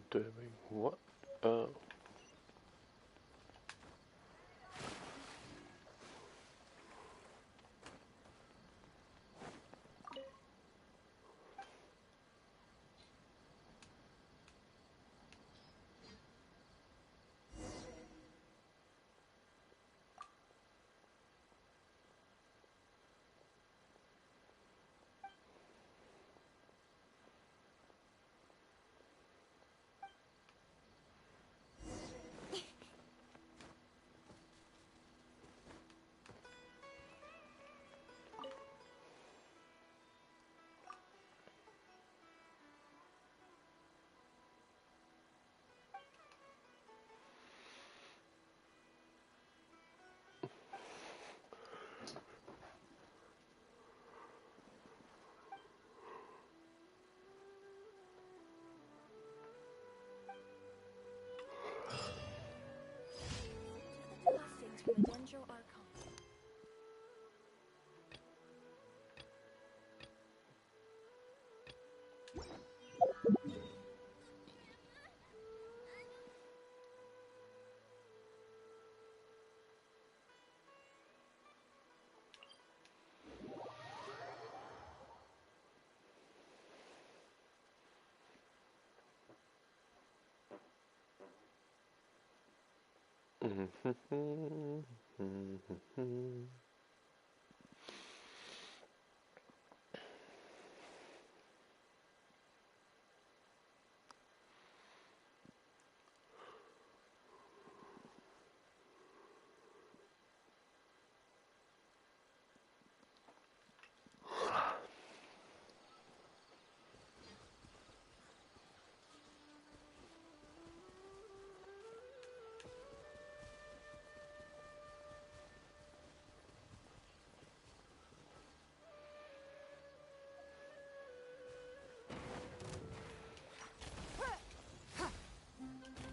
Doing what? Oh. Blessings from the Dendro Archon.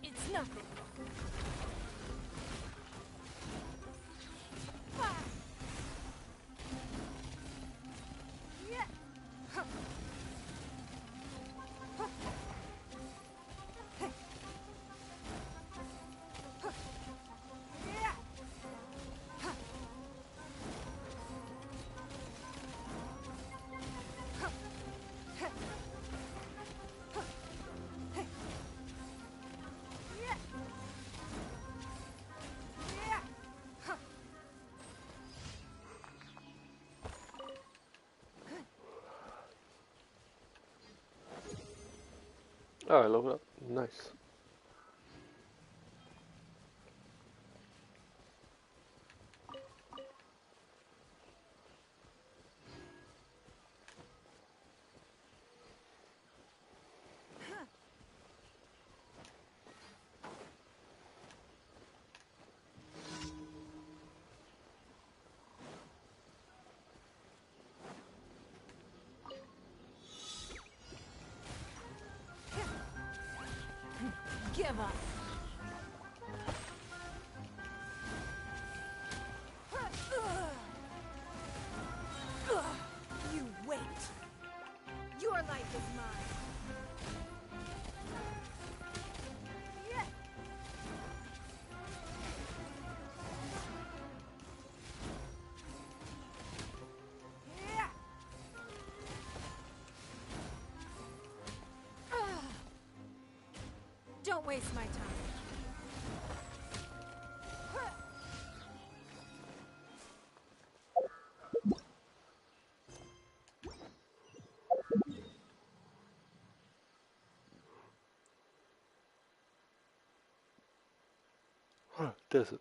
It's nothing. Oh, I love that. Nice. Give up. You wait. Your life is mine. Don't waste my time. Desert.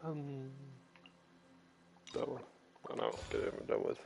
Um, that one. I know. Get it done with.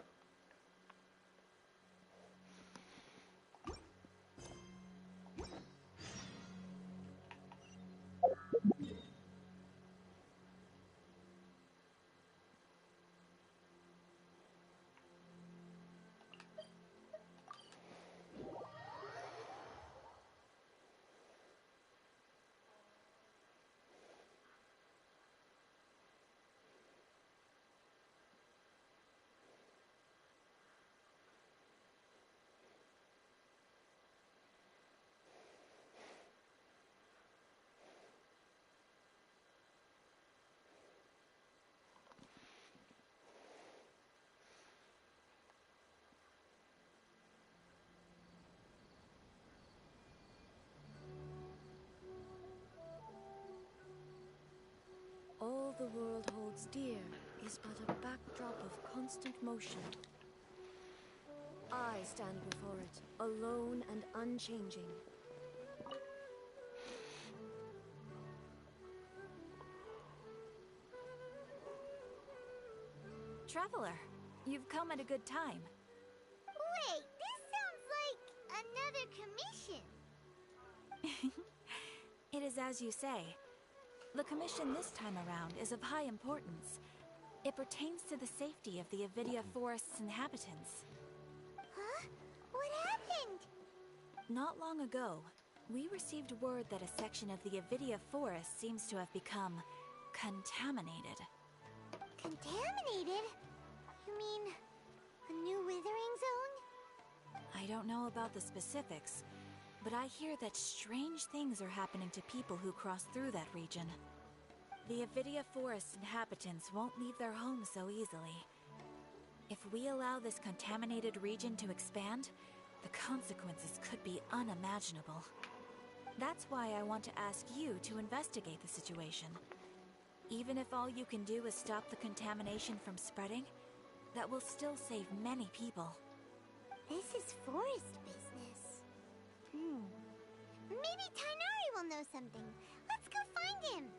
All the world holds dear is but a backdrop of constant motion. I stand before it, alone and unchanging. Traveler, you've come at a good time. Wait, this sounds like another commission. It is as you say. The commission this time around is of high importance. It pertains to the safety of the Avidia Forest's inhabitants. Huh? What happened? Not long ago, we received word that a section of the Avidia Forest seems to have become contaminated. Contaminated? You mean a new withering zone? I don't know about the specifics, but I hear that strange things are happening to people who cross through that region. The Avidia Forest inhabitants won't leave their homes so easily. If we allow this contaminated region to expand, the consequences could be unimaginable. That's why I want to ask you to investigate the situation. Even if all you can do is stop the contamination from spreading, that will still save many people. This is forest business. Maybe Tainari will know something. Let's go find him.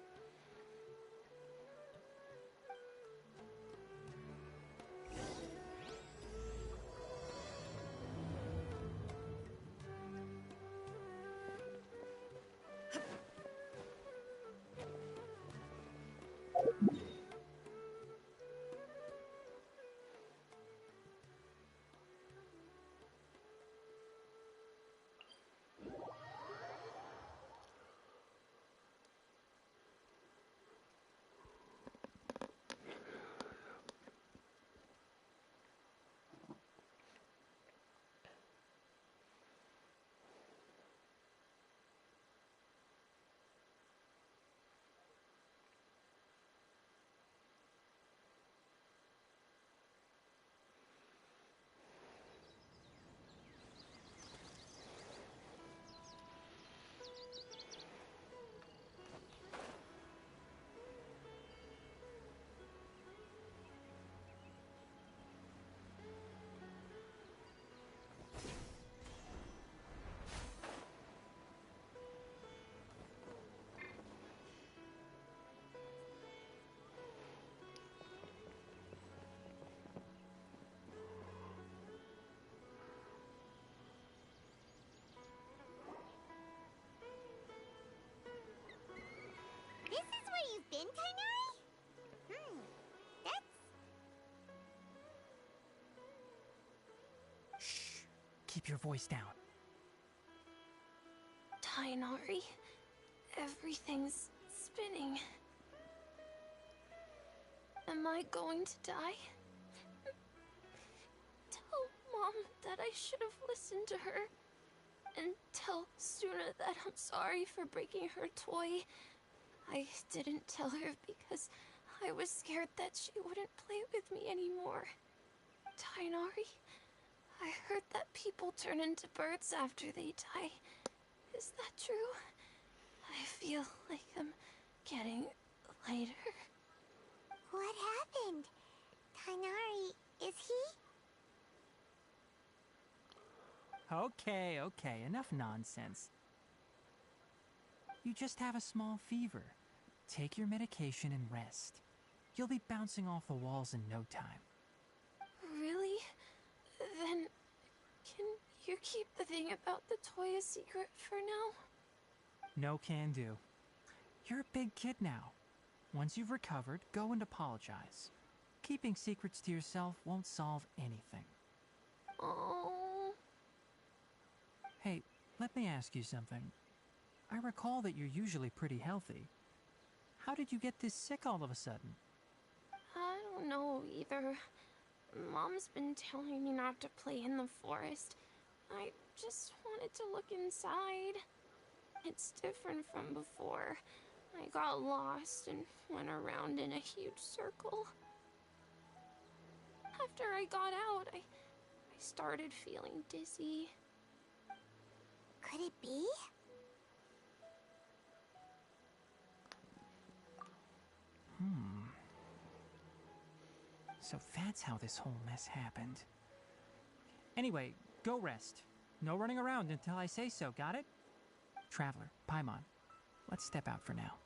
This is where you've been, Tainari? That's... Shh. Keep your voice down. Tainari, everything's spinning. Am I going to die? Tell Mom that I should have listened to her. And tell Suna that I'm sorry for breaking her toy. I didn't tell her because I was scared that she wouldn't play with me anymore. Tainari, I heard that people turn into birds after they die. Is that true? I feel like I'm getting lighter. What happened? Tainari, is he? Okay, enough nonsense. You just have a small fever. Take your medication and rest. You'll be bouncing off the walls in no time. Really? Then, can you keep the thing about the toy a secret for now? No can do. You're a big kid now. Once you've recovered, go and apologize. Keeping secrets to yourself won't solve anything. Oh. Hey, let me ask you something. I recall that you're usually pretty healthy. How did you get this sick all of a sudden? I don't know either. Mom's been telling me not to play in the forest. I just wanted to look inside. It's different from before. I got lost and went around in a huge circle. After I got out, I started feeling dizzy. Could it be? So that's how this whole mess happened. Anyway, go rest. No running around until I say so, got it? Traveler, Paimon, let's step out for now.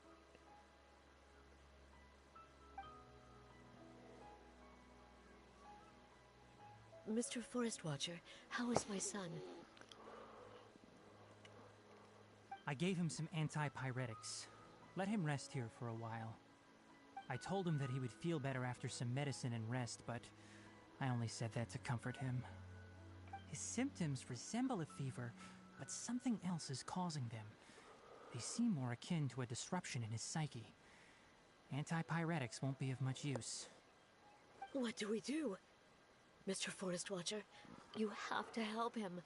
Mr. Forest Watcher, how is my son? I gave him some antipyretics. Let him rest here for a while. I told him that he would feel better after some medicine and rest, but I only said that to comfort him. His symptoms resemble a fever, but something else is causing them. They seem more akin to a disruption in his psyche. Antipyretics won't be of much use. What do we do? Mr. Forest Watcher, you have to help him.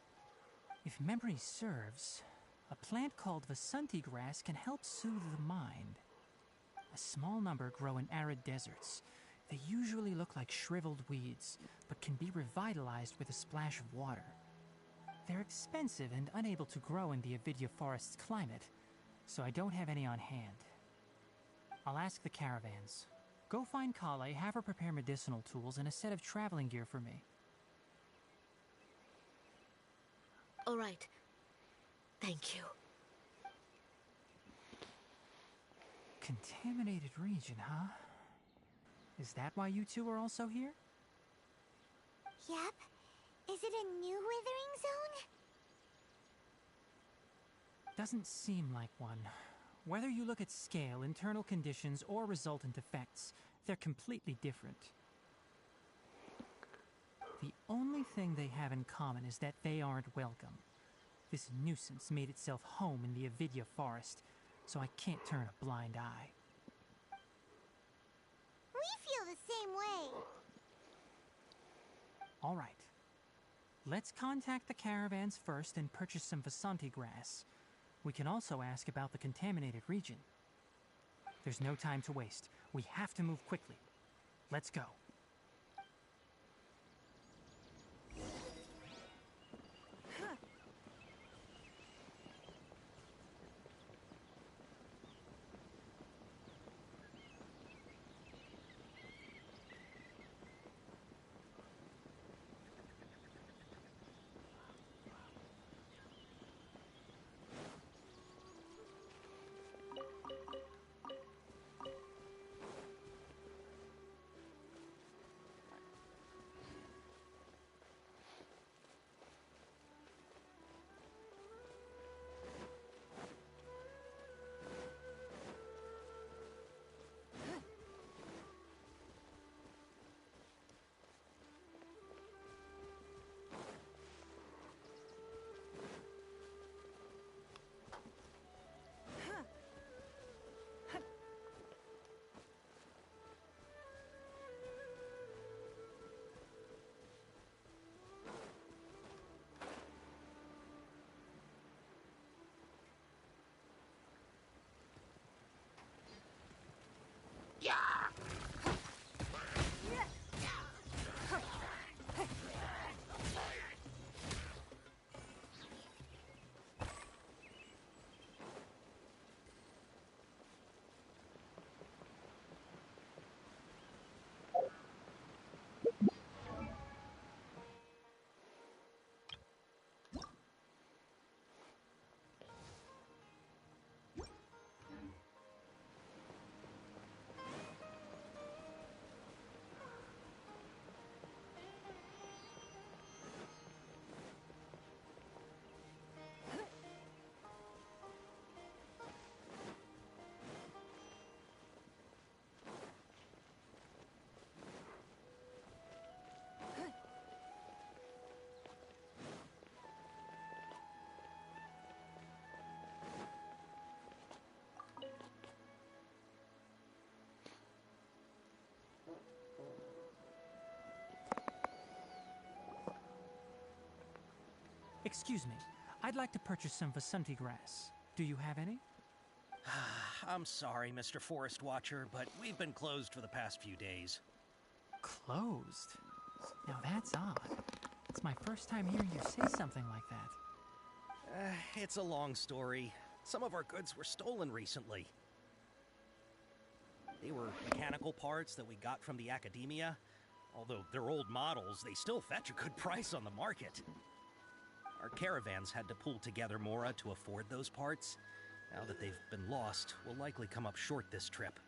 If memory serves, a plant called Vasanti grass can help soothe the mind. A small number grow in arid deserts. They usually look like shriveled weeds, but can be revitalized with a splash of water. They're expensive and unable to grow in the Avidya forest's climate, so I don't have any on hand. I'll ask the caravans. Go find Kale, have her prepare medicinal tools and a set of traveling gear for me. All right. Thank you. Contaminated region, huh? Is that why you two are also here? Yep. Is it a new withering zone? Doesn't seem like one. Whether you look at scale, internal conditions, or resultant effects, they're completely different. The only thing they have in common is that they aren't welcome. This nuisance made itself home in the Avidya forest, so I can't turn a blind eye. We feel the same way. All right. Let's contact the caravans first and purchase some Vasanti grass. We can also ask about the contaminated region. There's no time to waste. We have to move quickly. Let's go. Excuse me, I'd like to purchase some Vasanti grass. Do you have any? I'm sorry, Mr. Forest Watcher, but we've been closed for the past few days. Closed? Now that's odd. It's my first time hearing you say something like that. It's a long story. Some of our goods were stolen recently. They were mechanical parts that we got from the academia. Although they're old models, they still fetch a good price on the market. Our caravans had to pull together more to afford those parts. Now that they've been lost, we'll likely come up short this trip.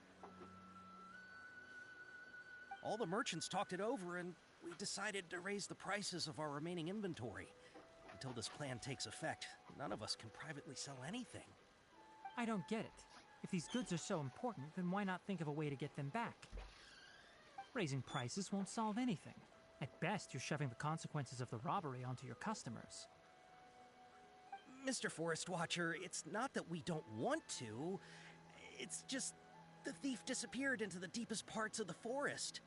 All the merchants talked it over, and we decided to raise the prices of our remaining inventory. Until this plan takes effect, none of us can privately sell anything. I don't get it. If these goods are so important, then why not think of a way to get them back? Raising prices won't solve anything. At best, you're shoving the consequences of the robbery onto your customers. Mr. Forest Watcher, it's not that we don't want to. It's just the thief disappeared into the deepest parts of the forest.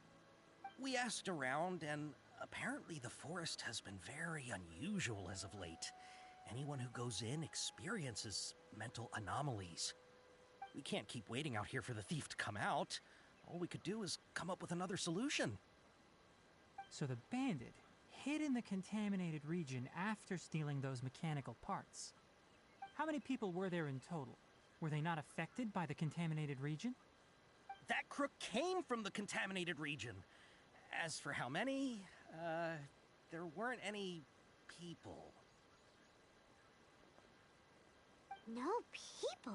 We asked around, and apparently the forest has been very unusual as of late. Anyone who goes in experiences mental anomalies. We can't keep waiting out here for the thief to come out. All we could do is come up with another solution. So the bandit hid in the contaminated region after stealing those mechanical parts. How many people were there in total? Were they not affected by the contaminated region? That crook came from the contaminated region. As for how many, there weren't any people. No people?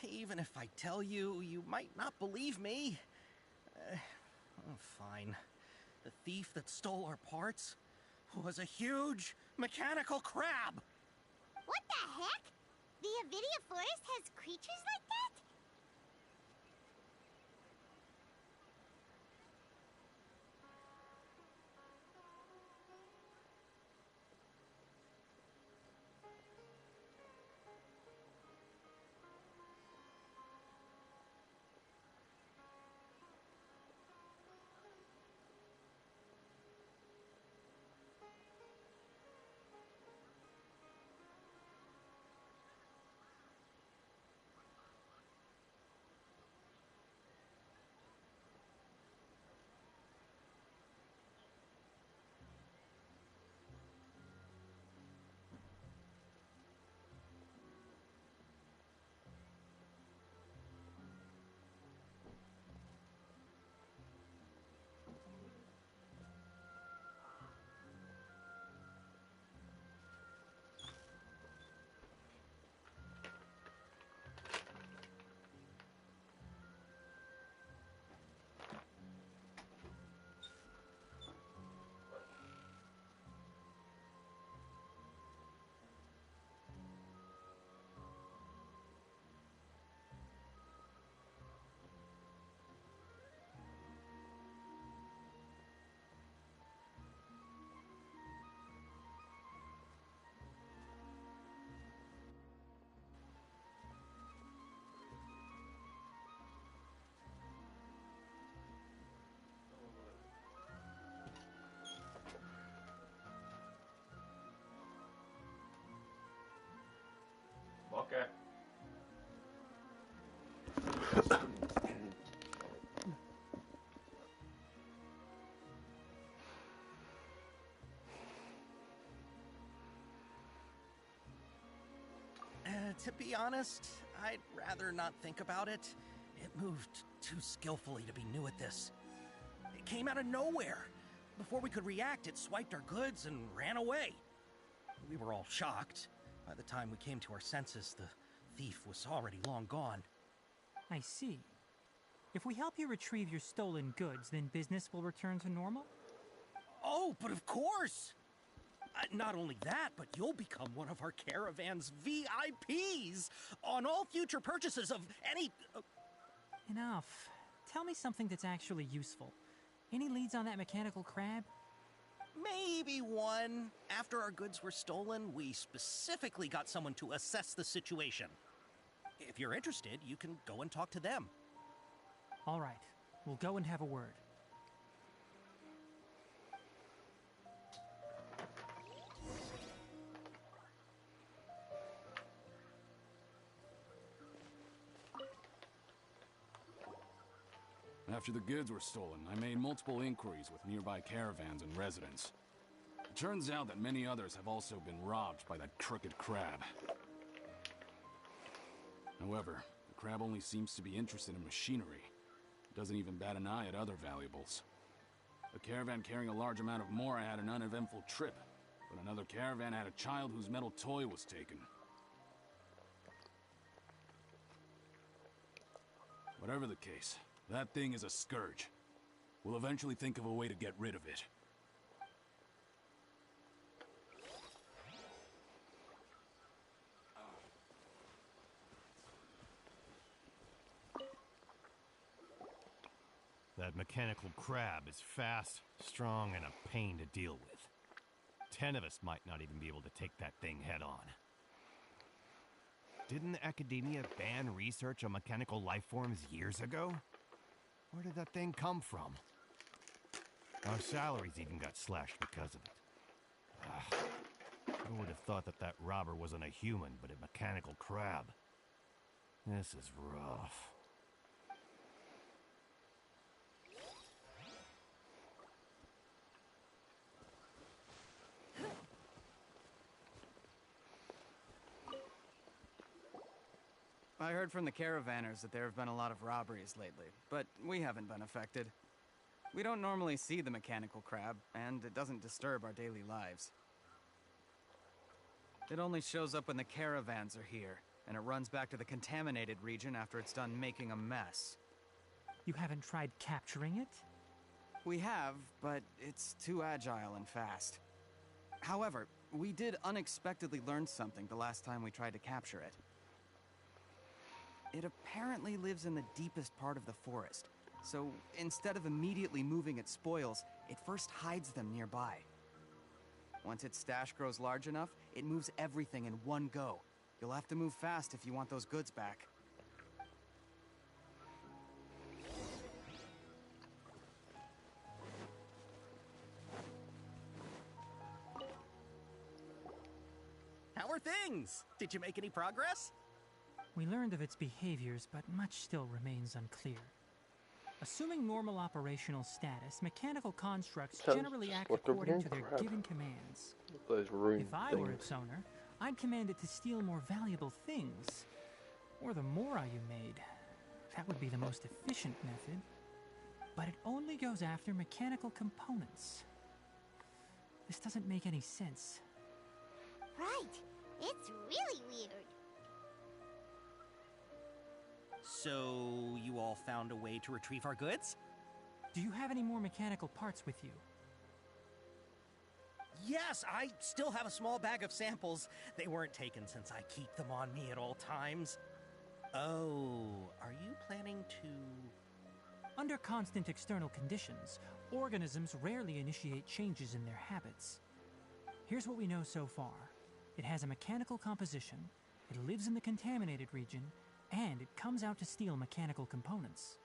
Even if I tell you, you might not believe me. Fine. The thief that stole our parts was a huge mechanical crab. What the heck? The Avidia Forest has creatures like that? Okay. To be honest, I'd rather not think about it. It moved too skillfully to be new at this. It came out of nowhere. Before we could react, it swiped our goods and ran away. We were all shocked. By the time we came to our senses, the thief was already long gone. I see. If we help you retrieve your stolen goods, then business will return to normal? Oh, but of course! Not only that, but you'll become one of our caravan's VIPs on all future purchases of any... Enough. Tell me something that's actually useful. Any leads on that mechanical crab? Maybe one. After our goods were stolen, we specifically got someone to assess the situation. If you're interested, you can go and talk to them. All right. We'll go and have a word. After the goods were stolen, I made multiple inquiries with nearby caravans and residents. It turns out that many others have also been robbed by that crooked crab. However, the crab only seems to be interested in machinery. It doesn't even bat an eye at other valuables. A caravan carrying a large amount of Mora had an uneventful trip, but another caravan had a child whose metal toy was taken. Whatever the case, that thing is a scourge. We'll eventually think of a way to get rid of it. That mechanical crab is fast, strong, and a pain to deal with. 10 of us might not even be able to take that thing head on. Didn't academia ban research on mechanical life forms years ago? Where did that thing come from? Our salaries even got slashed because of it. Who would have thought that that robber wasn't a human, but a mechanical crab? This is rough. I heard from the caravanners that there have been a lot of robberies lately, but we haven't been affected. We don't normally see the mechanical crab, and it doesn't disturb our daily lives. It only shows up when the caravans are here, and it runs back to the contaminated region after it's done making a mess. You haven't tried capturing it? We have, but it's too agile and fast. However, we did unexpectedly learn something the last time we tried to capture it. It apparently lives in the deepest part of the forest, so instead of immediately moving its spoils, it first hides them nearby. Once its stash grows large enough, it moves everything in one go. You'll have to move fast if you want those goods back. How are things? Did you make any progress? We learned of its behaviors, but much still remains unclear. Assuming normal operational status, mechanical constructs generally act according to their given commands. Those rune If I were its owner, I'd command it to steal more valuable things. Or the Mora you made. That would be the most efficient method. But it only goes after mechanical components. This doesn't make any sense. Right. It's really weird. So, you all found a way to retrieve our goods? Do you have any more mechanical parts with you? Yes, I still have a small bag of samples. They weren't taken since I keep them on me at all times. Oh, are you planning to... Under constant external conditions, organisms rarely initiate changes in their habits. Here's what we know so far. It has a mechanical composition, it lives in the contaminated region, and it comes out to steal mechanical components.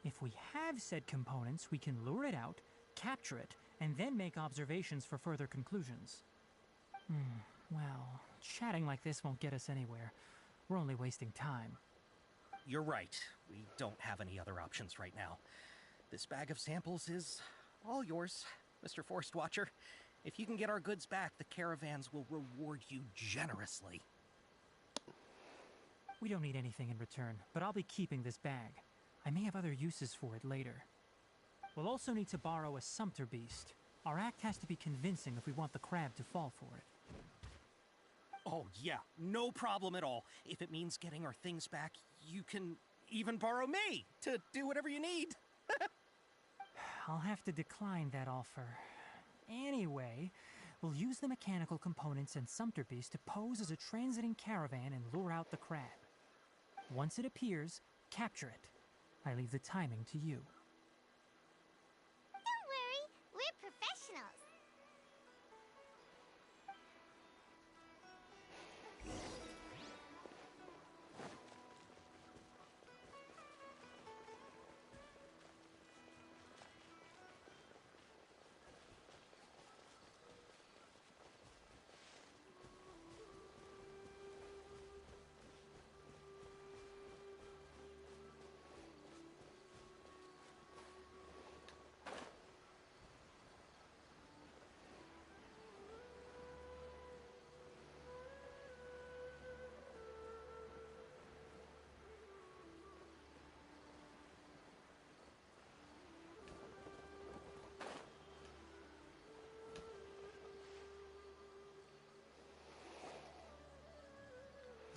If we have said components, we can lure it out, capture it, and then make observations for further conclusions. Well, chatting like this won't get us anywhere. We're only wasting time. You're right. We don't have any other options right now. This bag of samples is all yours, Mr. Forest Watcher. If you can get our goods back, the caravans will reward you generously. We don't need anything in return, but I'll be keeping this bag. I may have other uses for it later. We'll also need to borrow a sumpter beast. Our act has to be convincing if we want the crab to fall for it. Oh yeah, no problem at all. If it means getting our things back, you can even borrow me to do whatever you need. I'll have to decline that offer. Anyway, we'll use the mechanical components and sumpter beast to pose as a transiting caravan and lure out the crab. Once it appears, capture it. I leave the timing to you. Don't worry, we're professionals.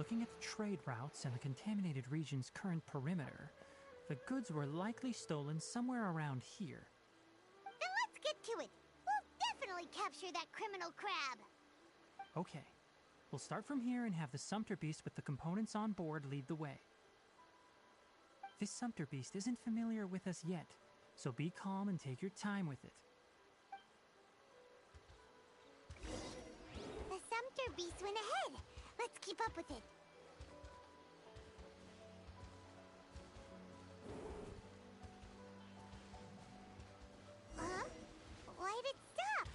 Looking at the trade routes and the contaminated region's current perimeter, the goods were likely stolen somewhere around here. Then let's get to it. We'll definitely capture that criminal crab. Okay, we'll start from here and have the Sumpter Beast with the components on board lead the way. This Sumpter Beast isn't familiar with us yet, so be calm and take your time with it. The Sumpter Beast went ahead. Let's keep up with it. Huh? Why'd it stop?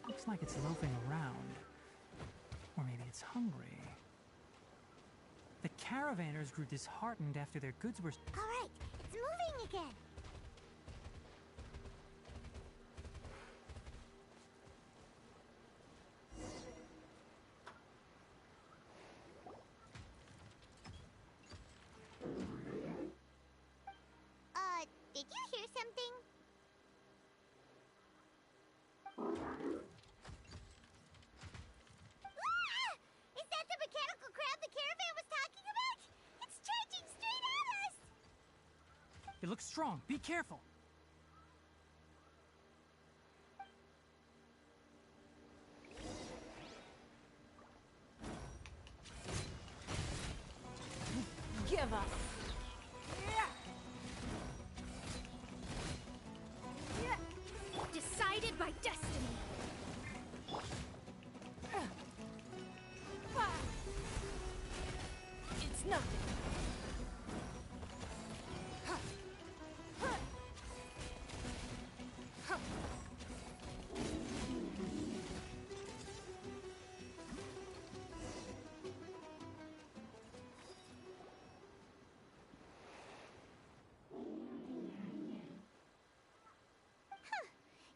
Looks like it's loafing around. Or maybe it's hungry. The caravanners grew disheartened after their goods were... All right, it's moving again. Did you hear something? Ah! Is that the mechanical crab the caravan was talking about? It's charging straight at us! It looks strong. Be careful. Give up. Decided by destiny. It's nothing.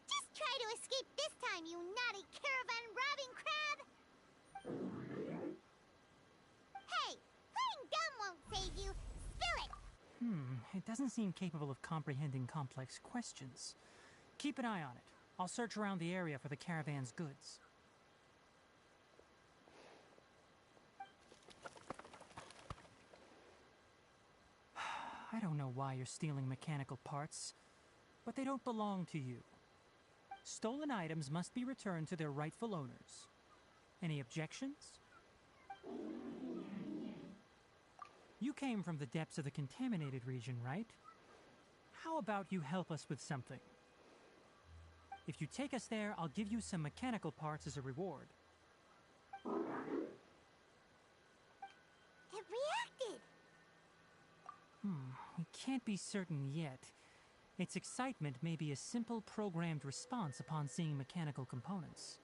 Just try to escape this time, you naughty caravan robbing crab! Hey, playing dumb won't save you. Spill it! It doesn't seem capable of comprehending complex questions. Keep an eye on it. I'll search around the area for the caravan's goods. I don't know why you're stealing mechanical parts, but they don't belong to you. Stolen items must be returned to their rightful owners. Any objections? You came from the depths of the contaminated region, right? How about you help us with something? If you take us there, I'll give you some mechanical parts as a reward. It reacted! We can't be certain yet. Its excitement may be a simple programmed response upon seeing mechanical components.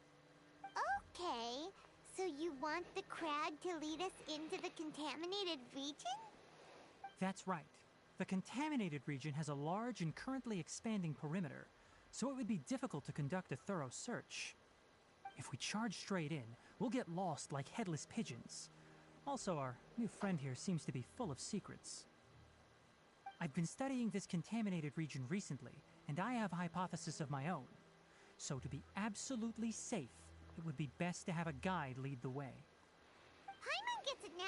Okay, so you want the crab to lead us into the contaminated region? That's right. The contaminated region has a large and currently expanding perimeter, so it would be difficult to conduct a thorough search. If we charge straight in, we'll get lost like headless pigeons. Also, our new friend here seems to be full of secrets. I've been studying this contaminated region recently, and I have a hypothesis of my own. So to be absolutely safe, it would be best to have a guide lead the way. Paimon gets it now.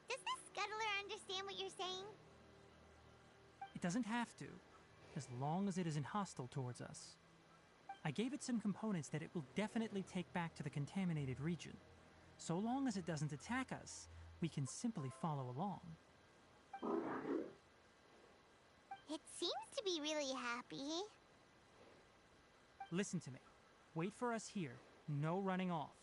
Does the scuttler understand what you're saying? It doesn't have to, as long as it isn't hostile towards us. I gave it some components that it will definitely take back to the contaminated region. So long as it doesn't attack us, we can simply follow along. It seems to be really happy. Listen to me. Wait for us here. No running off.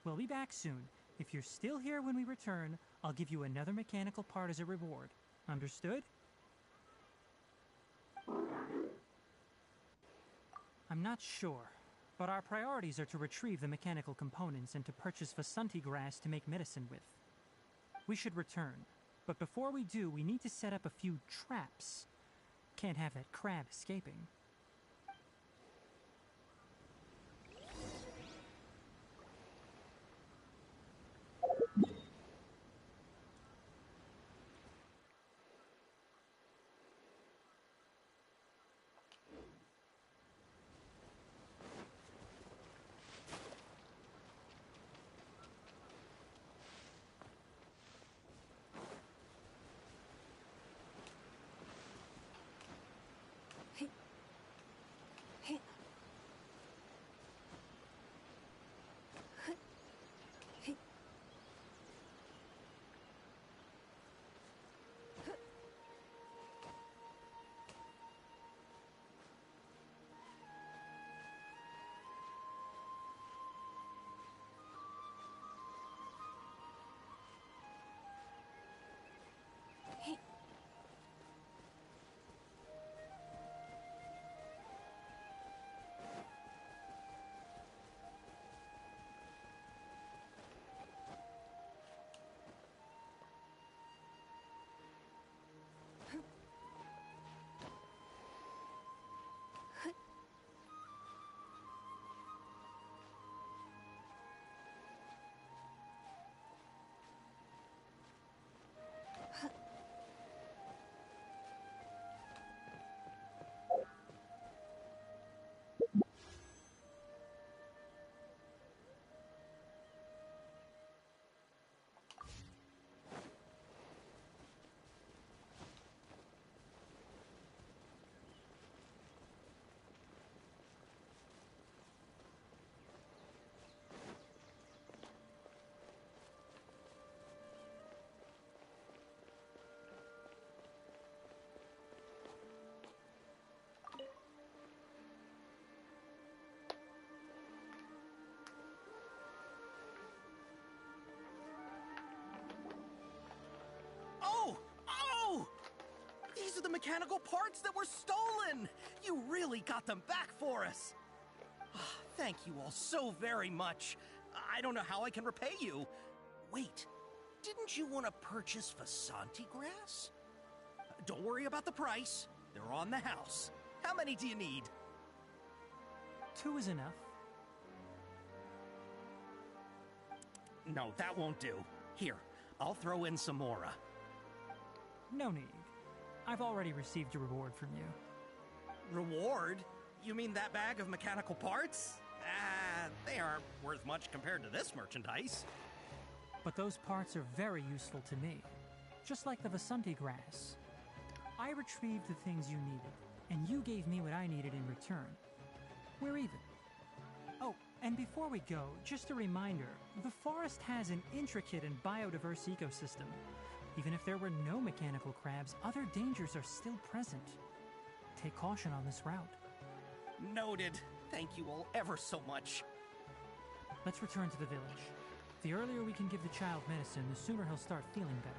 We'll be back soon. If you're still here when we return, I'll give you another mechanical part as a reward. Understood? I'm not sure, but our priorities are to retrieve the mechanical components and to purchase Vasanti grass to make medicine with. We should return, but before we do, we need to set up a few traps. Can't have that crab escaping. mechanical parts that were stolen! You really got them back for us! Thank you all so very much. I don't know how I can repay you. Wait, didn't you want to purchase Vasanti grass? Don't worry about the price. They're on the house. How many do you need? 2 is enough. No, that won't do. Here, I'll throw in some more. No need. I've already received a reward from you. Reward? You mean that bag of mechanical parts? They aren't worth much compared to this merchandise. But those parts are very useful to me. Just like the Vasanti grass. I retrieved the things you needed, and you gave me what I needed in return. We're even. Oh, and before we go, just a reminder, the forest has an intricate and biodiverse ecosystem. Even if there were no mechanical crabs, other dangers are still present. Take caution on this route. Noted. Thank you all ever so much. Let's return to the village. The earlier we can give the child medicine, the sooner he'll start feeling better.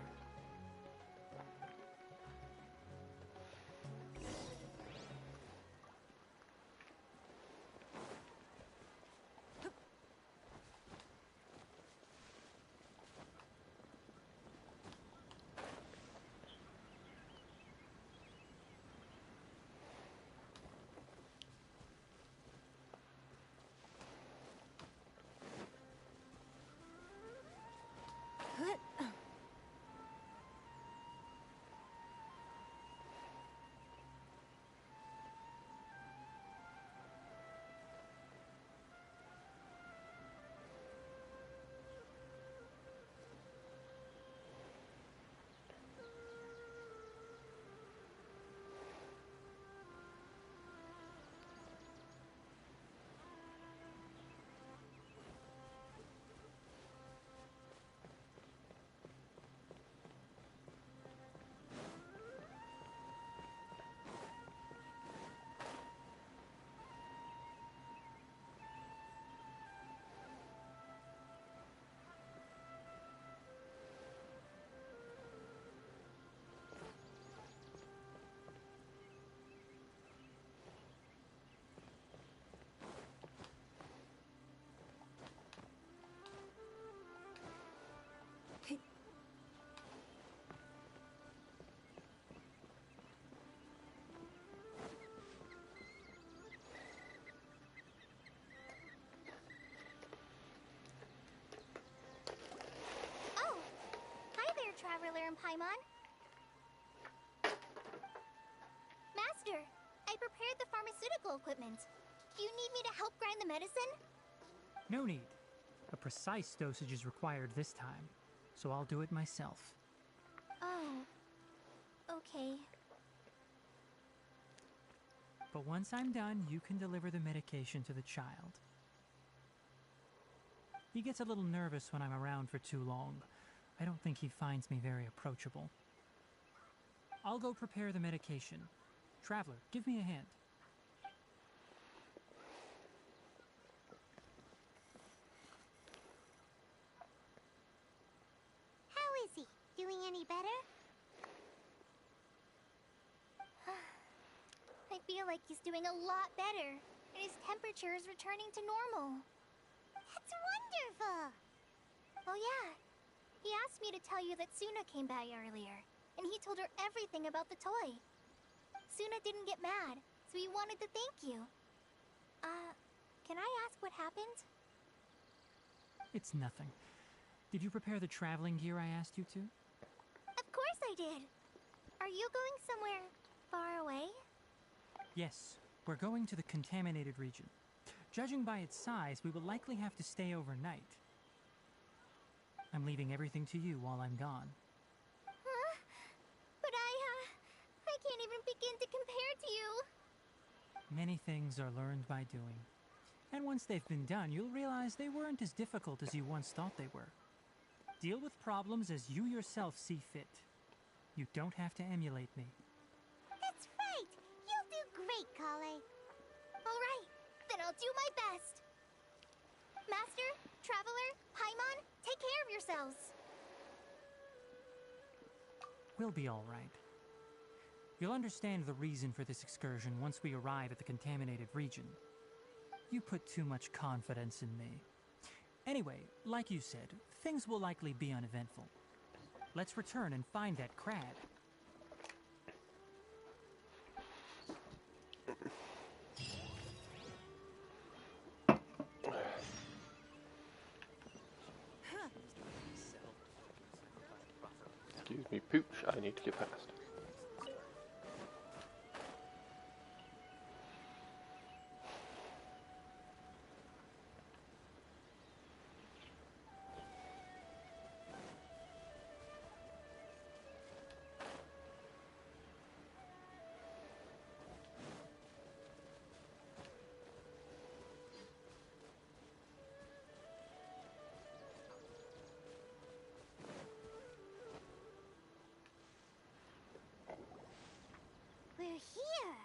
Traveler and Paimon. Master, I prepared the pharmaceutical equipment. Do you need me to help grind the medicine? No need. A precise dosage is required this time, so I'll do it myself. Oh, okay. But once I'm done, you can deliver the medication to the child. He gets a little nervous when I'm around for too long. I don't think he finds me very approachable. I'll go prepare the medication. Traveler, give me a hand. How is he? Doing any better? I feel like he's doing a lot better, and his temperature is returning to normal. That's wonderful! Oh yeah, he asked me to tell you that Suna came by earlier, and he told her everything about the toy. Suna didn't get mad, so he wanted to thank you. Can I ask what happened? It's nothing. Did you prepare the traveling gear I asked you to? Of course I did! Are you going somewhere far away? Yes, we're going to the contaminated region. Judging by its size, we will likely have to stay overnight. I'm leaving everything to you while I'm gone. Huh? But I can't even begin to compare to you. Many things are learned by doing. And once they've been done, you'll realize they weren't as difficult as you once thought they were. Deal with problems as you yourself see fit. You don't have to emulate me. That's right! You'll do great, Kale. All right, then I'll do my best. Master, Traveler, Paimon, take care of yourselves. We'll be all right. You'll understand the reason for this excursion once we arrive at the contaminated region. You put too much confidence in me. Anyway, like you said, things will likely be uneventful. Let's return and find that crab. Excuse me, Pooch, I need to get past. We're here.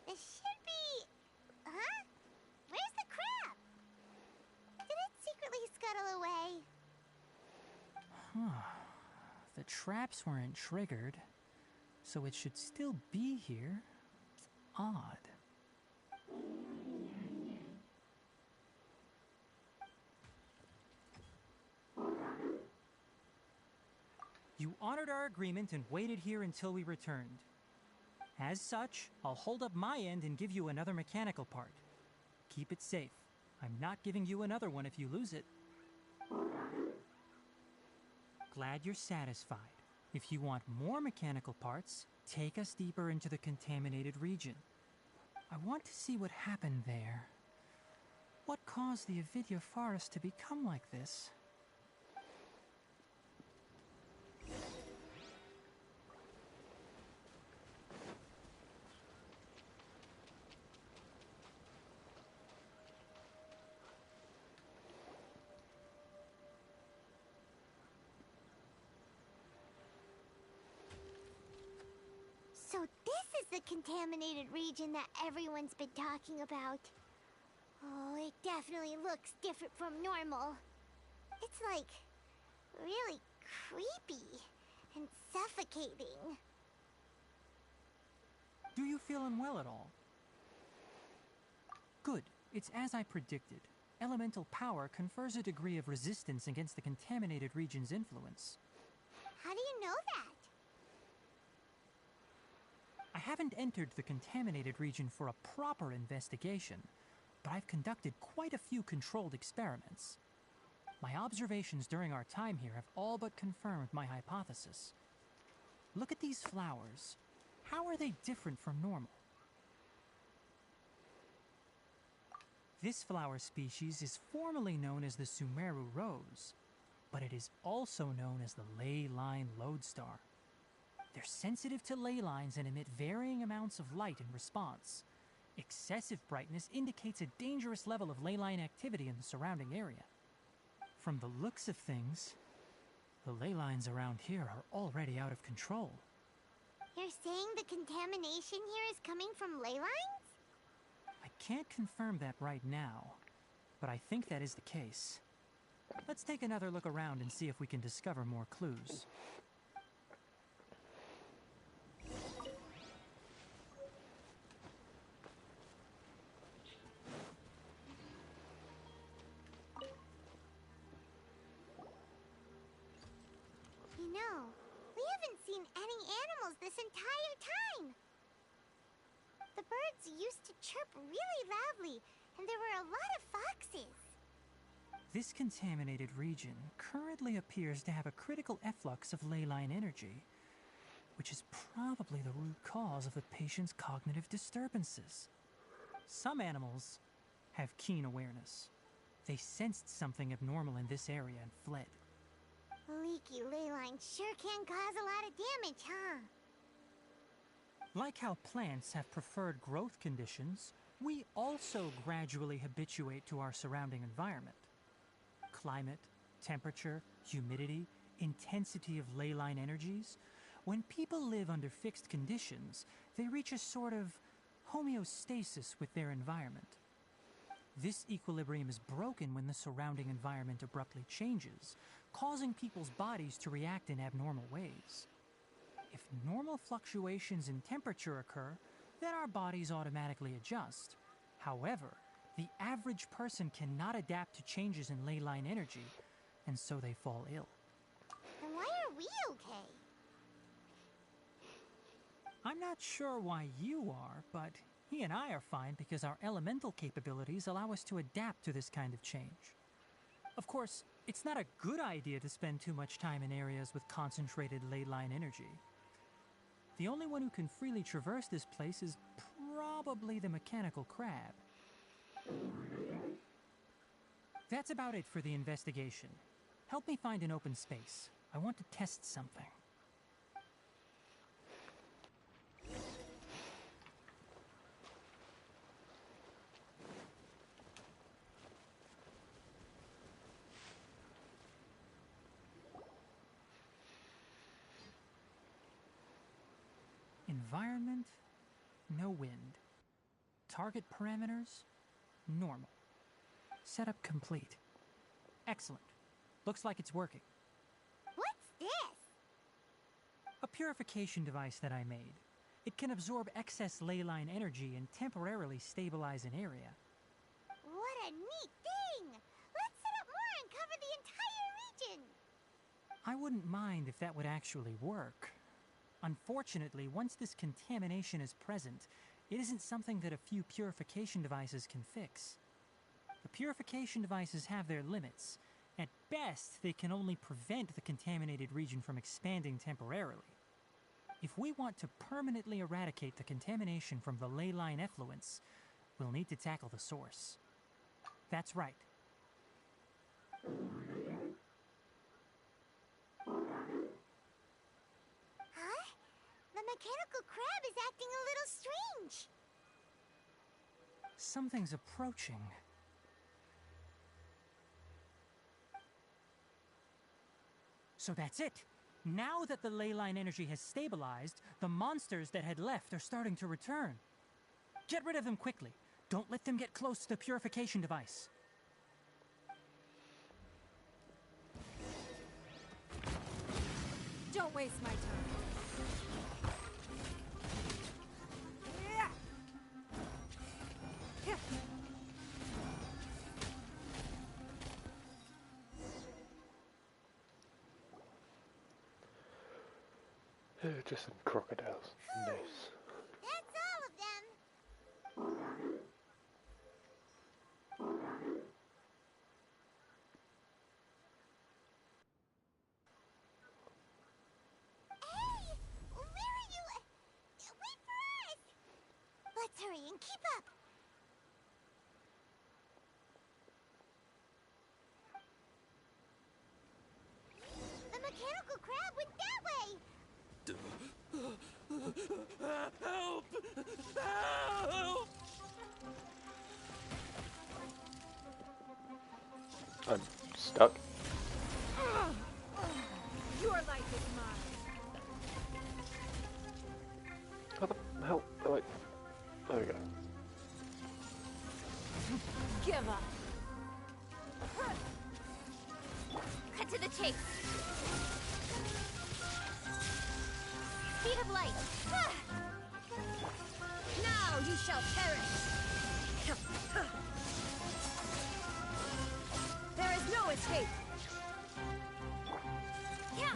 It should be... Huh? Where's the crab? Did it secretly scuttle away? Huh. The traps weren't triggered, so it should still be here. Odd. You honored our agreement and waited here until we returned. As such, I'll hold up my end and give you another mechanical part. Keep it safe. I'm not giving you another one if you lose it. Glad you're satisfied. If you want more mechanical parts, take us deeper into the contaminated region. I want to see what happened there. What caused the Avidya forest to become like this? So this is the contaminated region that everyone's been talking about. Oh, it definitely looks different from normal. It's like really creepy and suffocating. Do you feel unwell at all? Good. It's as I predicted. Elemental power confers a degree of resistance against the contaminated region's influence. How do you know that? I haven't entered the contaminated region for a proper investigation, but I've conducted quite a few controlled experiments. My observations during our time here have all but confirmed my hypothesis. Look at these flowers. How are they different from normal? This flower species is formally known as the Sumeru rose, but it is also known as the ley line lodestar. They're sensitive to ley lines and emit varying amounts of light in response. Excessive brightness indicates a dangerous level of ley line activity in the surrounding area. From the looks of things, the ley lines around here are already out of control. You're saying the contamination here is coming from ley lines? I can't confirm that right now, but I think that is the case. Let's take another look around and see if we can discover more clues. You know, we haven't seen any animals this entire time. The birds used to chirp really loudly, and there were a lot of foxes. This contaminated region currently appears to have a critical efflux of ley line energy, which is probably the root cause of the patient's cognitive disturbances. Some animals have keen awareness. They sensed something abnormal in this area and fled. Leaky ley lines sure can cause a lot of damage, huh? Like how plants have preferred growth conditions, we also gradually habituate to our surrounding environment. Climate, temperature, humidity, intensity of ley line energies. When people live under fixed conditions, they reach a sort of homeostasis with their environment. This equilibrium is broken when the surrounding environment abruptly changes, causing people's bodies to react in abnormal ways. If normal fluctuations in temperature occur, then our bodies automatically adjust. However, the average person cannot adapt to changes in ley line energy, and so they fall ill. Then why are we okay? I'm not sure why you are, but he and I are fine because our elemental capabilities allow us to adapt to this kind of change. Of course, it's not a good idea to spend too much time in areas with concentrated ley line energy. The only one who can freely traverse this place is probably the mechanical crab. That's about it for the investigation. Help me find an open space. I want to test something. Environment, no wind. Target parameters, normal. Setup complete. Excellent. Looks like it's working. What's this? A purification device that I made. It can absorb excess ley line energy and temporarily stabilize an area. What a neat thing! Let's set up more and cover the entire region! I wouldn't mind if that would actually work. Unfortunately, once this contamination is present, it isn't something that a few purification devices can fix. The purification devices have their limits. At best, they can only prevent the contaminated region from expanding temporarily. If we want to permanently eradicate the contamination from the ley line effluents, we'll need to tackle the source. That's right. Huh? The mechanical crab is acting a little strange. Something's approaching. So that's it. Now that the ley line energy has stabilized, the monsters that had left are starting to return. Get rid of them quickly. Don't let them get close to the purification device. Don't waste my time. Just some crocodiles. Nice. That's all of them. Hey! Where are you? Wait for us! Let's hurry and keep up. The mechanical crab went that way! Help! Help! I'm stuck. Your life is mine. How the hell? Oh, wait. There we go. Give up. Cut to the chase. Speed of light. Now you shall perish. There is no escape. Yeah.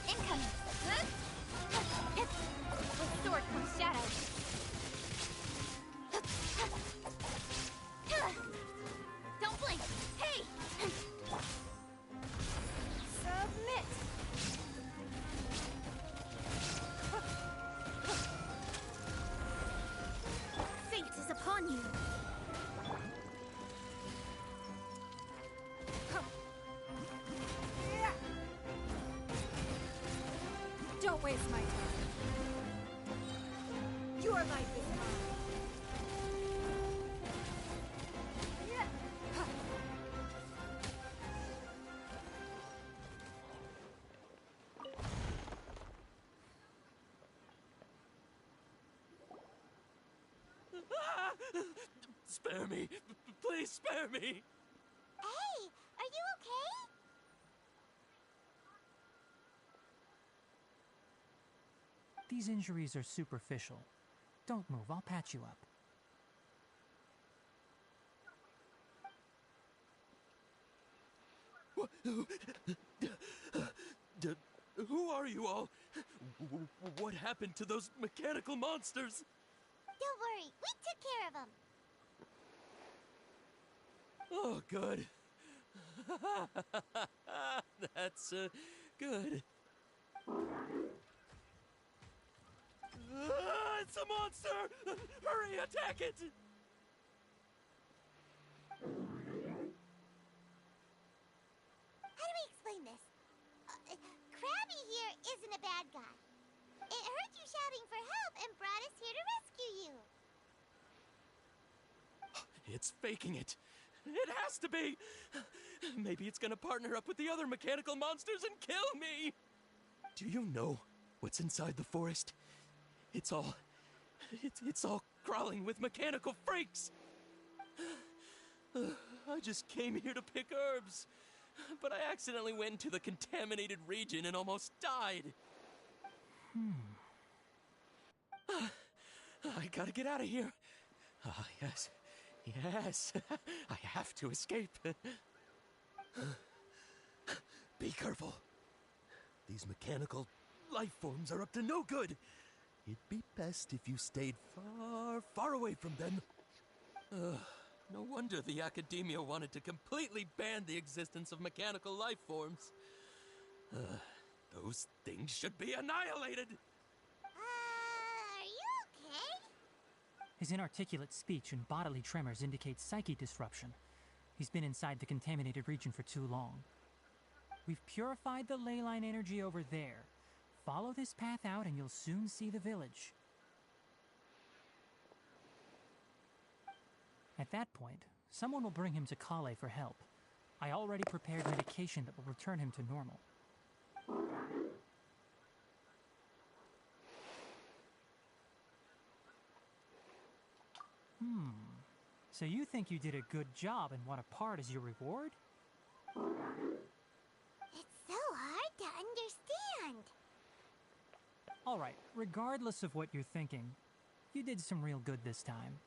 Incoming. With sword comes shadow. Don't blink. Hey. Submit. Fate is upon you. Don't waste my time. Your life is mine. Spare me! Please spare me! Hey, are you okay? these injuries are superficial. Don't move, I'll patch you up. Who are you all? What happened to those mechanical monsters? Don't worry, we took care of them. Oh, good. That's good. It's a monster! Hurry, attack it! How do we explain this? Krabby here isn't a bad guy. It heard you shouting for help and brought us here to rescue you. It's faking it. It has to be! Maybe it's gonna partner up with the other mechanical monsters and kill me! Do you know what's inside the forest? It's all crawling with mechanical freaks! I just came here to pick herbs, but I accidentally went into the contaminated region and almost died. I gotta get out of here. Ah, yes. Yes. I have to escape. Be careful. These mechanical life forms are up to no good. It'd be best if you stayed far, far away from them. No wonder the academia wanted to completely ban the existence of mechanical life forms. Those things should be annihilated. Are you okay? His inarticulate speech and bodily tremors indicate psyche disruption. He's been inside the contaminated region for too long. We've purified the ley line energy over there. Follow this path out and you'll soon see the village. At that point, someone will bring him to Kale for help. I already prepared medication that will return him to normal. So you think you did a good job and want a part as your reward? It's so hard to understand. Alright, regardless of what you're thinking, you did some real good this time.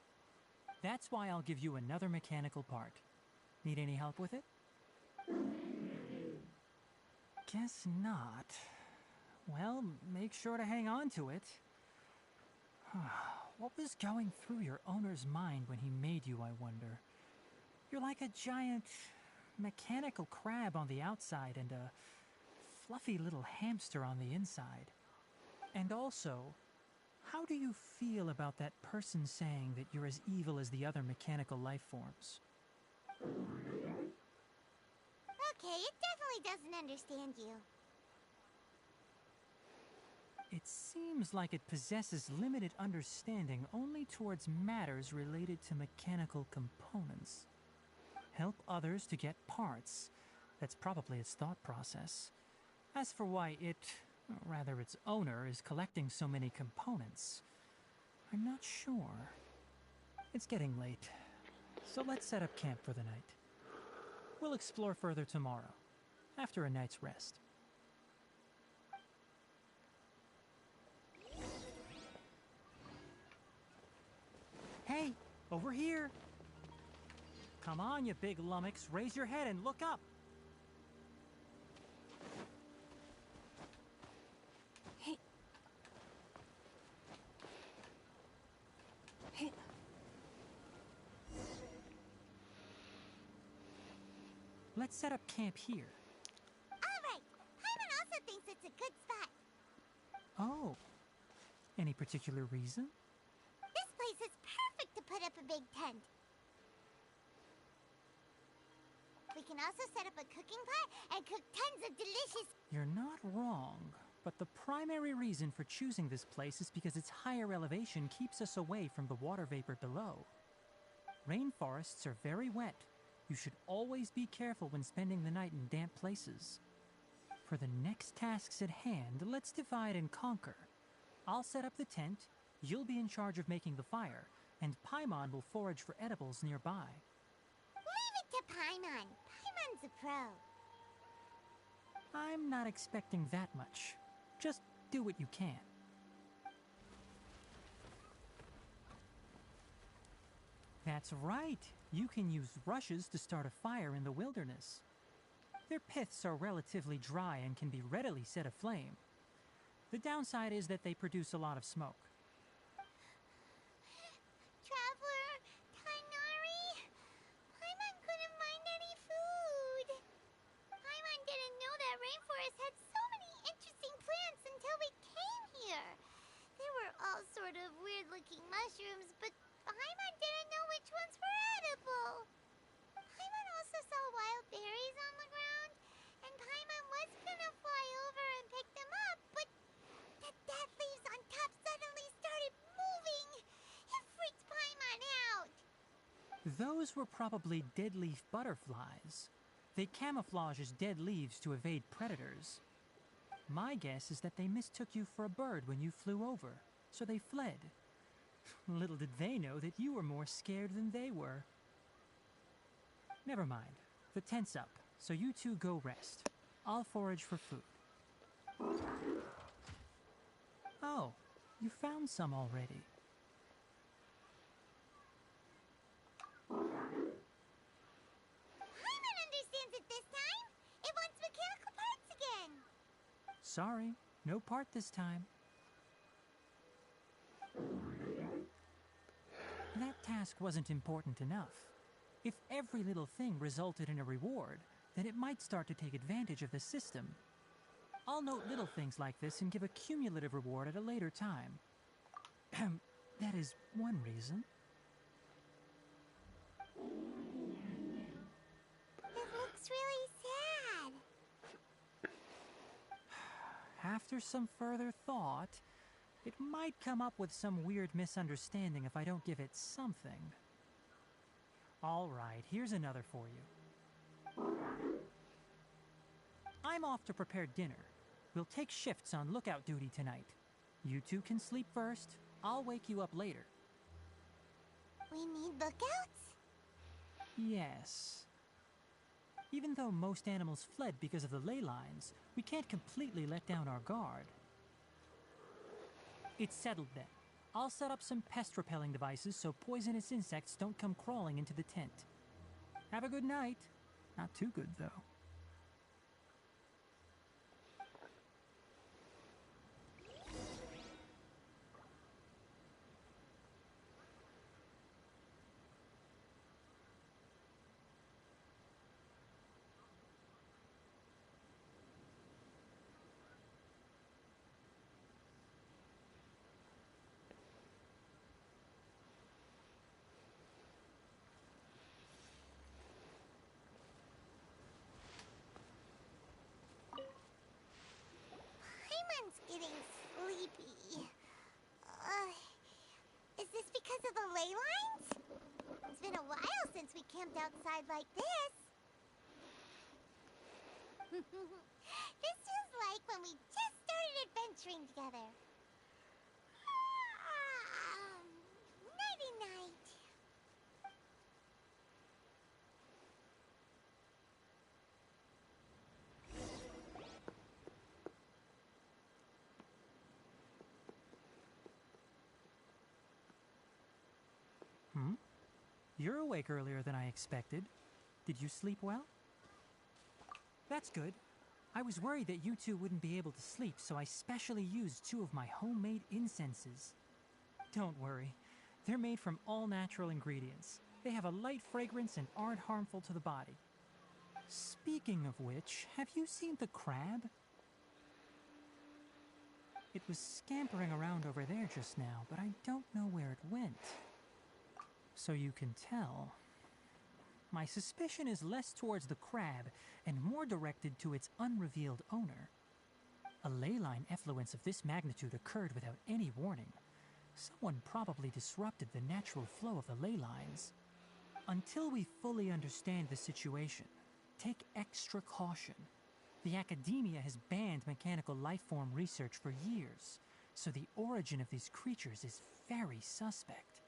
That's why I'll give you another mechanical part. Need any help with it? Guess not. Well, make sure to hang on to it. What was going through your owner's mind when he made you, I wonder? You're like a giant mechanical crab on the outside and a fluffy little hamster on the inside. And also, how do you feel about that person saying that you're as evil as the other mechanical life forms? Okay, it definitely doesn't understand you. It seems like it possesses limited understanding only towards matters related to mechanical components. Help others to get parts. That's probably its thought process. As for why it, or rather its owner, is collecting so many components, I'm not sure. It's getting late, so let's set up camp for the night. We'll explore further tomorrow, after a night's rest. Hey, over here! Come on, you big lummox, raise your head and look up! Hey. Hey. Let's set up camp here. Alright, Paimon also thinks it's a good spot. Oh. Any particular reason? This place is perfect to put up a big tent. We can also set up a cooking pot and cook tons of delicious... You're not wrong, but the primary reason for choosing this place is because its higher elevation keeps us away from the water vapor below. Rainforests are very wet. You should always be careful when spending the night in damp places. For the next tasks at hand, let's divide and conquer. I'll set up the tent, you'll be in charge of making the fire, and Paimon will forage for edibles nearby. Leave it to Paimon. Paimon's a pro. I'm not expecting that much. Just do what you can. That's right. You can use rushes to start a fire in the wilderness. Their piths are relatively dry and can be readily set aflame. The downside is that they produce a lot of smoke. Traveler, Tainari, Paimon couldn't find any food. Paimon didn't know that rainforest had so many interesting plants until we came here. They were all sort of weird-looking mushrooms, but Paimon didn't know which ones were edible. Paimon also saw wild berries on the ground, and Paimon was gonna fly over and pick them up, but the dead leaves on top suddenly started moving. It freaked Paimon out. Those were probably dead leaf butterflies. They camouflage as dead leaves to evade predators. My guess is that they mistook you for a bird when you flew over, so they fled. Little did they know that you were more scared than they were. Never mind. The tent's up, so you two go rest. I'll forage for food. Oh, you found some already. Paimon understands it this time. It wants mechanical parts again. Sorry, no part this time. That task wasn't important enough. If every little thing resulted in a reward, then it might start to take advantage of the system. I'll note little things like this and give a cumulative reward at a later time. That is one reason. It looks really sad. After some further thought, it might come up with some weird misunderstanding if I don't give it something. All right, here's another for you. I'm off to prepare dinner. We'll take shifts on lookout duty tonight. You two can sleep first. I'll wake you up later. We need lookouts? Yes. Even though most animals fled because of the ley lines, we can't completely let down our guard. It's settled then. I'll set up some pest-repelling devices so poisonous insects don't come crawling into the tent. Have a good night. Not too good, though. Paimon's getting sleepy. Is this because of the ley lines? It's been a while since we camped outside like this. This feels like when we just started adventuring together. Nighty-night. You're awake earlier than I expected. Did you sleep well? That's good. I was worried that you two wouldn't be able to sleep, so I specially used 2 of my homemade incenses. Don't worry. They're made from all natural ingredients. They have a light fragrance and aren't harmful to the body. Speaking of which, have you seen the crab? It was scampering around over there just now, but I don't know where it went. So you can tell. My suspicion is less towards the crab and more directed to its unrevealed owner. A ley line effluence of this magnitude occurred without any warning. Someone probably disrupted the natural flow of the ley lines. Until we fully understand the situation, take extra caution. The academia has banned mechanical lifeform research for years, so the origin of these creatures is very suspect.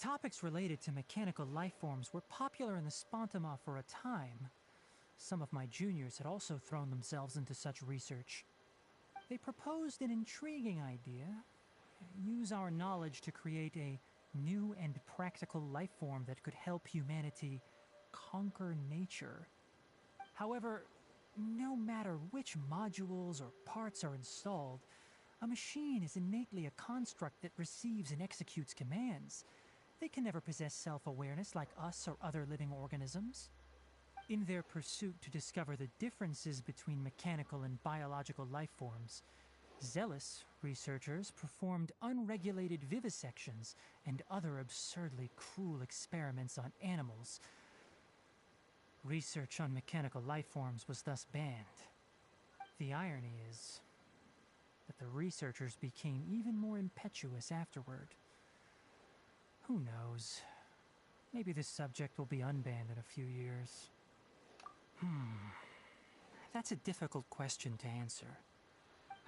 Topics related to mechanical lifeforms were popular in the Spontama for a time. Some of my juniors had also thrown themselves into such research. They proposed an intriguing idea. Use our knowledge to create a new and practical life form that could help humanity conquer nature. However, no matter which modules or parts are installed, a machine is innately a construct that receives and executes commands. They can never possess self-awareness like us or other living organisms. In their pursuit to discover the differences between mechanical and biological life forms, zealous researchers performed unregulated vivisections and other absurdly cruel experiments on animals. Research on mechanical life forms was thus banned. The irony is that the researchers became even more impetuous afterward. Who knows? Maybe this subject will be unbanned in a few years. That's a difficult question to answer.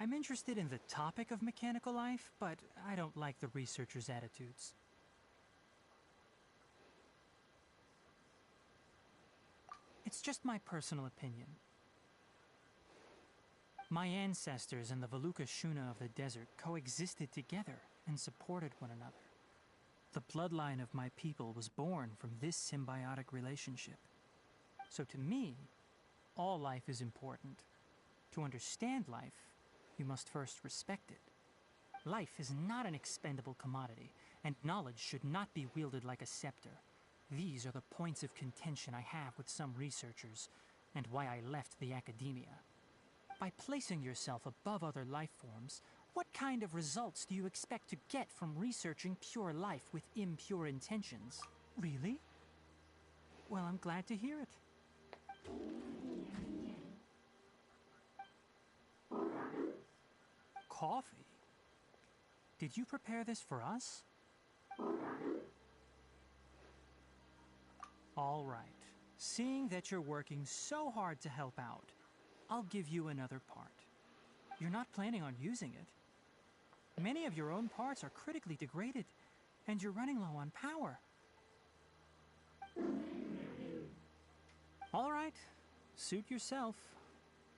I'm interested in the topic of mechanical life, but I don't like the researchers' attitudes. It's just my personal opinion. My ancestors and the Veluca Shuna of the desert coexisted together and supported one another. The bloodline of my people was born from this symbiotic relationship. So to me, all life is important. To understand life, you must first respect it. Life is not an expendable commodity, and knowledge should not be wielded like a scepter. These are the points of contention I have with some researchers, and why I left the academia. By placing yourself above other life forms, what kind of results do you expect to get from researching pure life with impure intentions? Really? Well, I'm glad to hear it. Coffee? Did you prepare this for us? All right. Seeing that you're working so hard to help out, I'll give you another part. You're not planning on using it. Many of your own parts are critically degraded, and you're running low on power. All right. Suit yourself.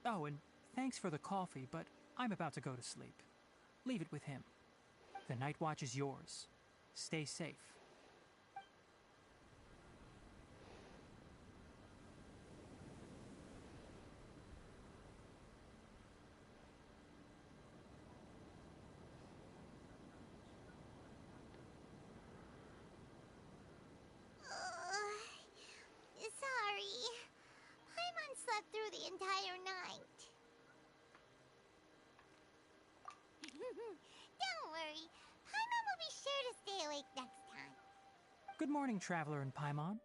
Oh, and thanks for the coffee, but I'm about to go to sleep. Leave it with him. The night watch is yours. Stay safe. Sorry. Paimon slept through the entire night. Don't worry. Paimon will be sure to stay awake next time. Good morning, Traveler and Paimon.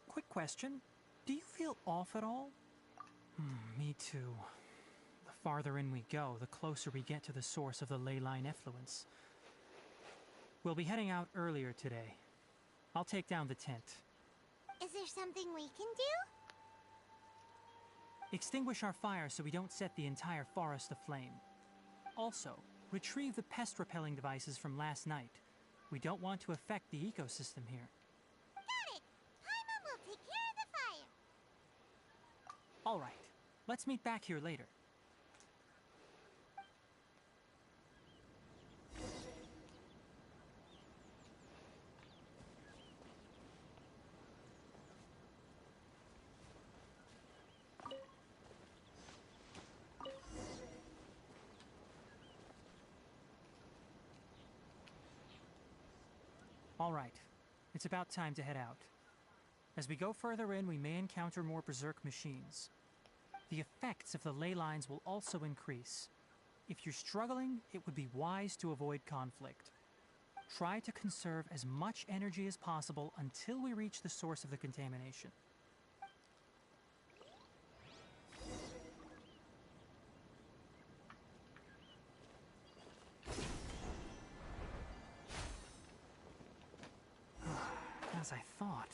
Quick question. Do you feel off at all? Me too. The farther in we go, the closer we get to the source of the ley line effluence. We'll be heading out earlier today. I'll take down the tent. Is there something we can do? Extinguish our fire so we don't set the entire forest aflame. Also, retrieve the pest-repelling devices from last night. We don't want to affect the ecosystem here. Got it! Paimon will take care of the fire. All right. Let's meet back here later. All right. It's about time to head out. As we go further in, we may encounter more berserk machines. The effects of the ley lines will also increase. If you're struggling, it would be wise to avoid conflict. Try to conserve as much energy as possible until we reach the source of the contamination. As I thought,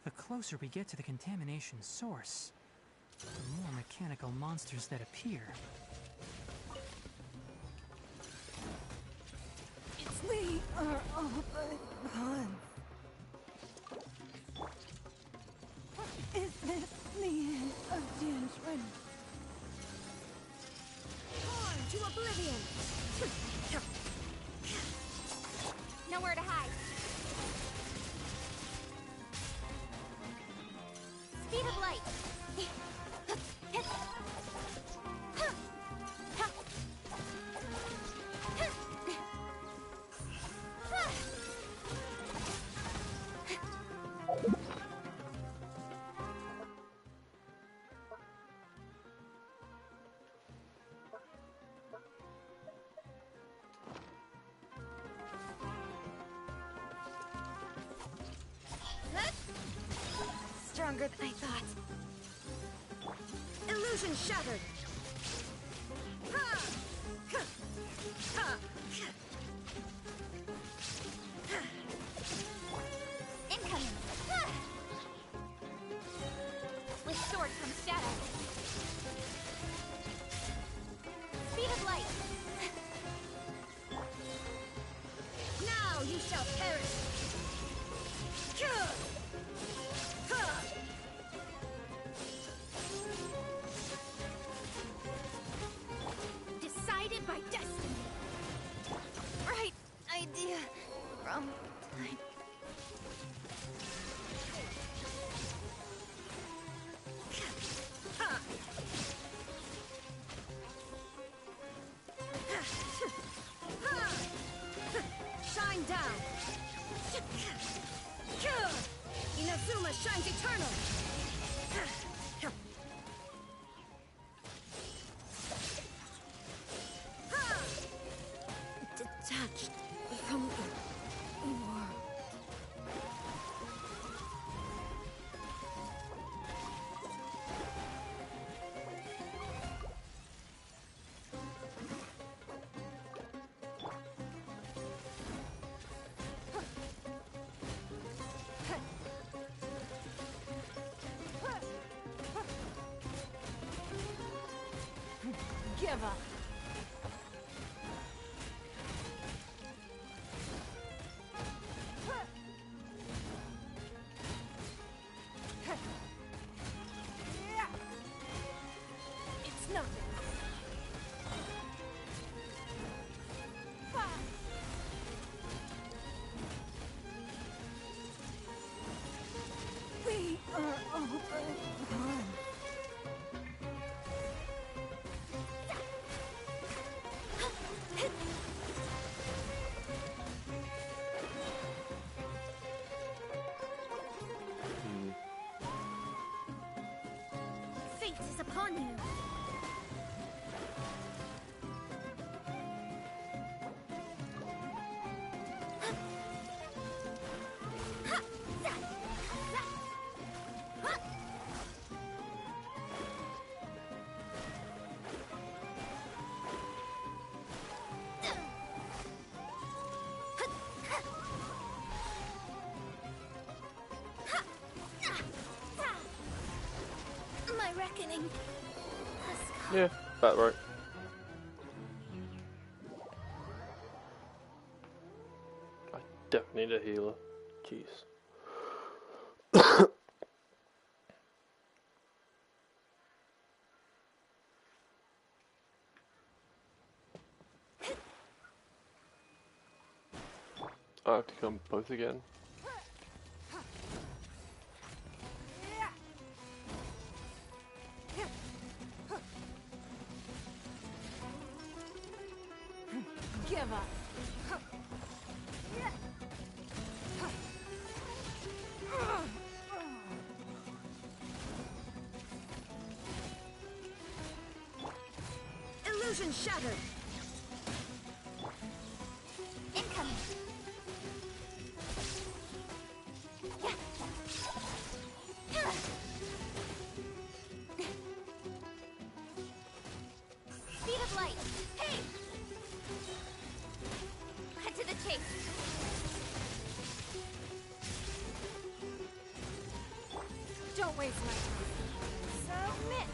the closer we get to the contamination source, the more mechanical monsters that appear. It's we are all but gone. Is this the end of Genshin? Gone to oblivion! stronger than I thought. Illusion shattered. Ha! Ha! Ha! Incoming. With sword comes shadow. Speed of light. Now you shall perish. Decided by destiny. Right idea. Wrong time. Shine down. Inazuma shines eternal. Detached from the world. Give up. It's nothing. We are overcome. Fate is upon you. My reckoning has come. Yeah, about right. I definitely need a healer. Jeez. I have to come both again. Give up. Illusion shattered. Incoming. Speed of light. Hey! Cut to the chase. Don't waste my time. Submit.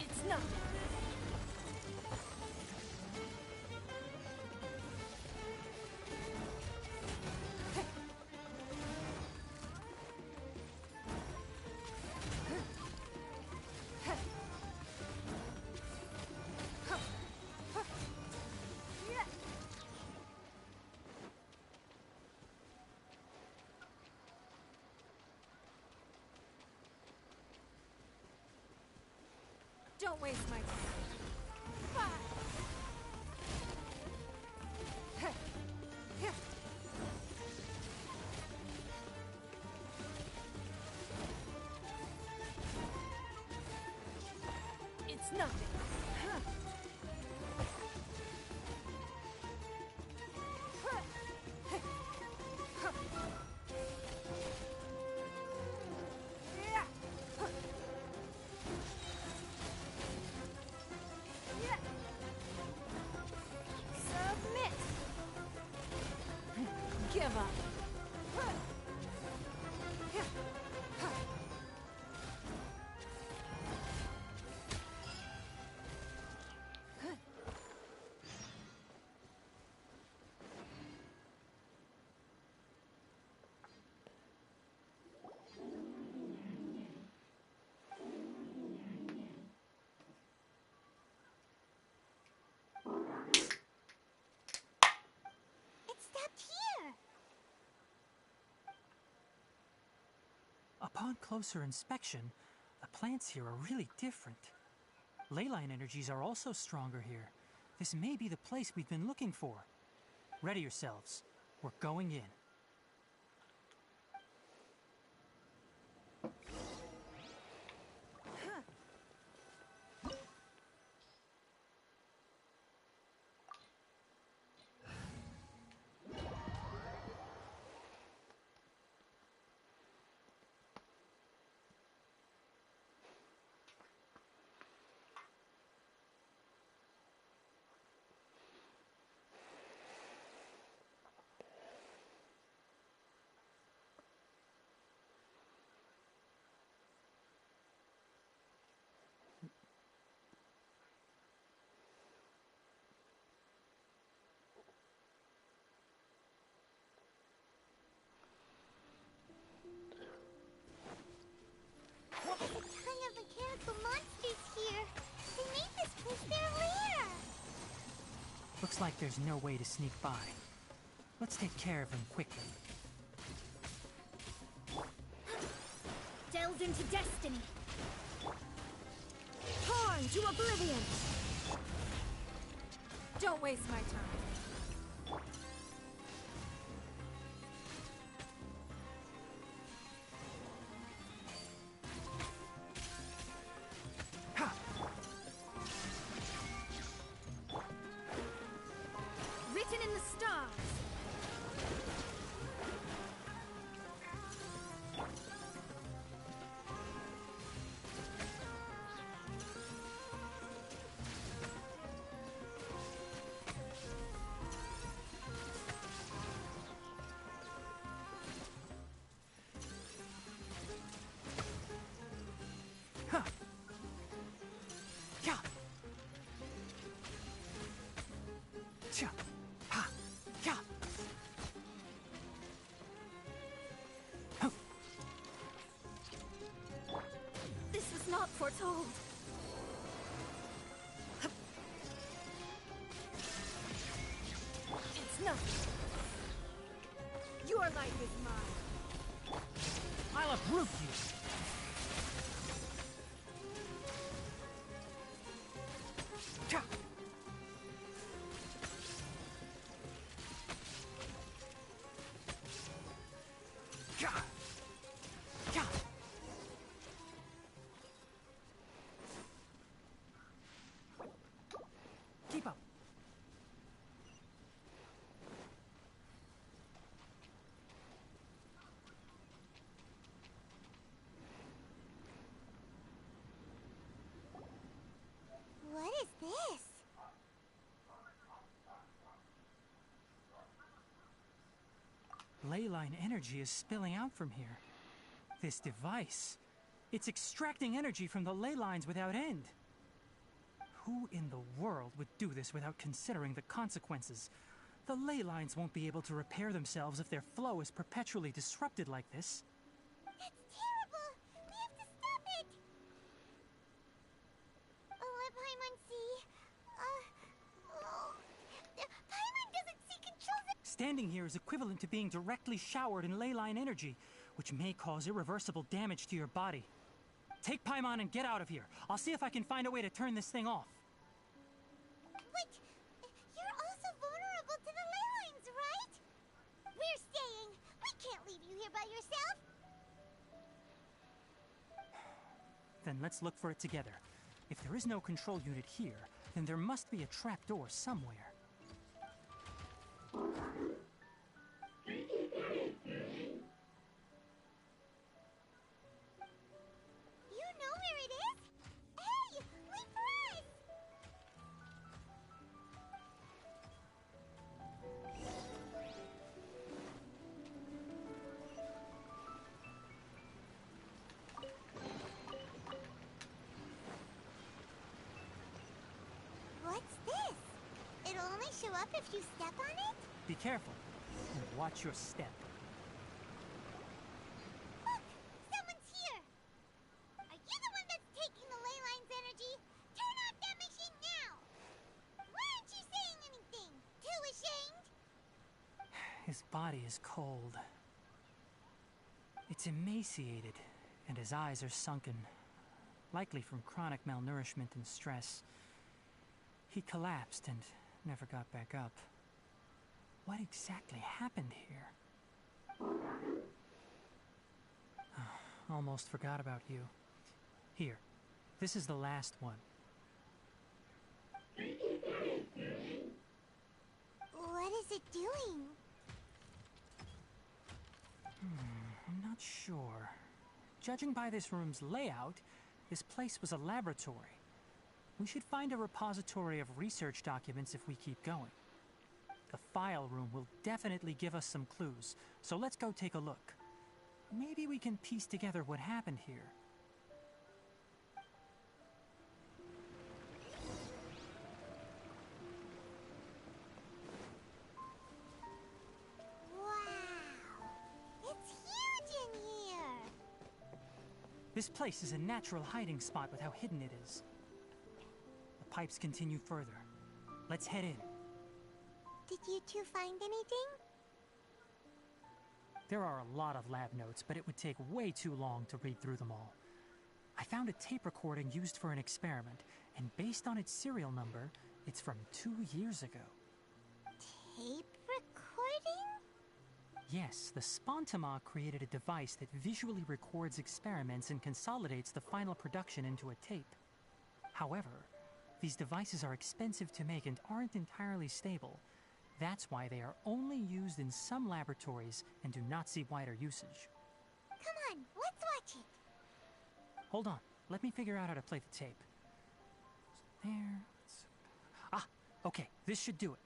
It's nothing. Don't waste my time. nothing. Submit. Give up. It stopped here. Upon closer inspection, the plants here are really different. Leyline energies are also stronger here. This may be the place we've been looking for. Ready yourselves. We're going in. There's a ton of mechanical monsters here. They made this place their lair. Looks like there's no way to sneak by. Let's take care of them quickly. Delved into destiny. Torn to oblivion. Don't waste my time. Written in the stars. This was not foretold. It's nothing. Your life is mine. I'll uproot you! Keep up. What is this? Leyline energy is spilling out from here. This device, it's extracting energy from the ley lines without end. Who in the world would do this without considering the consequences? The ley lines won't be able to repair themselves if their flow is perpetually disrupted like this. That's terrible! We have to stop it! Let Paimon see. Paimon doesn't see controls of— Standing here is equivalent to being directly showered in ley line energy, which may cause irreversible damage to your body. Take Paimon and get out of here. I'll see if I can find a way to turn this thing off. But you're also vulnerable to the ley lines, right? We're staying. We can't leave you here by yourself. Then let's look for it together. If there is no control unit here, then there must be a trapdoor somewhere. You know where it is? Hey, wait for us! What's this? It'll only show up if you step on it? Be careful, and watch your step. Look! Someone's here! Are you the one that's taking the ley line's energy? Turn off that machine now! Why aren't you saying anything? Too ashamed? His body is cold. It's emaciated, and his eyes are sunken, likely from chronic malnourishment and stress. He collapsed and never got back up. What exactly happened here? Almost forgot about you. Here, this is the last one. What is it doing? I'm not sure. Judging by this room's layout, this place was a laboratory. We should find a repository of research documents if we keep going. The file room will definitely give us some clues, so let's go take a look. Maybe we can piece together what happened here. Wow! It's huge in here! This place is a natural hiding spot with how hidden it is. The pipes continue further. Let's head in. Did you two find anything? There are a lot of lab notes, but it would take way too long to read through them all. I found a tape recording used for an experiment, and based on its serial number, it's from 2 years ago. Tape recording? Yes, the Spontama created a device that visually records experiments and consolidates the final production into a tape. However, these devices are expensive to make and aren't entirely stable. That's why they are only used in some laboratories and do not see wider usage. Come on, let's watch it. Hold on, let me figure out how to play the tape. So there. Ah, okay, this should do it.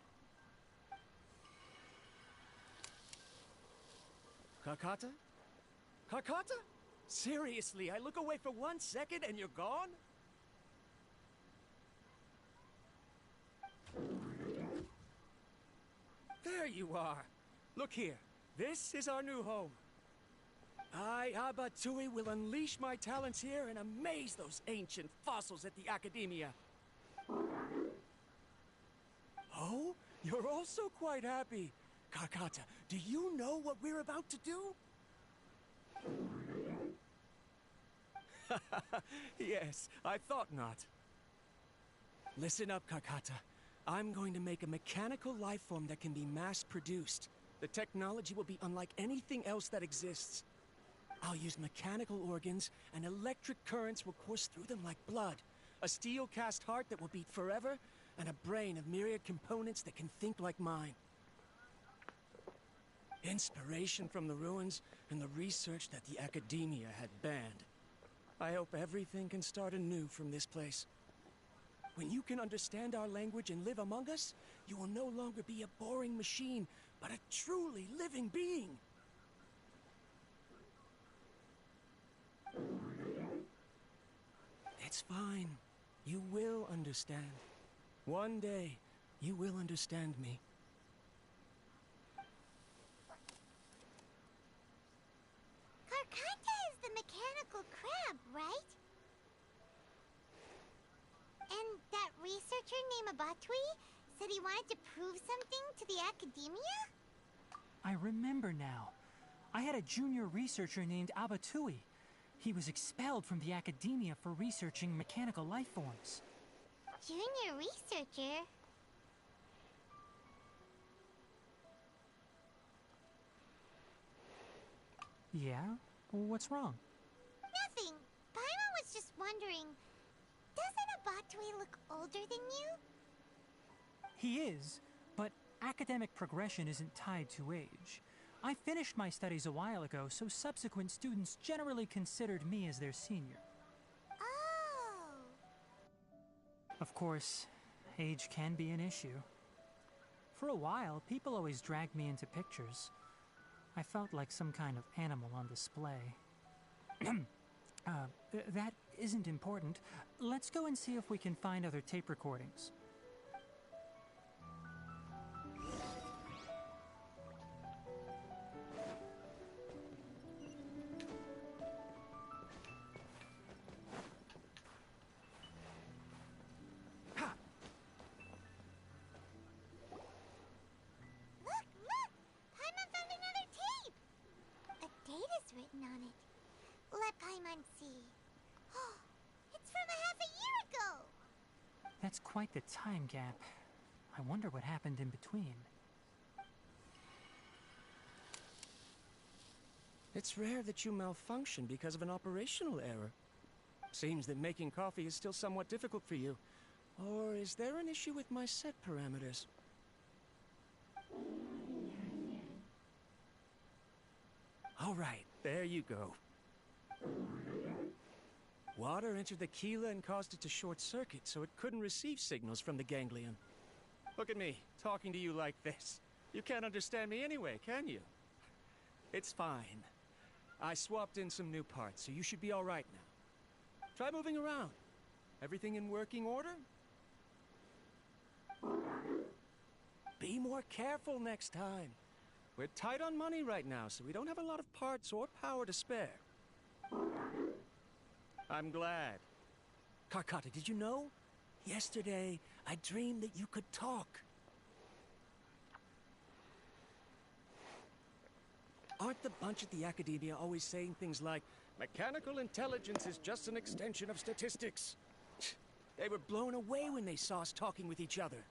Kakata? Kakata? Seriously, I look away for 1 second and you're gone? There you are. Look here. This is our new home. I, Abatui, will unleash my talents here and amaze those ancient fossils at the Academia. Oh, you're also quite happy. Kakata, do you know what we're about to do? Yes, I thought not. Listen up, Kakata. I'm going to make a mechanical life form that can be mass-produced. The technology will be unlike anything else that exists. I'll use mechanical organs, and electric currents will course through them like blood. A steel-cast heart that will beat forever, and a brain of myriad components that can think like mine. Inspiration from the ruins and the research that the Academia had banned. I hope everything can start anew from this place. When you can understand our language and live among us, you will no longer be a boring machine, but a truly living being. It's fine. You will understand. One day, you will understand me. Karkata is the mechanical crab, right? And that researcher named Abatui said he wanted to prove something to the Academia? I remember now. I had a junior researcher named Abatui. He was expelled from the Academia for researching mechanical life forms. Junior researcher? Yeah? What's wrong? Nothing. Paimon was just wondering, doesn't Batui look older than you? He is, but academic progression isn't tied to age. I finished my studies a while ago, so subsequent students generally considered me as their senior. Oh. Of course, age can be an issue. For a while, people always dragged me into pictures. I felt like some kind of animal on display. That isn't important. Let's go and see if we can find other tape recordings. Look! Paimon found another tape! A date is written on it. Let Paimon see. It's from a half a year ago! That's quite the time gap. I wonder what happened in between. It's rare that you malfunction because of an operational error. Seems that making coffee is still somewhat difficult for you. Or is there an issue with my set parameters? All right, there you go. Water entered the Keela and caused it to short circuit, so it couldn't receive signals from the ganglion. Look at me, talking to you like this. You can't understand me anyway, can you? It's fine. I swapped in some new parts, so you should be all right now. Try moving around. Everything in working order? Be more careful next time. We're tight on money right now, so we don't have a lot of parts or power to spare. I'm glad. Karkata, did you know? Yesterday, I dreamed that you could talk. Aren't the bunch at the Academia always saying things like, mechanical intelligence is just an extension of statistics? They were blown away when they saw us talking with each other.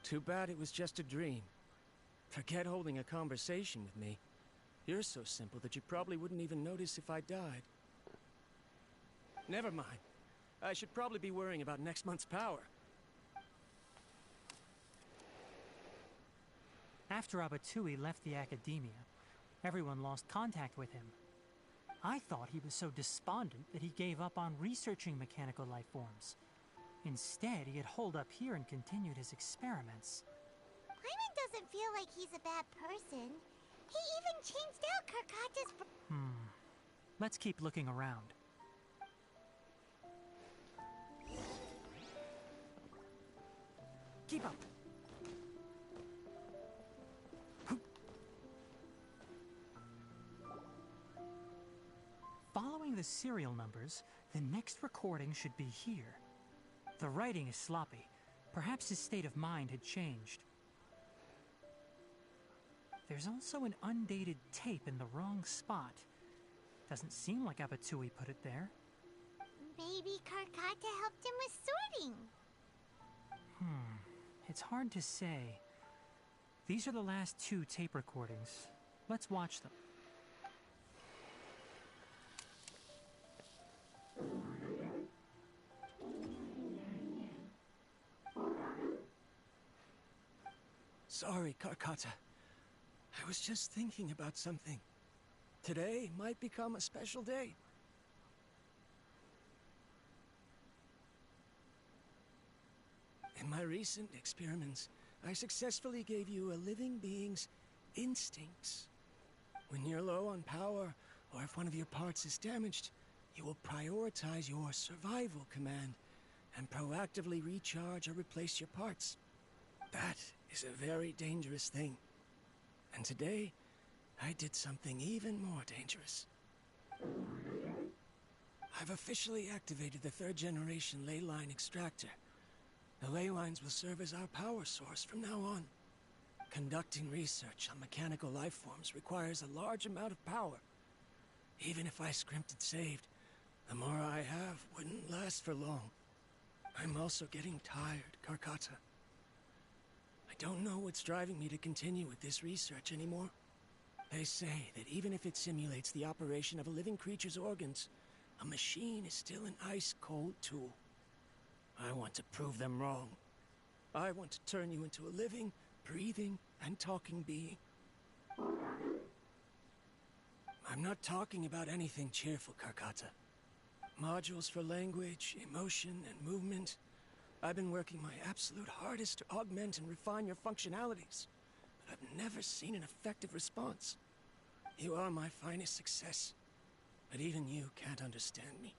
Too bad it was just a dream. Forget holding a conversation with me. You're so simple that you probably wouldn't even notice if I died. Never mind. I should probably be worrying about next month's power. After Abatui left the Academia, everyone lost contact with him. I thought he was so despondent that he gave up on researching mechanical life forms. Instead, he had holed up here and continued his experiments. Paimon doesn't feel like he's a bad person. He even changed out Karkata's... Let's keep looking around. Keep up. Following the serial numbers, the next recording should be here. The writing is sloppy. Perhaps his state of mind had changed. There's also an undated tape in the wrong spot. Doesn't seem like Abatui put it there. Maybe Karkata helped him with sorting. It's hard to say. These are the last 2 tape recordings. Let's watch them. Sorry, Karkata. I was just thinking about something. Today might become a special day. In my recent experiments, I successfully gave you a living being's instincts. When you're low on power, or if one of your parts is damaged, you will prioritize your survival command and proactively recharge or replace your parts. That is a very dangerous thing. And today, I did something even more dangerous. I've officially activated the 3rd generation ley line extractor. The ley lines will serve as our power source from now on. Conducting research on mechanical life forms requires a large amount of power. Even if I scrimped and saved, the more I have wouldn't last for long. I'm also getting tired, Karkata. I don't know what's driving me to continue with this research anymore. They say that even if it simulates the operation of a living creature's organs, a machine is still an ice-cold tool. I want to prove them wrong. I want to turn you into a living, breathing, and talking being. I'm not talking about anything cheerful, Karkata. Modules for language, emotion, and movement. I've been working my absolute hardest to augment and refine your functionalities, but I've never seen an effective response. You are my finest success, but even you can't understand me.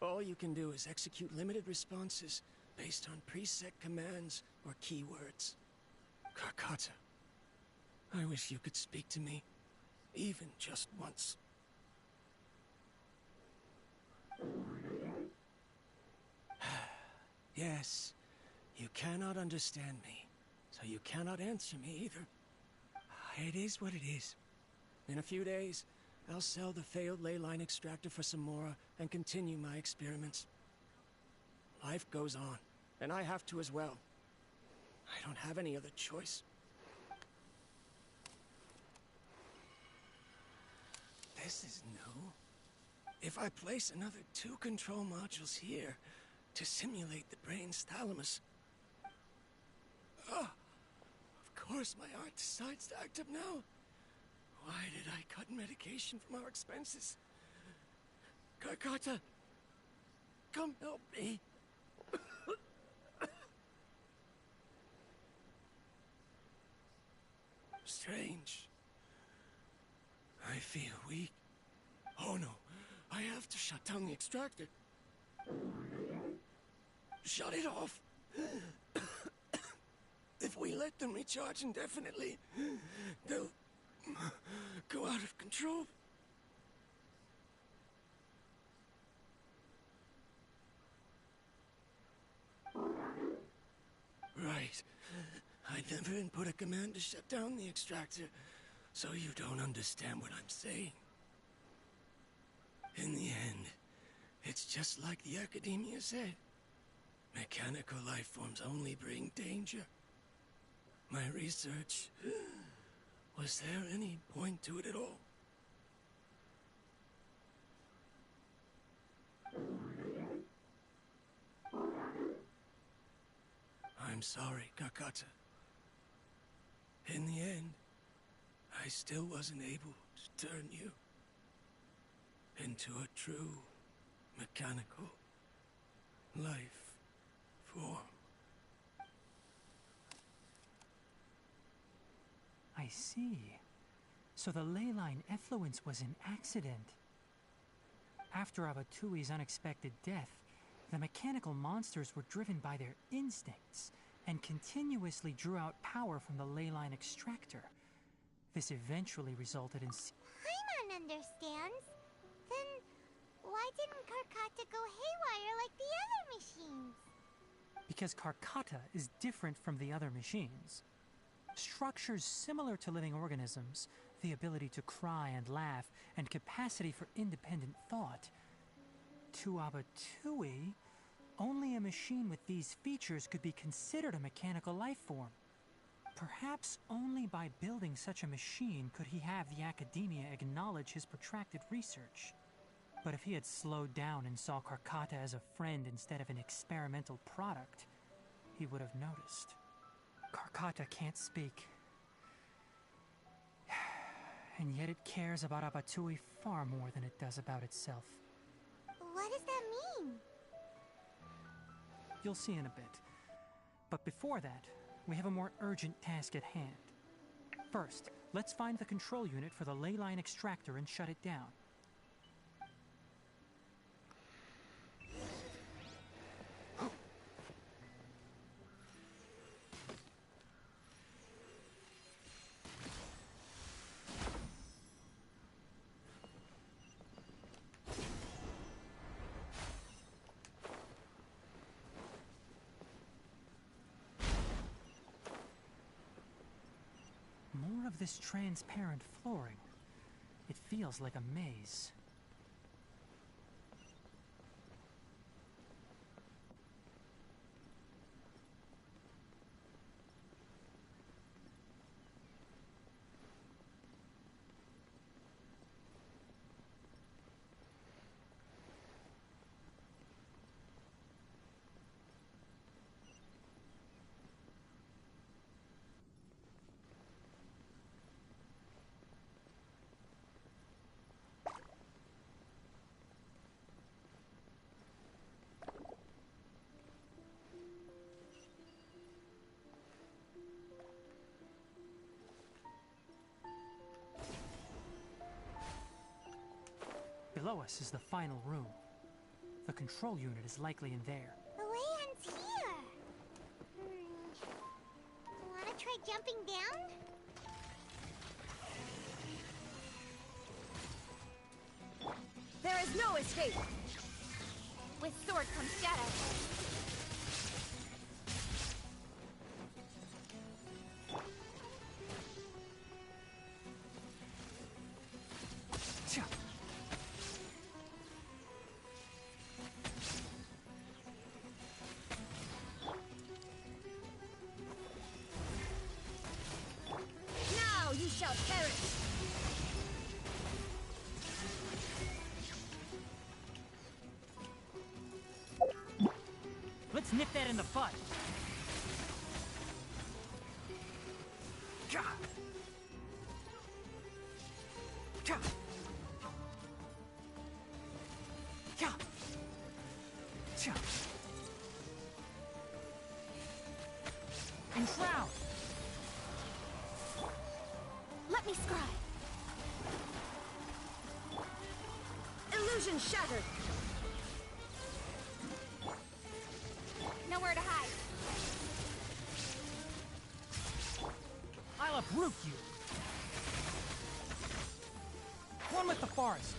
All you can do is execute limited responses based on preset commands or keywords. Karkata, I wish you could speak to me, even just once. Yes, you cannot understand me, so you cannot answer me either. It is what it is. In a few days, I'll sell the failed ley line extractor for some more and continue my experiments. Life goes on, and I have to as well. I don't have any other choice. This is new. If I place another 2 control modules here to simulate the brain's thalamus... of course my heart decides to act up now. Why did I cut medication from our expenses? Karkata, come help me. Strange. I feel weak. Oh no, I have to shut down the extractor. Shut it off. If we let them recharge indefinitely, they'll go out of control. Right. I never input a command to shut down the extractor, so you don't understand what I'm saying. In the end, it's just like the academia said. Mechanical life forms only bring danger. My research... was there any point to it at all? I'm sorry, Karkata. In the end, I still wasn't able to turn you into a true mechanical life form. I see. So the ley line effluence was an accident. After Abatui's unexpected death, the mechanical monsters were driven by their instincts and continuously drew out power from the ley line extractor. This eventually resulted in... Paimon understands. Then why didn't Karkata go haywire like the other machines? Because Karkata is different from the other machines. Structures similar to living organisms, the ability to cry and laugh, and capacity for independent thought. To Abatui, only a machine with these features could be considered a mechanical life form. Perhaps only by building such a machine could he have the academia acknowledge his protracted research. But if he had slowed down and saw Karkata as a friend instead of an experimental product, he would have noticed. Karkata can't speak. And yet it cares about Abatui far more than it does about itself. What does that mean? You'll see in a bit. But before that, we have a more urgent task at hand. First, let's find the control unit for the ley line extractor and shut it down. More of this transparent flooring. It feels like a maze. below us is the final room. The control unit is likely in there. The way ends here. Wanna try jumping down? There is no escape! With sword comes shadow. Now you shall perish! Let's nip that in the bud. Enshroud! Let me scry! Illusion shattered! Nowhere to hide. I'll uproot you. One with the forest.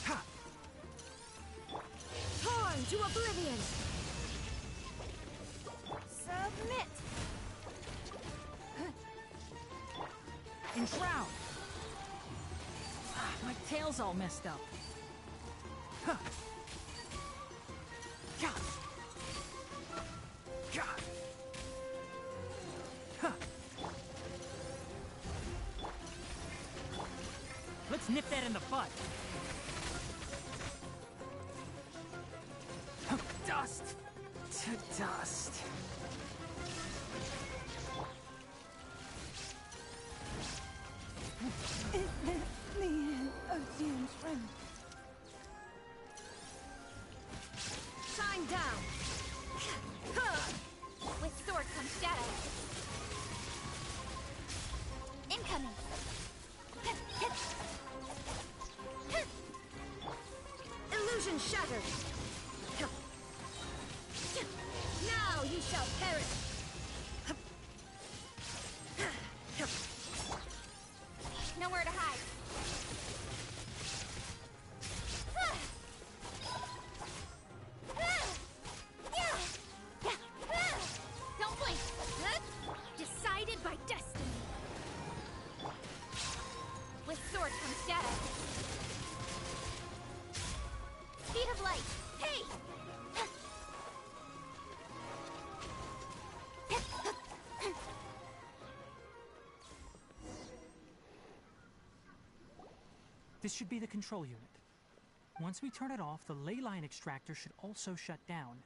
Ha! Torn to oblivion! Submit! Enshroud! Ah, my tail's all messed up. Huh. Yeah. Yeah. Huh. Let's nip that in the bud. Dust to dust. Is this the end of June's friend? Shine down! With sword comes shadow. Incoming. Illusion shattered! Now you shall perish! Nowhere to hide. Don't blink. Decided by destiny. With sword comes shadow. Speed of light. Hey! This should be the control unit. Once we turn it off, the ley line extractor should also shut down.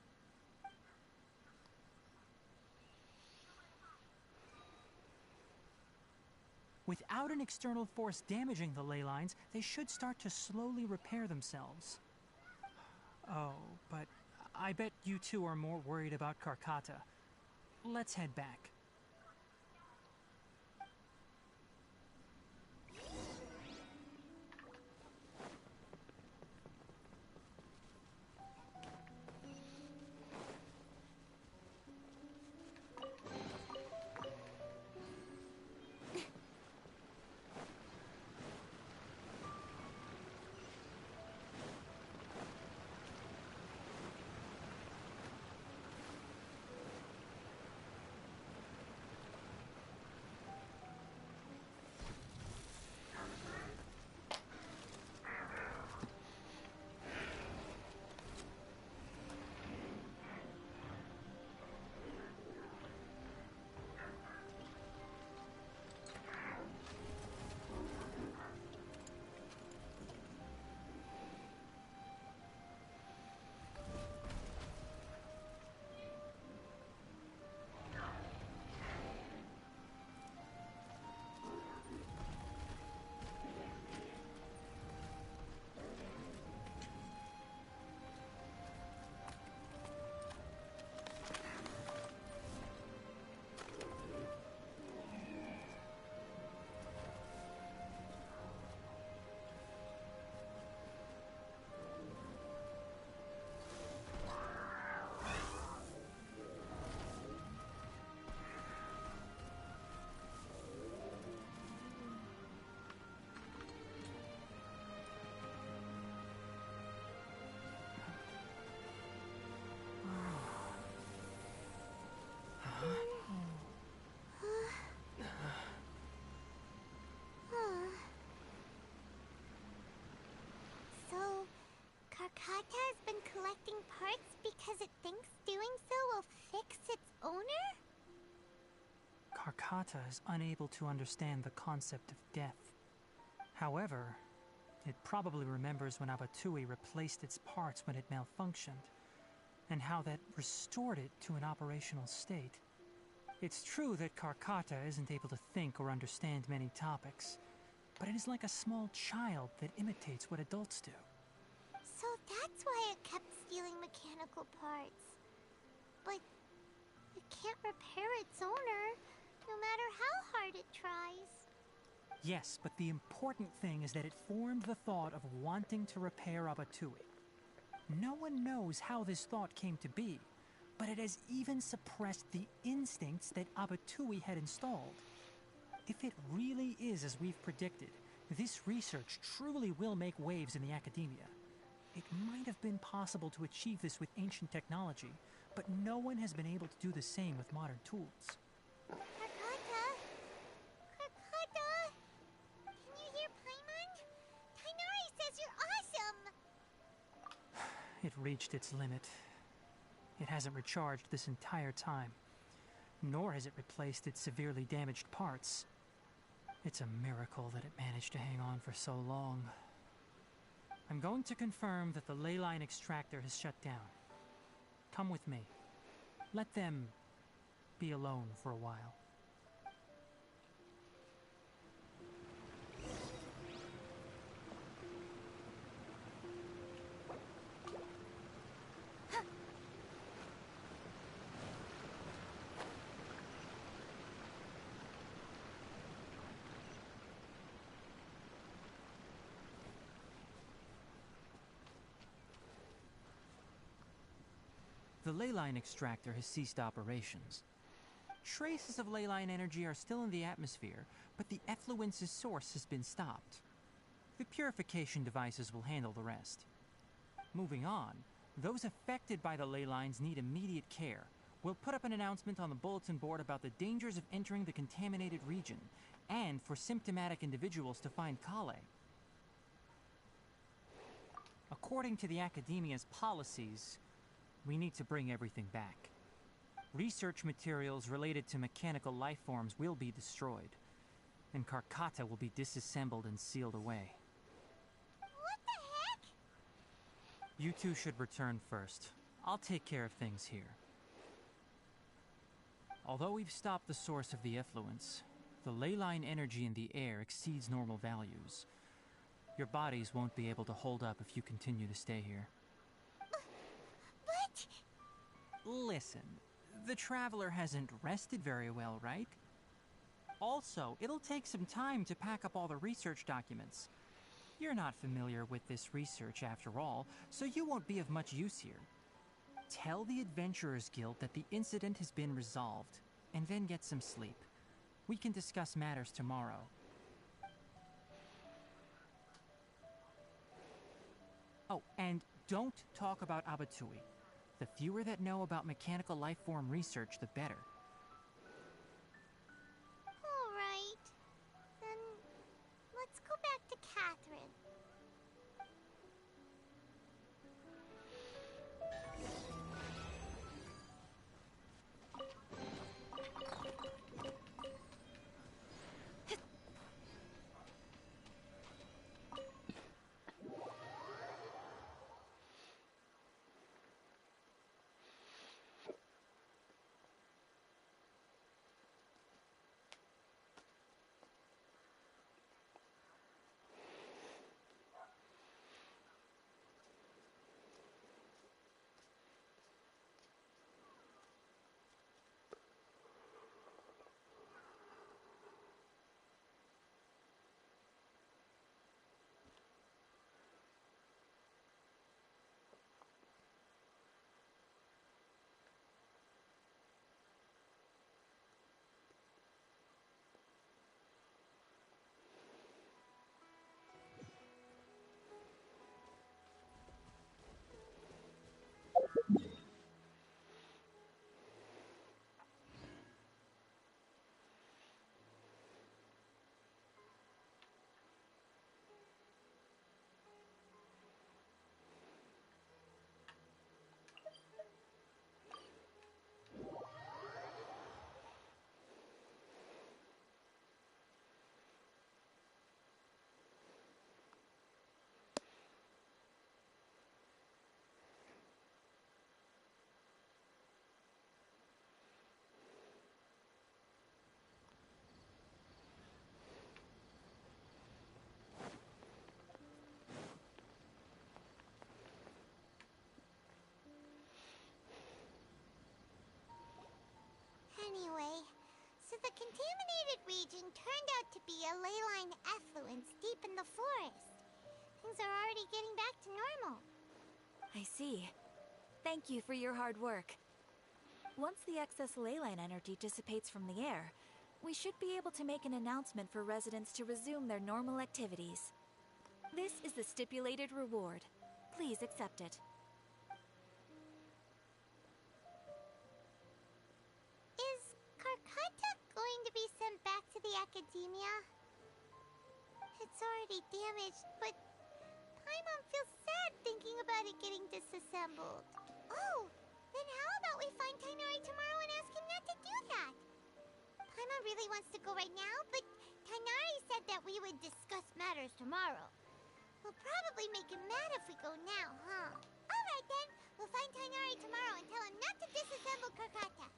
Without an external force damaging the ley lines, they should start to slowly repair themselves. Oh, but I bet you two are more worried about Karkata. Let's head back. Karkata has been collecting parts because it thinks doing so will fix its owner? Karkata is unable to understand the concept of death. However, it probably remembers when Abatui replaced its parts when it malfunctioned, and how that restored it to an operational state. It's true that Karkata isn't able to think or understand many topics, but it is like a small child that imitates what adults do. So that's why it kept stealing mechanical parts. But it can't repair its owner, no matter how hard it tries. Yes, but the important thing is that it formed the thought of wanting to repair Abatui. No one knows how this thought came to be, but it has even suppressed the instincts that Abatui had installed. If it really is as we've predicted, this research truly will make waves in the academia. It might have been possible to achieve this with ancient technology, but no one has been able to do the same with modern tools. Karkata? Karkata? Can you hear Paimon? Tighnari says you're awesome! It reached its limit. It hasn't recharged this entire time, nor has it replaced its severely damaged parts. It's a miracle that it managed to hang on for so long. I'm going to confirm that the ley line extractor has shut down. Come with me. Let them be alone for a while. The ley line extractor has ceased operations. Traces of ley line energy are still in the atmosphere, but the effluence's source has been stopped. The purification devices will handle the rest. Moving on, those affected by the ley lines need immediate care. We'll put up an announcement on the bulletin board about the dangers of entering the contaminated region, and for symptomatic individuals to find Kale. According to the Academia's policies, we need to bring everything back. Research materials related to mechanical life forms will be destroyed, and Karkata will be disassembled and sealed away. What the heck? You two should return first. I'll take care of things here. Although we've stopped the source of the effluence, the ley line energy in the air exceeds normal values. Your bodies won't be able to hold up if you continue to stay here. But... Listen, the Traveler hasn't rested very well, right? Also, it'll take some time to pack up all the research documents. You're not familiar with this research after all, so you won't be of much use here. Tell the Adventurers Guild that the incident has been resolved, and then get some sleep. We can discuss matters tomorrow. Oh, and don't talk about Abatui. The fewer that know about mechanical life form research, the better. All right. Then let's go back to Catherine. contaminated region turned out to be a ley line effluence deep in the forest. Things are already getting back to normal. I see. Thank you for your hard work. Once the excess ley line energy dissipates from the air, we should be able to make an announcement for residents to resume their normal activities. This is the stipulated reward. Please accept it. Is Karkata going to be sent back to the academia? It's already damaged, but Paimon feels sad thinking about it getting disassembled. Oh, then how about we find Tainari tomorrow and ask him not to do that? Paimon really wants to go right now, but Tainari said that we would discuss matters tomorrow. We'll probably make him mad if we go now, huh? Alright then, we'll find Tainari tomorrow and tell him not to disassemble Karkata.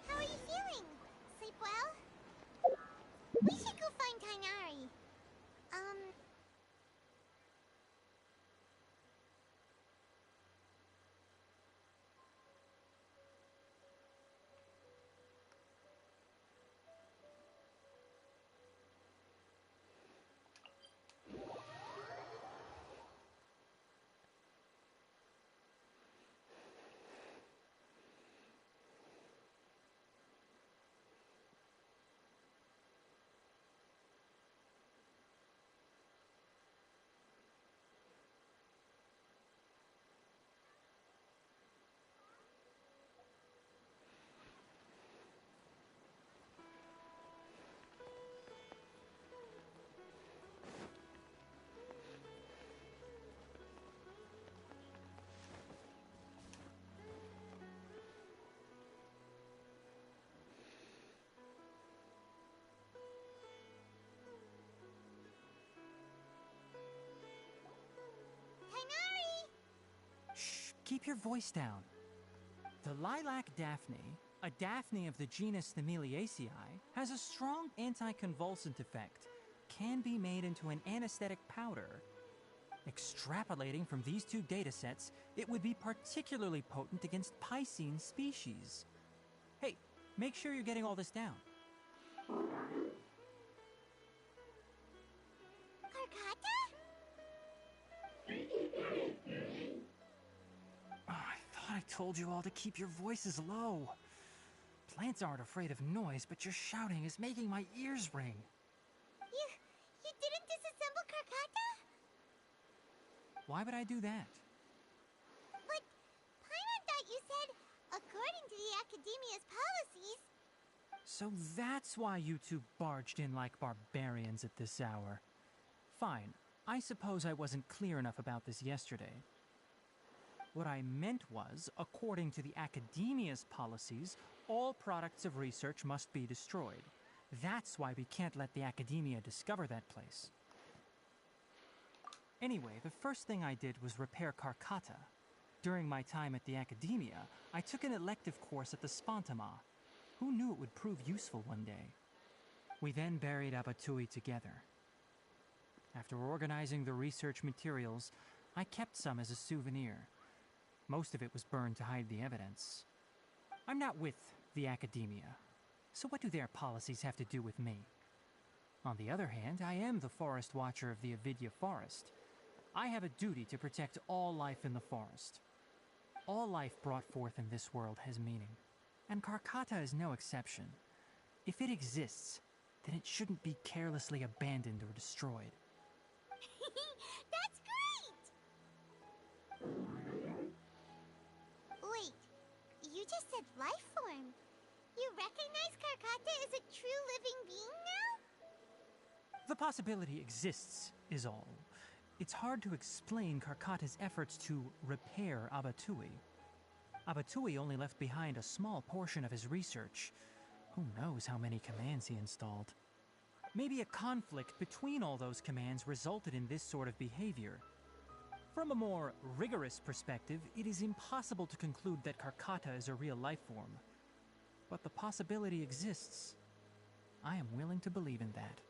How are you feeling? Sleep well? We should go find Tainari. Shh, keep your voice down. The lilac daphne, a daphne of the genus Thameliaceae, has a strong anticonvulsant effect, can be made into an anesthetic powder. Extrapolating from these two datasets, it would be particularly potent against Piscine species. Hey, make sure you're getting all this down. Karkata? Oh, I thought I told you all to keep your voices low. Plants aren't afraid of noise, but your shouting is making my ears ring. You didn't disassemble Karkata? Why would I do that? But Paimon thought you said, according to the Academia's policies... So that's why you two barged in like barbarians at this hour. Fine, I suppose I wasn't clear enough about this yesterday. What I meant was, according to the Academia's policies, all products of research must be destroyed. That's why we can't let the Academia discover that place. Anyway, the first thing I did was repair Karkata. During my time at the Academia, I took an elective course at the Spantama. Who knew it would prove useful one day? We then buried Abatui together. After organizing the research materials, I kept some as a souvenir. Most of it was burned to hide the evidence. I'm not with the Academia, so what do their policies have to do with me? On the other hand, I am the Forest Watcher of the Avidya Forest. I have a duty to protect all life in the forest. All life brought forth in this world has meaning, and Karkata is no exception. If it exists, then it shouldn't be carelessly abandoned or destroyed. That's great! Wait, you just said life form. You recognize Karkata as a true living being now? The possibility exists, is all. It's hard to explain Karkata's efforts to repair Abatui. Abatui only left behind a small portion of his research. Who knows how many commands he installed? Maybe a conflict between all those commands resulted in this sort of behavior. From a more rigorous perspective, it is impossible to conclude that Karkata is a real life form. But the possibility exists. I am willing to believe in that.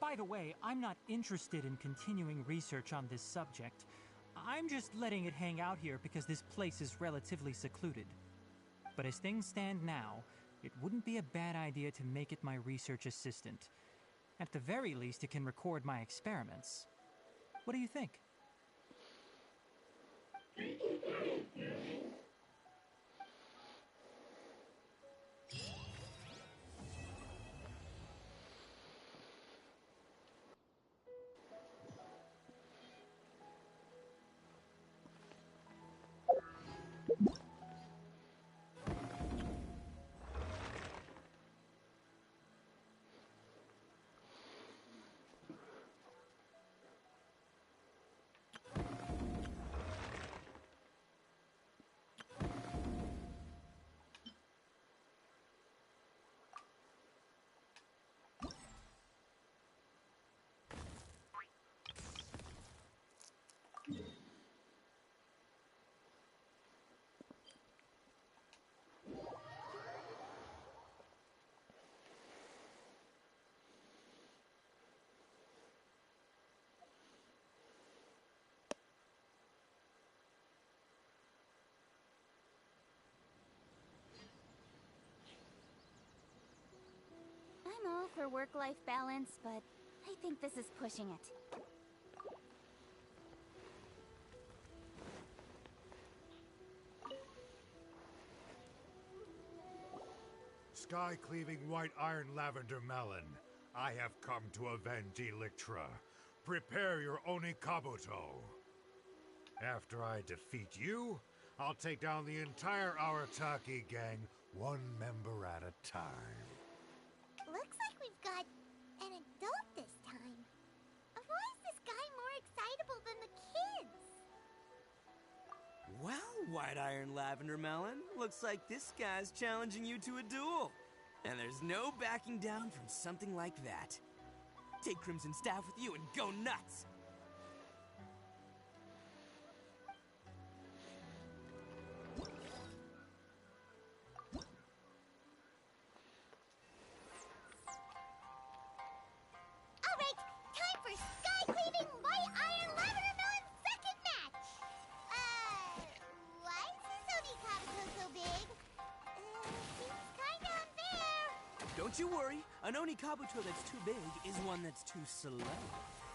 By the way, I'm not interested in continuing research on this subject. I'm just letting it hang out here because this place is relatively secluded. But as things stand now, it wouldn't be a bad idea to make it my research assistant. At the very least, it can record my experiments. What do you think? I'm all for work-life balance, but I think this is pushing it. Sky-cleaving white iron lavender melon, I have come to avenge Electra. Prepare your Onikabuto. After I defeat you, I'll take down the entire Arataki gang, one member at a time. Looks like we've got an adult this time. Why is this guy more excitable than the kids? Well, White Iron Lavender Melon, looks like this guy's challenging you to a duel. And there's no backing down from something like that. Take Crimson Staff with you and go nuts! Alright, time for Sky-cleaving white iron lavender melon second match! Why is this Onikabuto so big? Seems kinda unfair. Don't you worry, an Onikabuto that's too big is one that's too slow.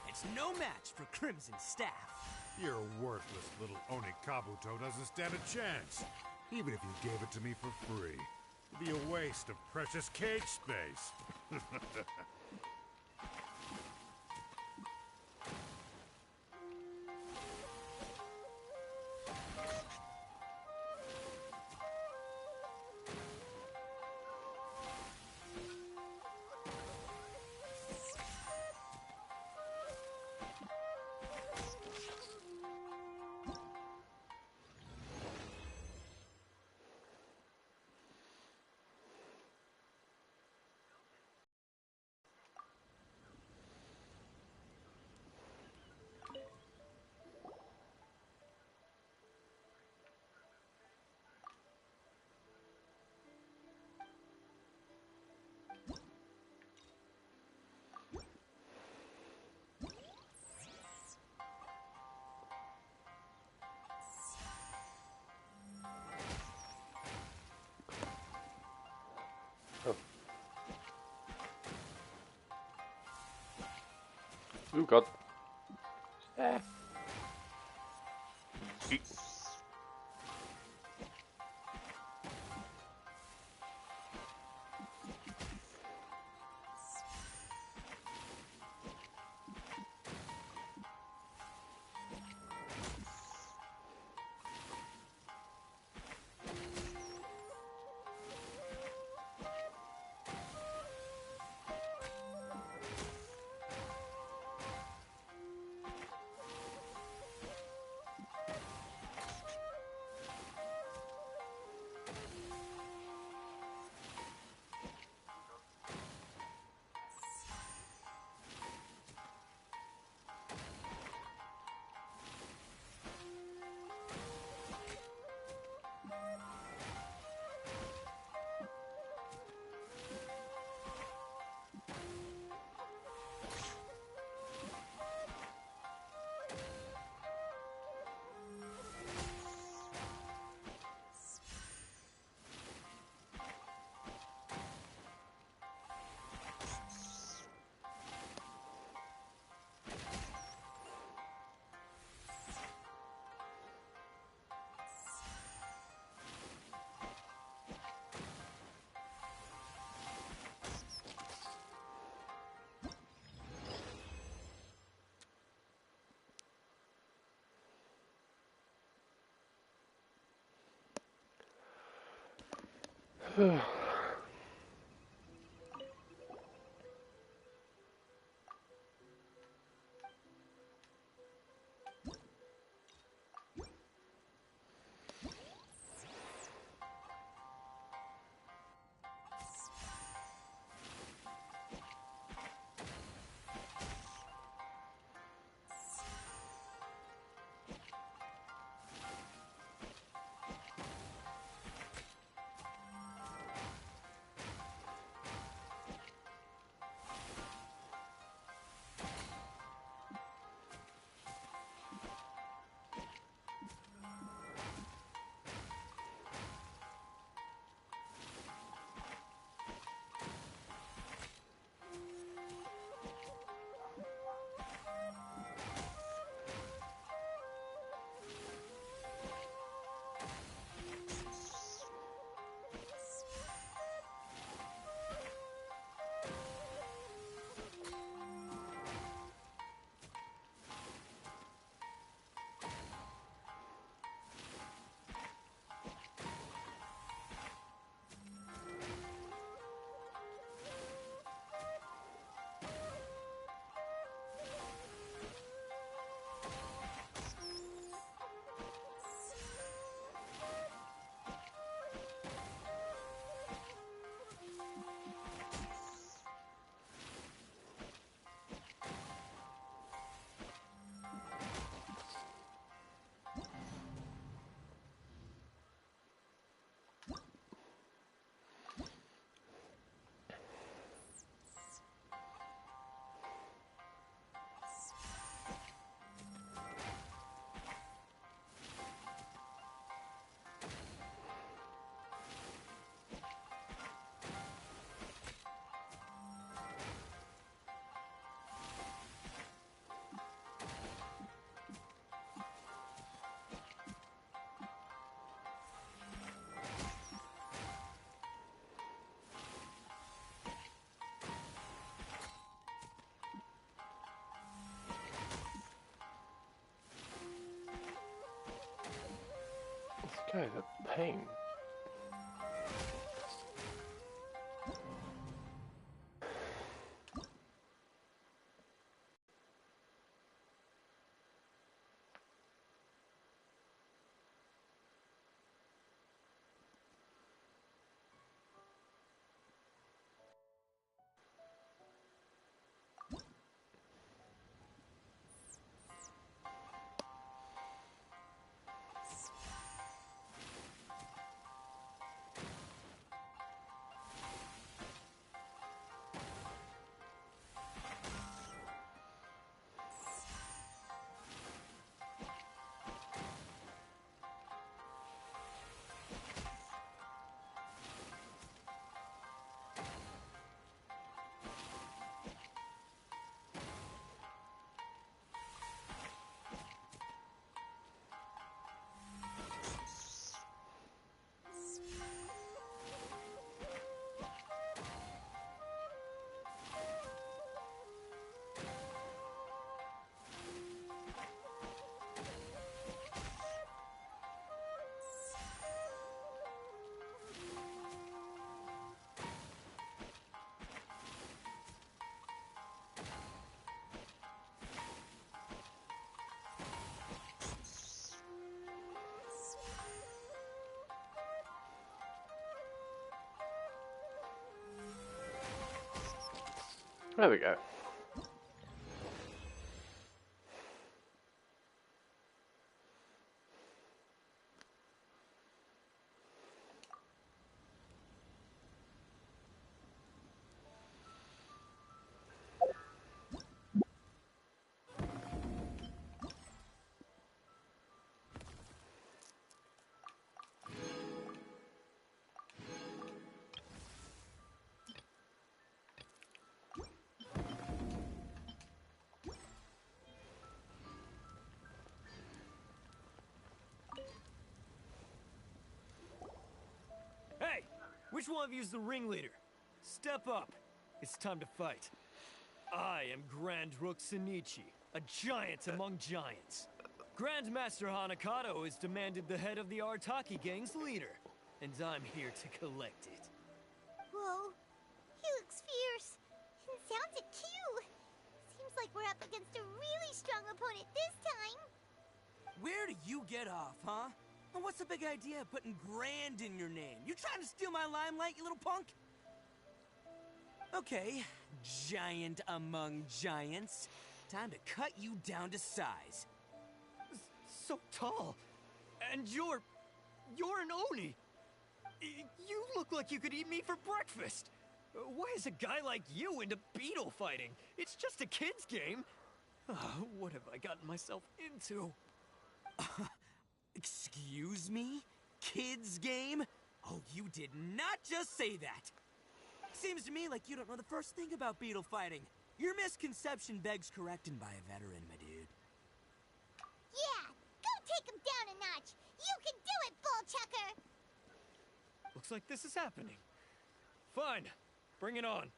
It's no match for Crimson Staff. Your worthless little Onikabuto doesn't stand a chance. Even if you gave it to me for free. It'd be a waste of precious cage space. Oh god. This guy's a pain. There we go. Hey! Which one of you is the ringleader? Step up. It's time to fight. I am Grand Rook Senichi, a giant among giants. Grandmaster Hanakato has demanded the head of the Artaki gang's leader. and I'm here to collect it. Whoa, he looks fierce and sounds cute. Seems like we're up against a really strong opponent this time. Where do you get off, huh? And what's the big idea of putting Grand in your name? You trying to steal my limelight, you little punk? Okay, giant among giants. Time to cut you down to size. So tall. And you're an Oni. You look like you could eat me for breakfast. Why is a guy like you into beetle fighting? It's just a kid's game. What have I gotten myself into? Excuse me? Kids game? Oh, you did not just say that. Seems to me like you don't know the first thing about beetle fighting. Your misconception begs correcting by a veteran, my dude. Yeah, go take him down a notch. You can do it, Bullchucker. Looks like this is happening. Fine, bring it on.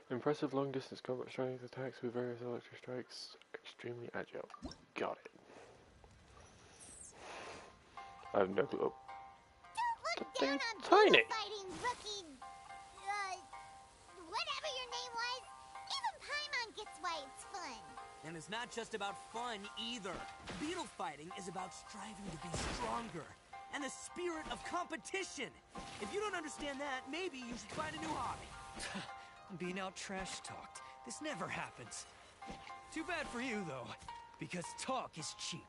Impressive long-distance combat strength attacks with various electric strikes. Extremely agile. Got it. I have no clue. Don't look down on tiny. beetle fighting, rookie. Whatever your name was. Even Paimon gets why it's fun. And it's not just about fun either. Beetle fighting is about striving to be stronger and the spirit of competition. If you don't understand that, maybe you should find a new hobby. I'm being out trash talked. This never happens. Too bad for you, though, because talk is cheap.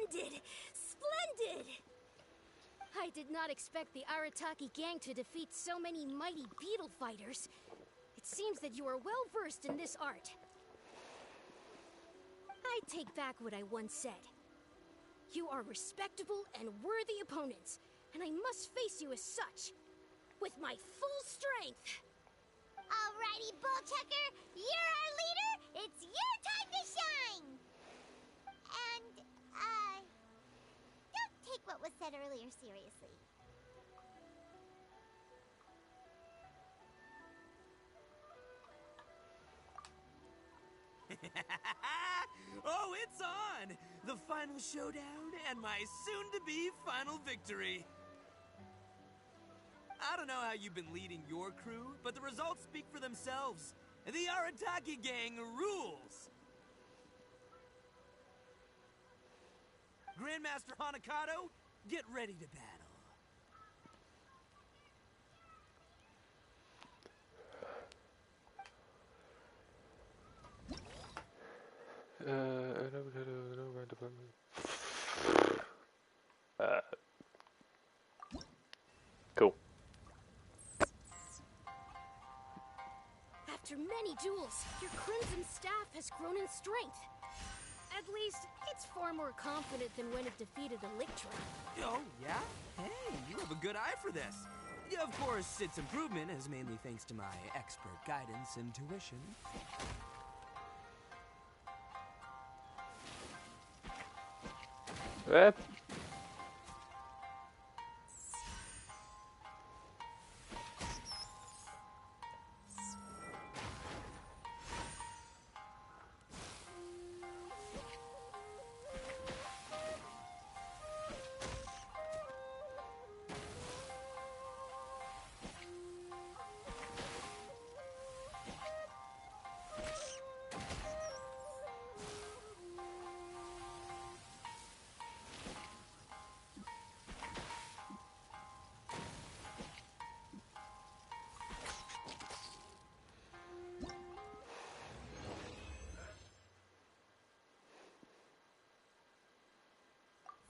Splendid! Splendid! I did not expect the Arataki gang to defeat so many mighty beetle fighters. It seems that you are well versed in this art. I take back what I once said. You are respectable and worthy opponents, and I must face you as such, with my full strength. Alrighty, Bullchucker, you're our leader. It's your time to shine. And, don't take what was said earlier seriously. Oh, it's on! The final showdown and my soon-to-be final victory. I don't know how you've been leading your crew, but the results speak for themselves. The Arataki gang rules! Grandmaster Hanakato, get ready to battle. No random. Cool. After many duels, your Crimson Staff has grown in strength. At least, it's far more confident than when it defeated Electra. Oh, yeah? Hey, you have a good eye for this. Yeah, of course, its improvement is mainly thanks to my expert guidance and tuition.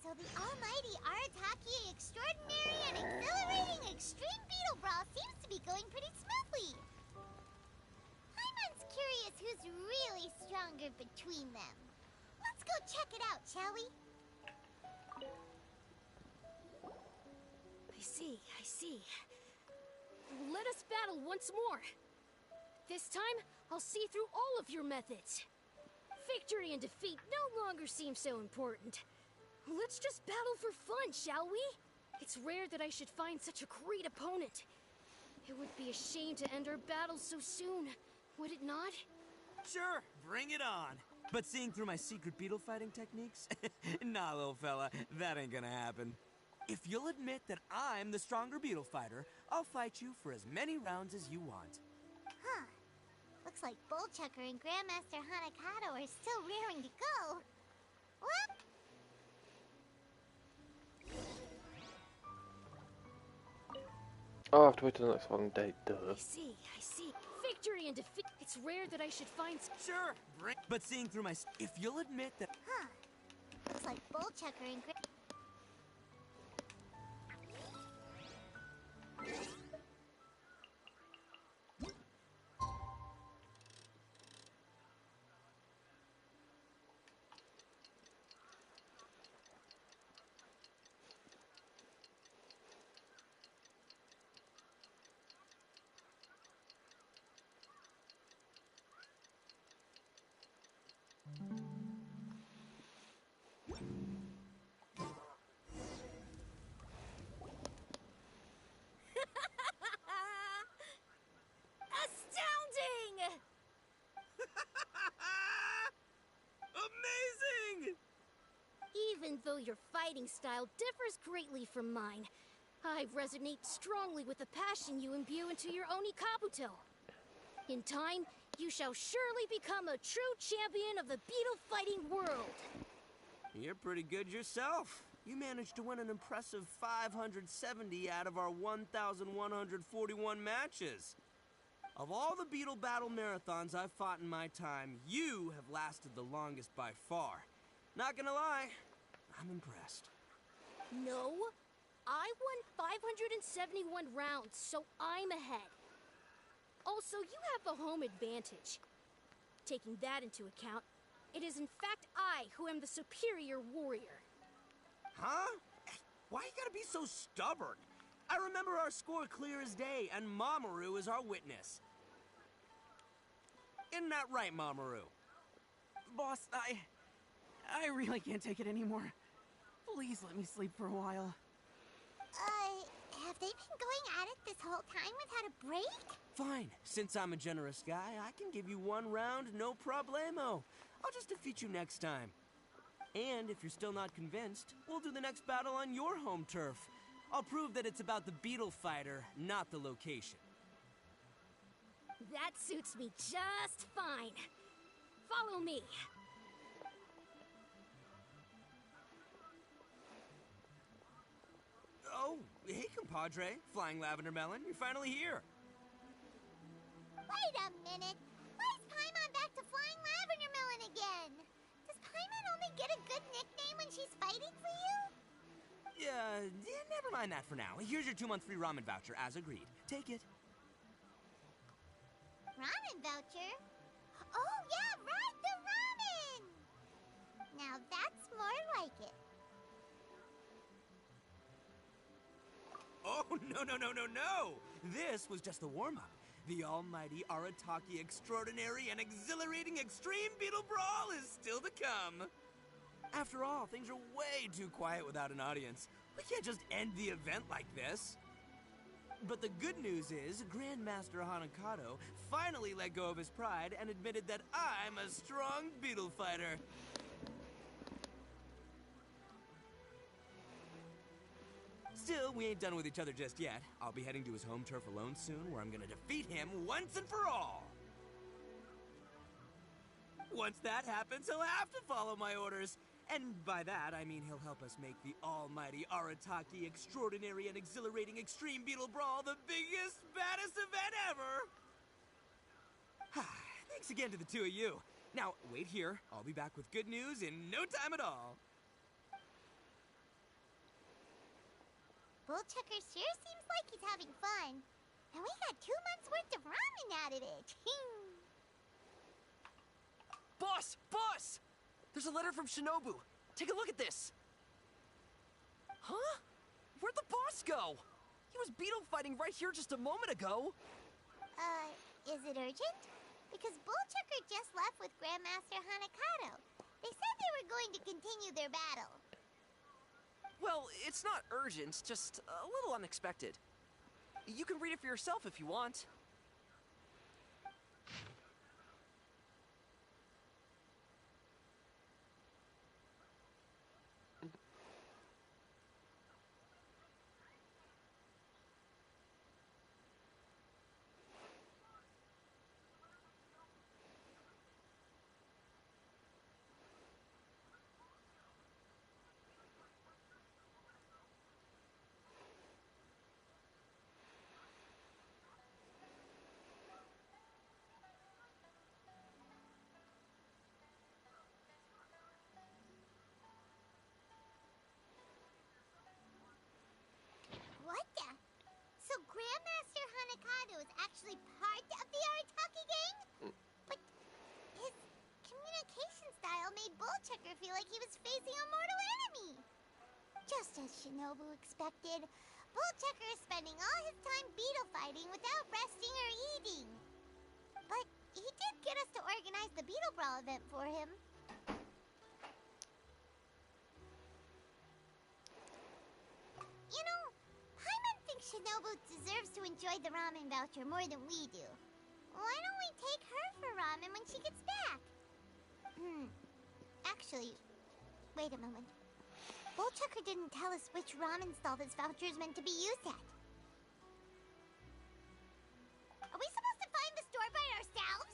So the almighty Arataki extraordinary and exhilarating extreme beetle brawl seems to be going pretty smoothly. Paimon's curious who's really stronger between them. Let's go check it out, shall we? I see. Let us battle once more. This time, I'll see through all of your methods. Victory and defeat no longer seem so important. Let's just battle for fun, shall we? It's rare that I should find such a great opponent. It would be a shame to end our battle so soon, would it not? Sure, bring it on. But seeing through my secret beetle fighting techniques? Nah, little fella, that ain't gonna happen. If you'll admit that I'm the stronger beetle fighter, I'll fight you for as many rounds as you want. Huh. Looks like Bullchucker and Grandmaster Hanakato are still raring to go. What? Oh, I have to wait till the next one date, duh. I see. Victory and defeat. It's rare that I should find. Sure, but seeing through my. If you'll admit that. Huh. Looks like Bullchucker and Astounding! Amazing! Even though your fighting style differs greatly from mine, I resonate strongly with the passion you imbue into your Oni Kabuto. In time, you shall surely become a true champion of the beetle fighting world. You're pretty good yourself. You managed to win an impressive 570 out of our 1,141 matches. Of all the beetle battle marathons I've fought in my time, you have lasted the longest by far. Not gonna lie, I'm impressed. No, I won 571 rounds, so I'm ahead. Also, you have the home advantage. Taking that into account, it is in fact I who am the superior warrior. Huh? Why you gotta be so stubborn? I remember our score clear as day, and Mamoru is our witness. Isn't that right, Mamoru? Boss, I really can't take it anymore. Please let me sleep for a while. Have they been going at it this whole time without a break? Fine. Since I'm a generous guy, I can give you one round, no problemo. I'll just defeat you next time. And if you're still not convinced, we'll do the next battle on your home turf. I'll prove that it's about the beetle fighter, not the location. That suits me just fine. Follow me. Oh, hey, compadre. Flying Lavender Melon, you're finally here. Wait a minute. Why is Paimon back to Flying Lavender Melon again? Does Paimon only get a good nickname when she's fighting for you? Yeah, never mind that for now. Here's your 2-month free ramen voucher, as agreed. Take it. Ramen voucher? Oh, yeah, right, the ramen! Now that's more like it. Oh, no. This was just the warm-up. The almighty Arataki extraordinary and exhilarating extreme beetle brawl is still to come. After all, things are way too quiet without an audience. We can't just end the event like this. But the good news is, Grandmaster Hanakato finally let go of his pride and admitted that I'm a strong beetle fighter. Still, we ain't done with each other just yet. I'll be heading to his home turf alone soon, where I'm gonna defeat him once and for all. Once that happens, he'll have to follow my orders. And by that, I mean he'll help us make the almighty Arataki extraordinary and exhilarating extreme beetle brawl the biggest, baddest event ever! Thanks again to the two of you. Now, wait here. I'll be back with good news in no time at all. Bullchucker sure seems like he's having fun. And we got 2 months worth of ramen out of it. Boss! Boss! There's a letter from Shinobu. Take a look at this. Huh? Where'd the boss go? He was beetle fighting right here just a moment ago. Is it urgent? Because Bullchucker just left with Grandmaster Hanakato. They said they were going to continue their battle. Well, it's not urgent, just a little unexpected. You can read it for yourself if you want. What the? So Grandmaster Hanakato is actually part of the Arataki gang? But his communication style made Bullchucker feel like he was facing a mortal enemy. Just as Shinobu expected, Bullchucker is spending all his time beetle fighting without resting or eating. But he did get us to organize the Beetle Brawl event for him. You know, Paimon thinks Shinobu deserves to enjoy the ramen voucher more than we do. Why don't we take her for ramen when she gets back? Actually, wait a moment. Bullchucker didn't tell us which ramen stall this voucher is meant to be used at. Are we supposed to find the store by ourselves?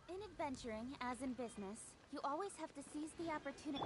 In adventuring, as in business, you always have to seize the opportunity.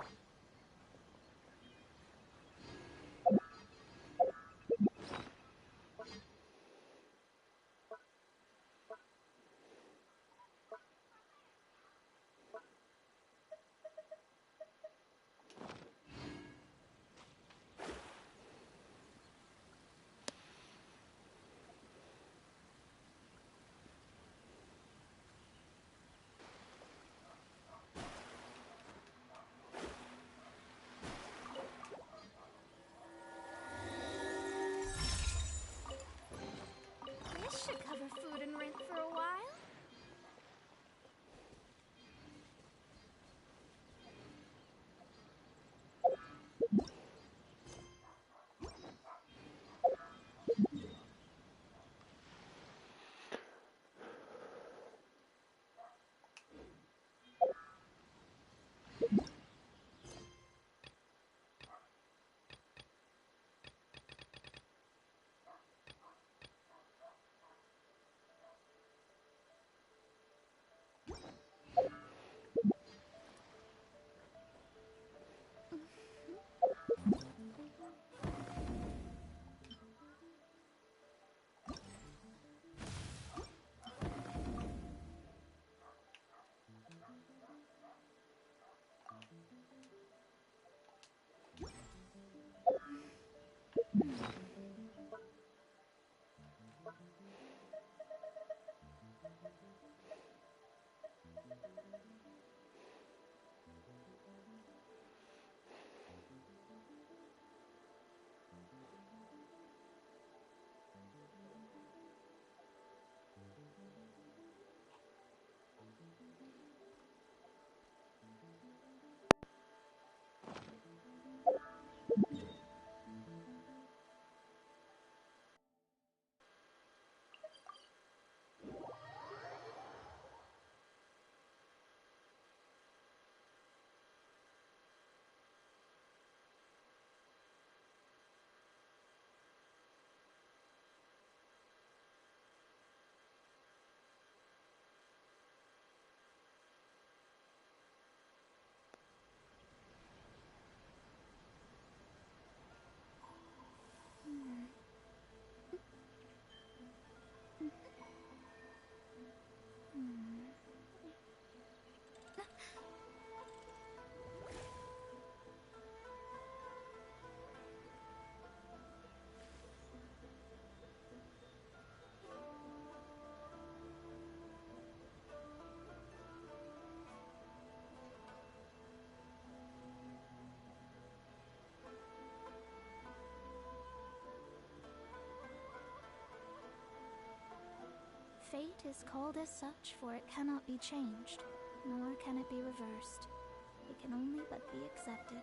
Fate is called as such, for it cannot be changed, nor can it be reversed. It can only but be accepted.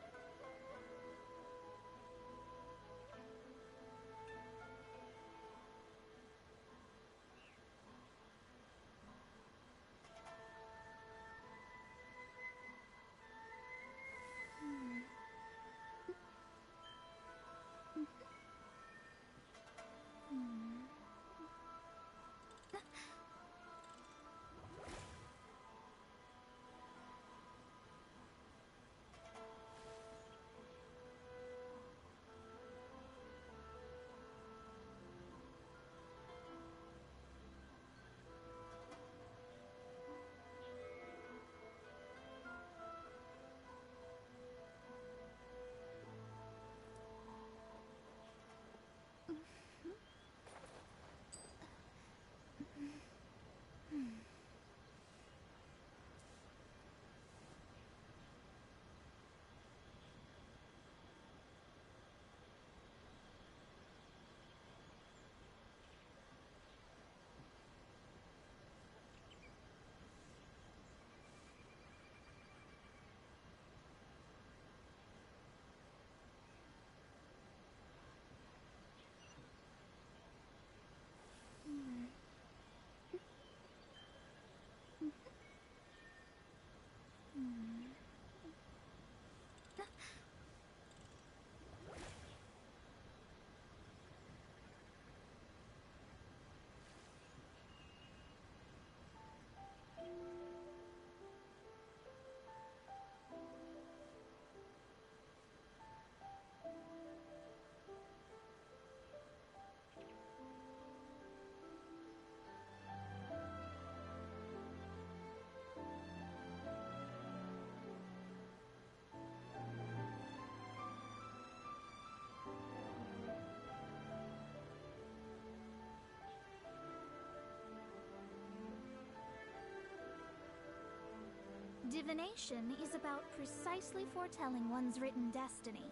Divination is about precisely foretelling one's written destiny.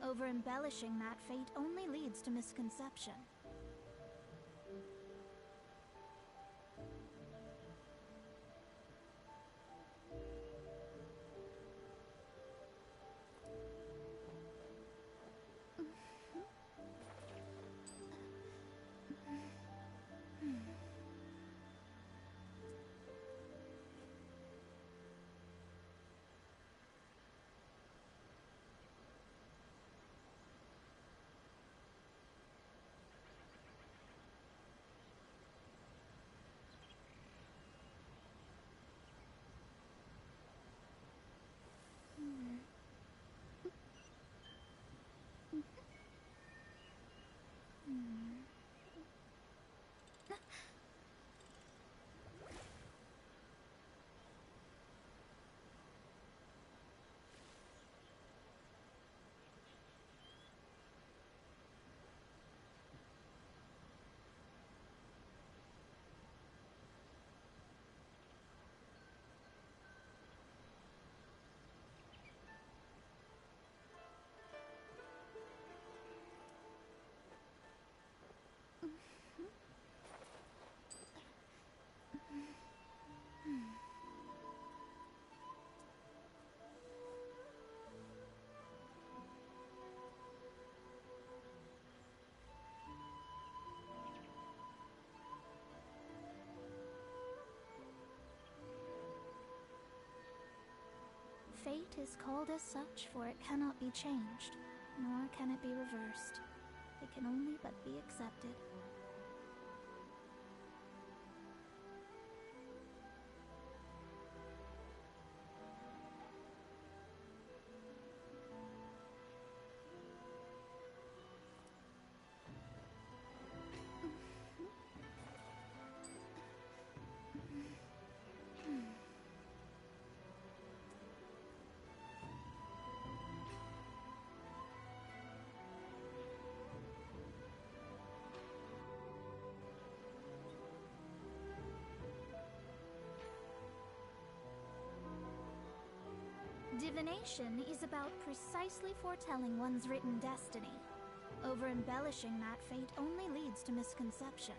Over-embellishing that fate only leads to misconception. fate is called as such, for it cannot be changed, nor can it be reversed. It can only but be accepted. Divination is about precisely foretelling one's written destiny. Over-embellishing that fate only leads to misconception.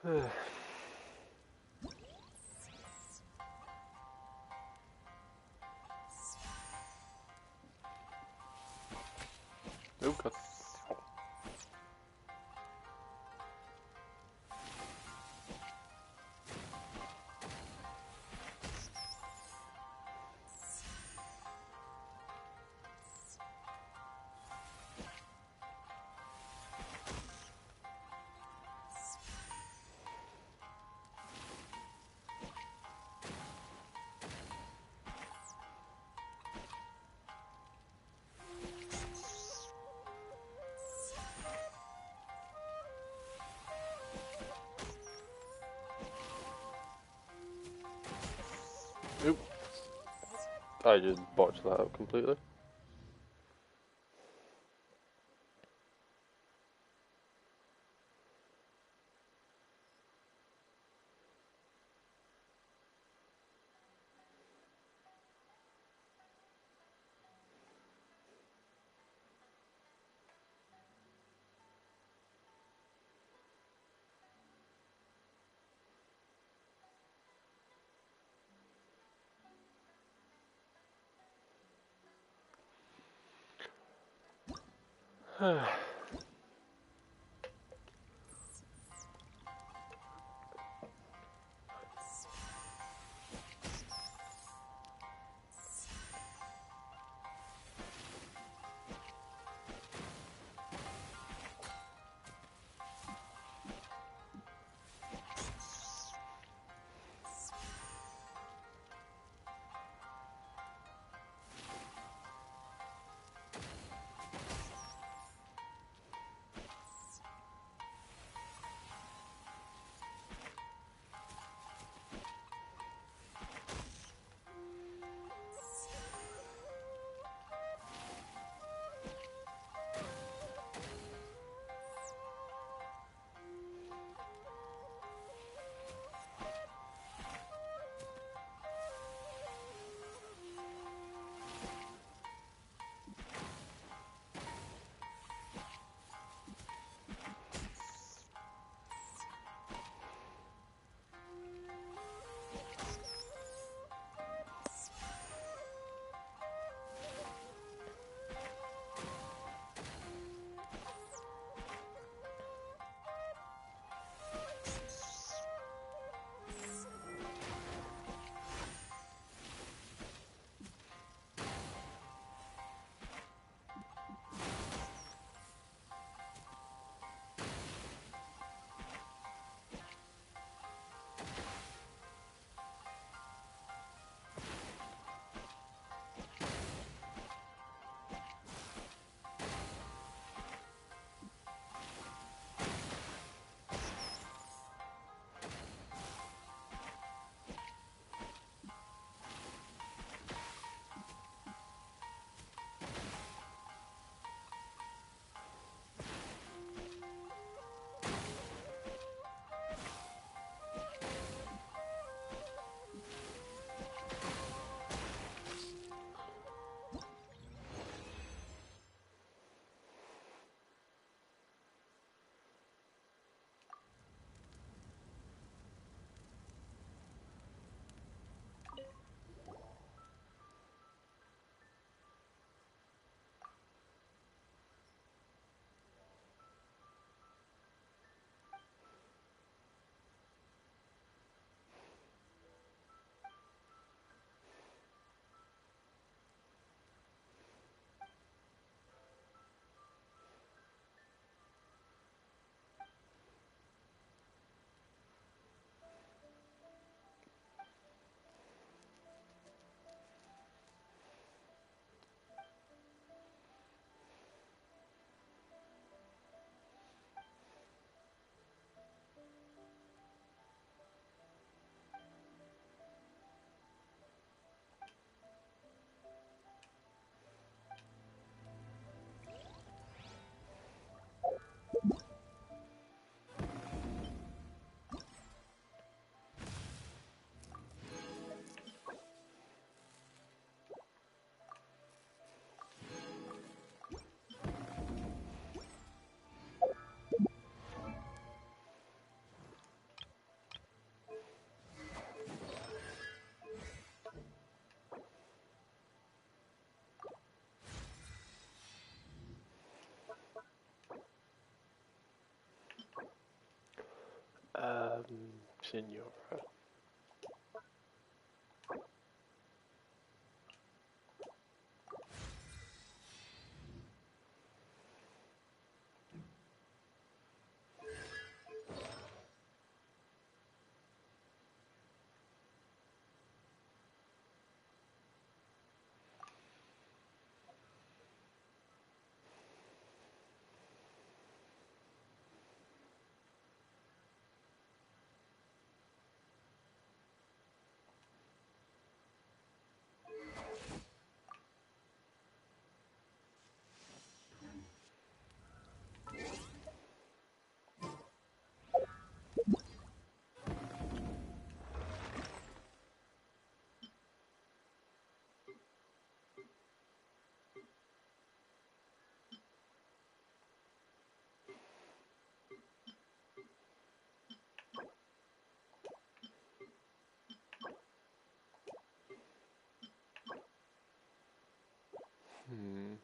Oh god. Oop. I just botched that up completely. Senora. Hmm.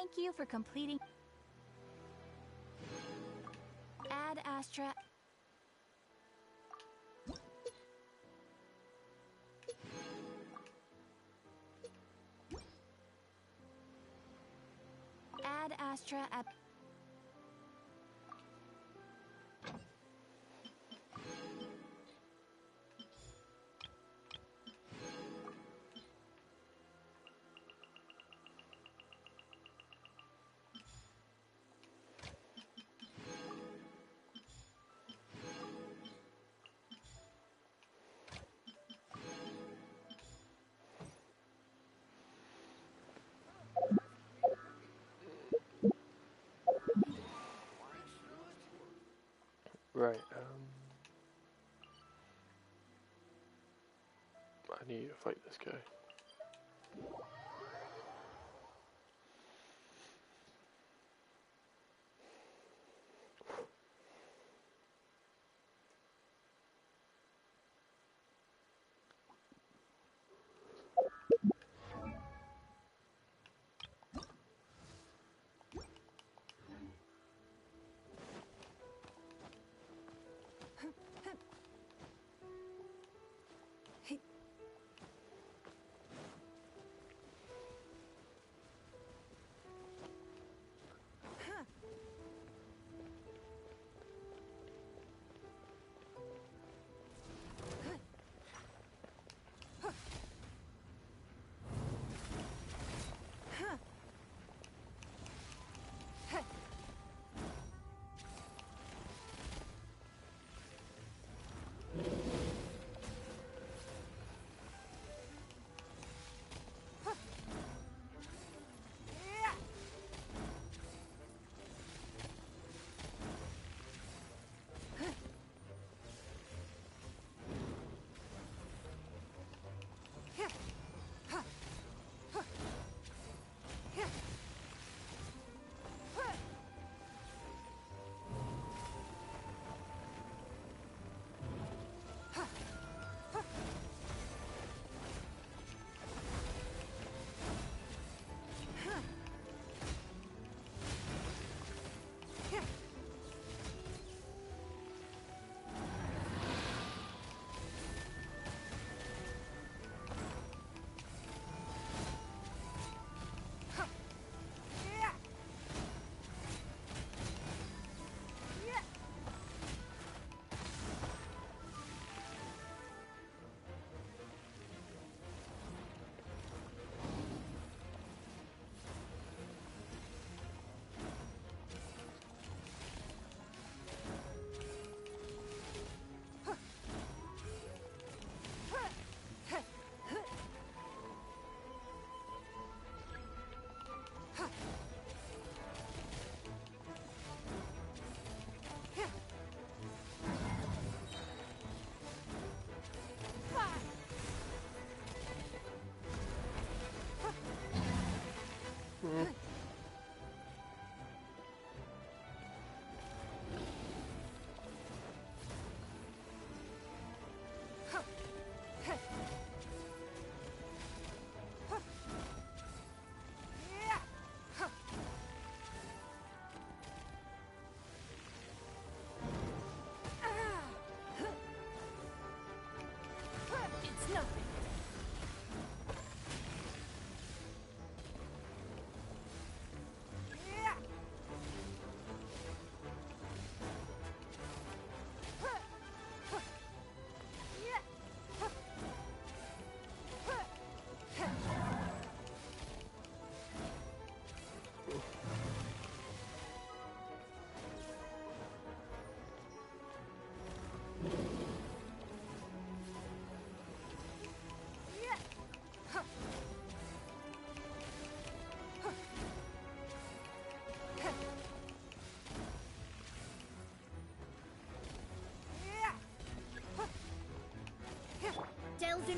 Thank you for completing. Ad Astra. Ad Astra. Right, I need to fight this guy.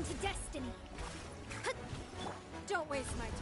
into destiny. Don't waste my time.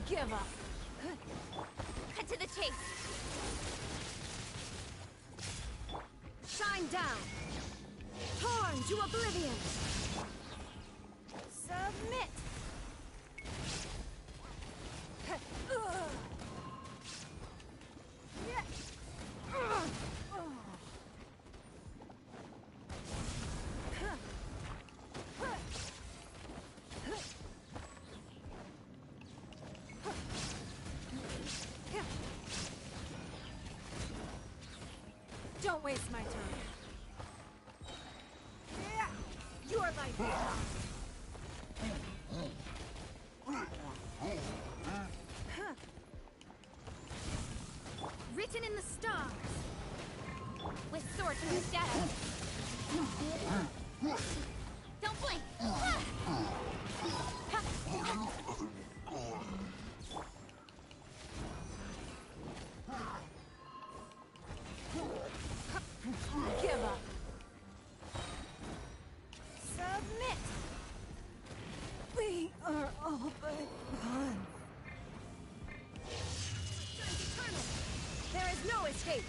Give up. Cut to the chase. Shine down. Torn to oblivion. Submit. Don't waste my time. You're my written in the stars. With sword to the shadow. Don't blink. Give up. Submit. We are all but one. There is no escape.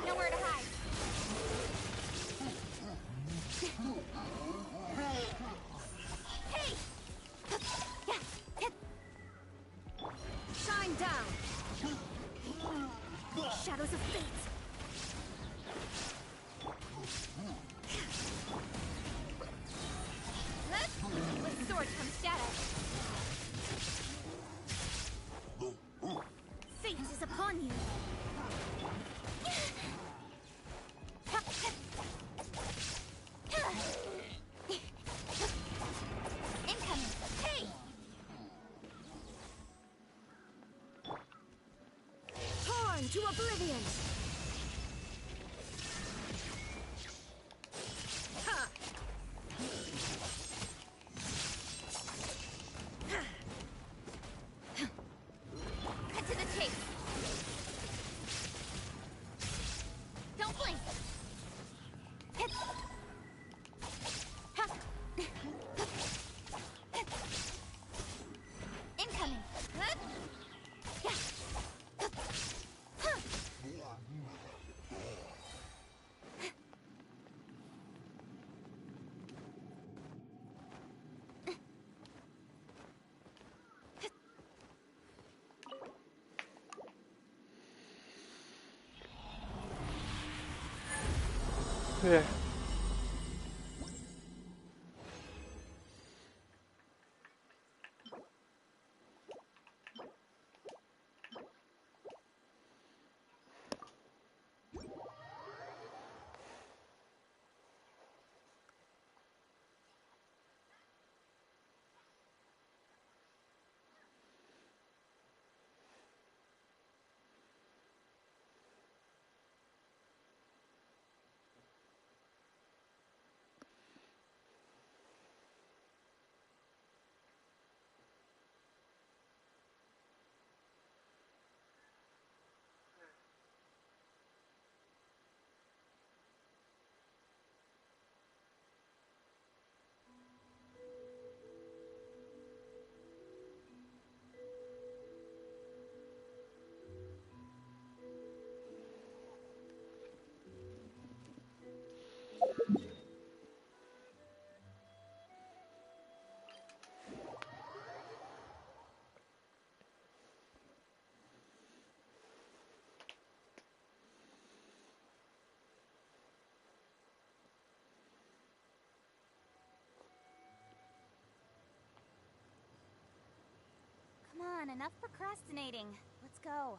Nowhere to hide. Hey! Shine down. Shadows of fate. With sword comes shadow. Fate is upon you. Incoming. Hey! Torn to oblivion. Cut to the chase. Don't blink. Incoming. Yeah. on, enough procrastinating. Let's go.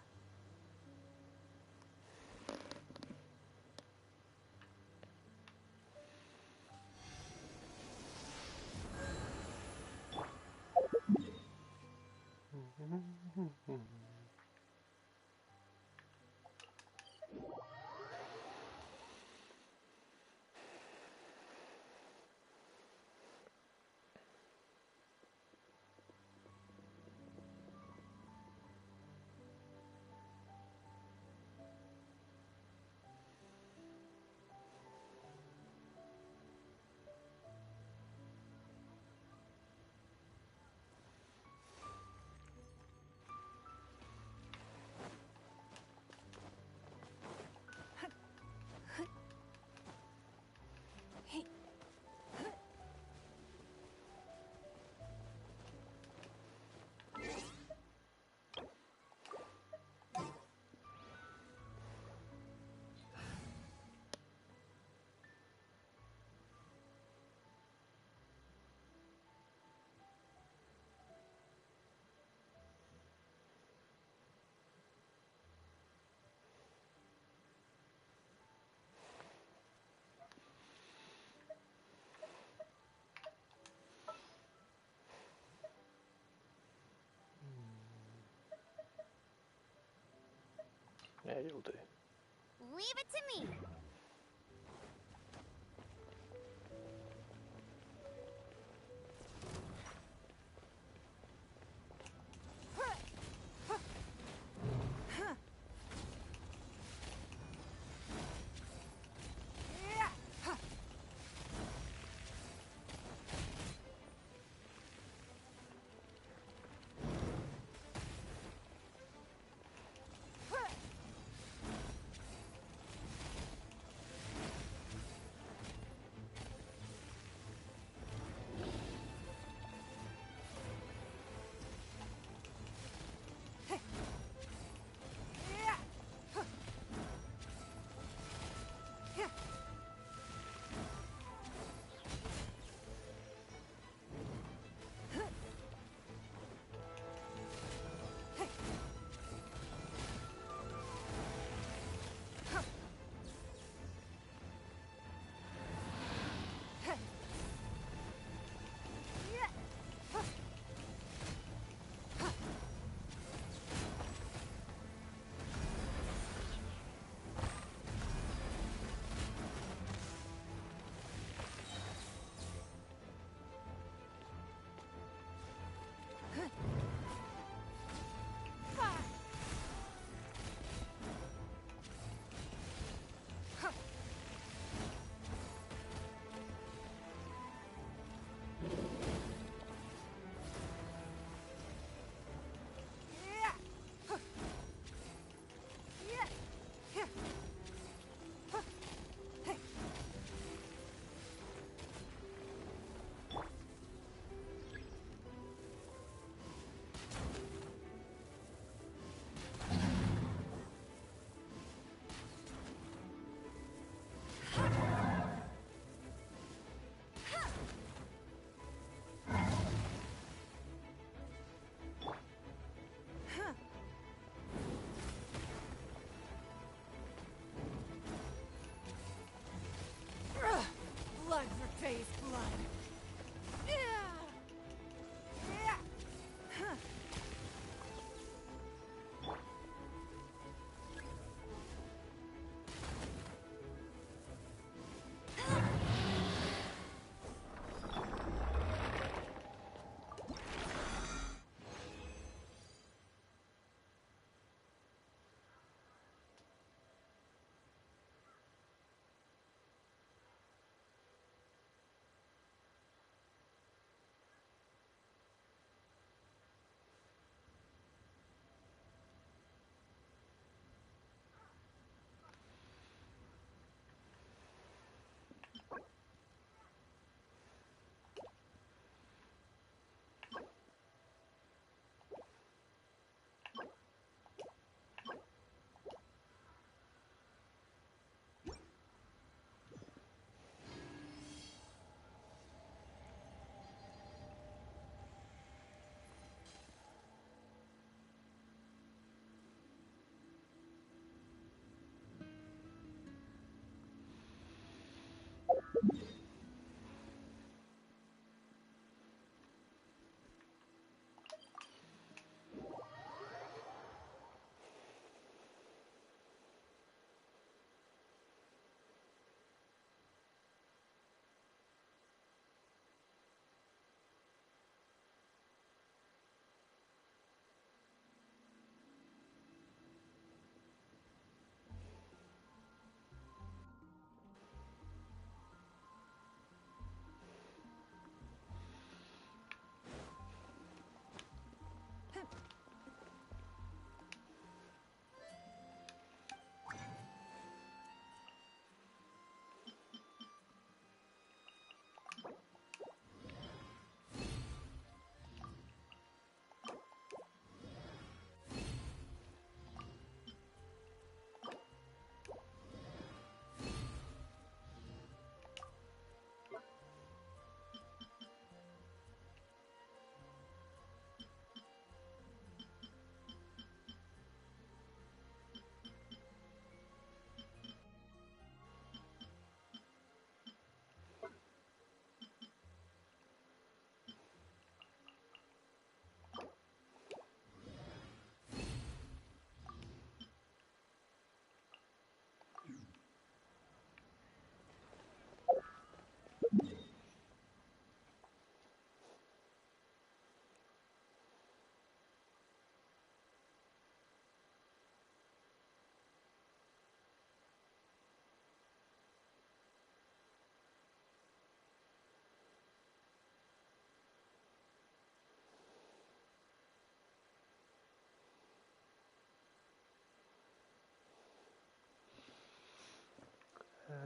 Yeah, you'll do. Leave it to me.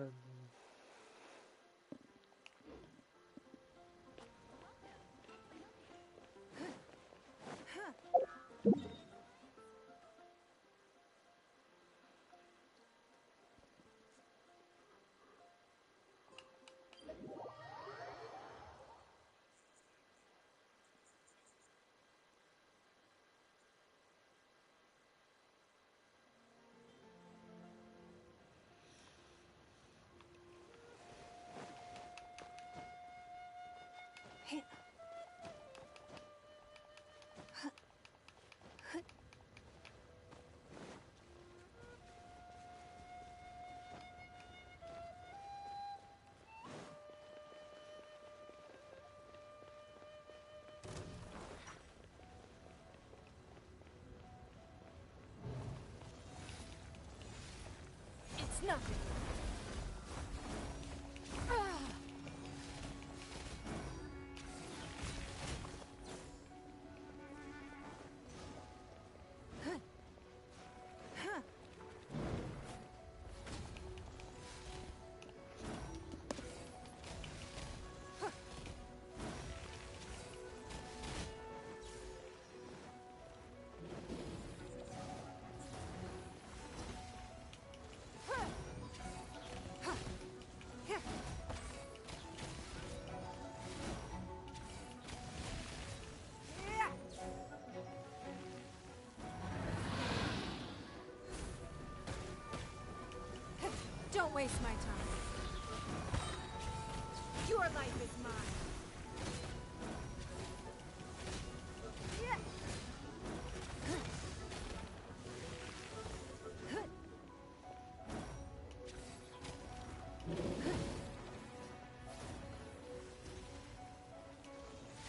It's nothing. Don't waste my time. Your life is mine.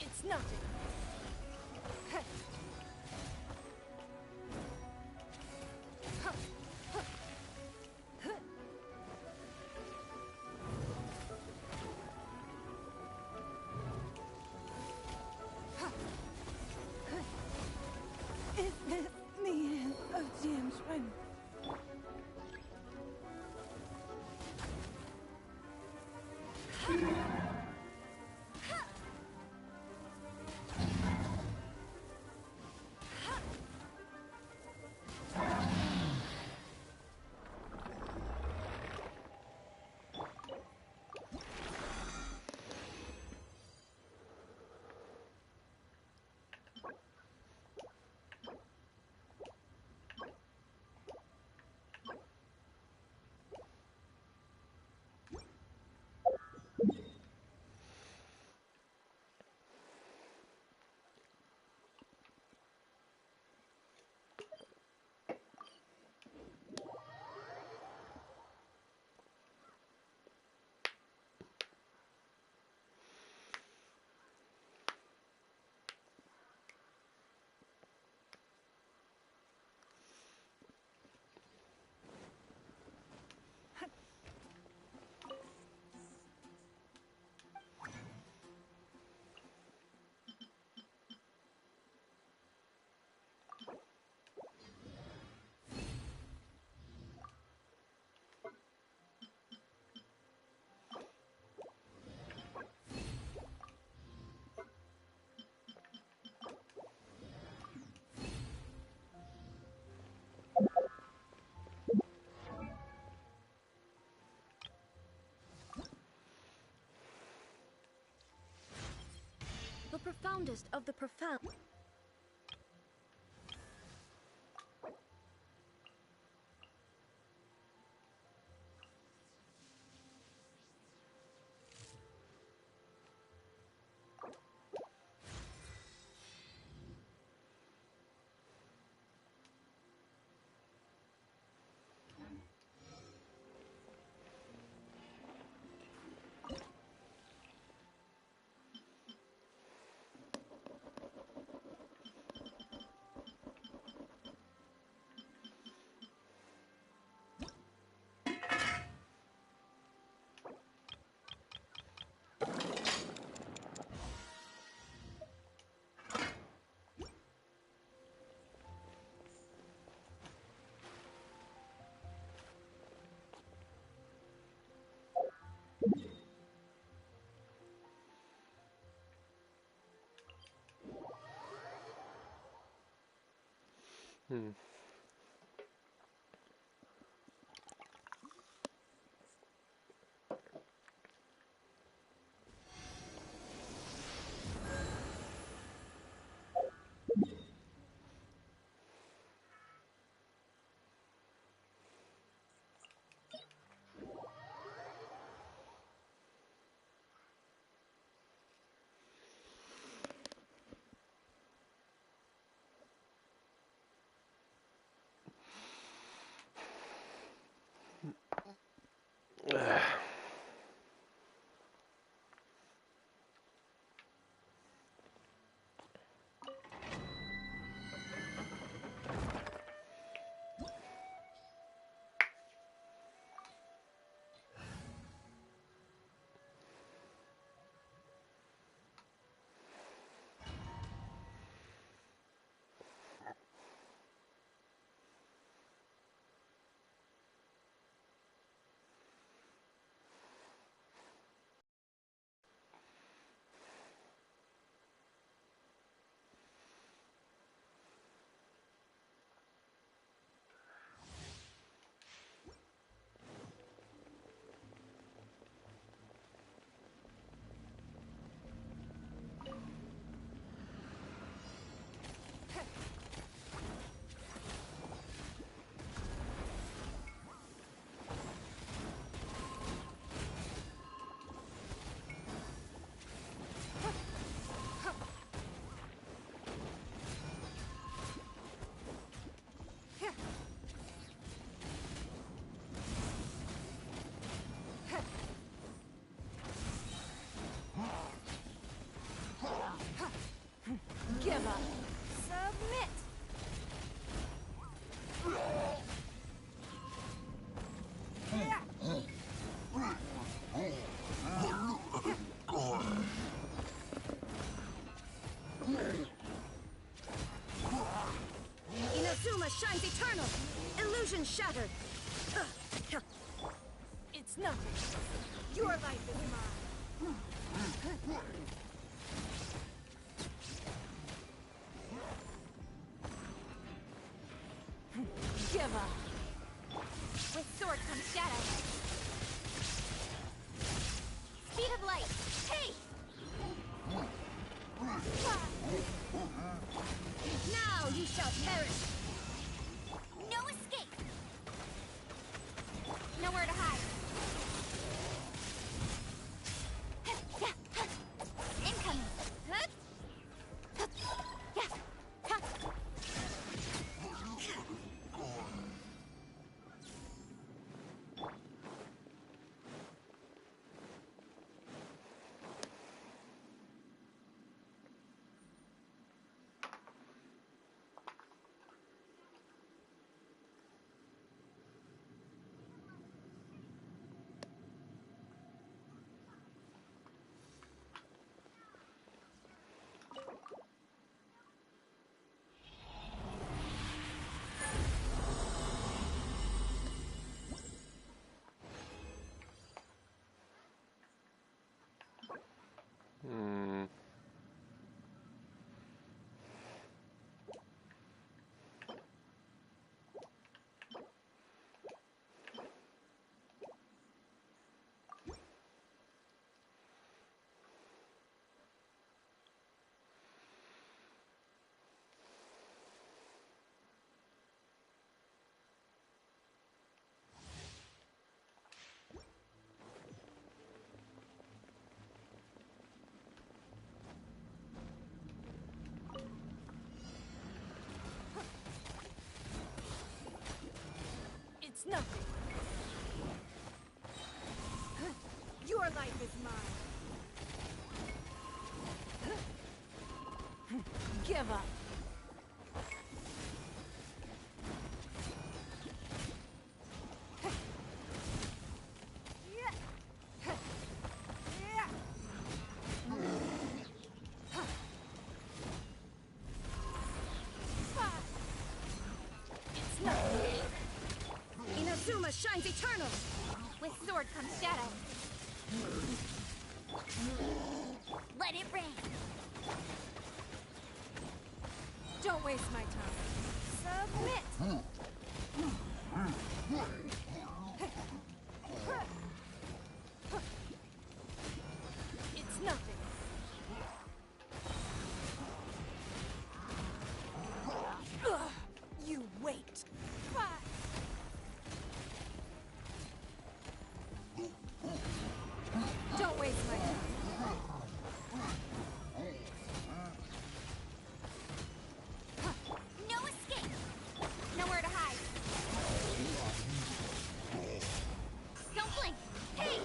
It's nothing. Is this the end of Genshin? The profoundest of the profound. Hmm. Give up. Submit. Inazuma shines eternal. Illusion shattered. It's nothing. Your life is mine. Give up. With sword comes shadow. Speed of light. Hey! Now you shall perish. No escape. Nowhere to hide. Incoming. Hmm. It's nothing. Your life is mine. Give up. It's nothing. Inazuma shines eternal. With sword comes shadow. Let it rain. Don't waste my time. Submit! It's nothing. Ugh, you wait. Don't waste my time. No escape! Nowhere to hide. Don't blink! Hey!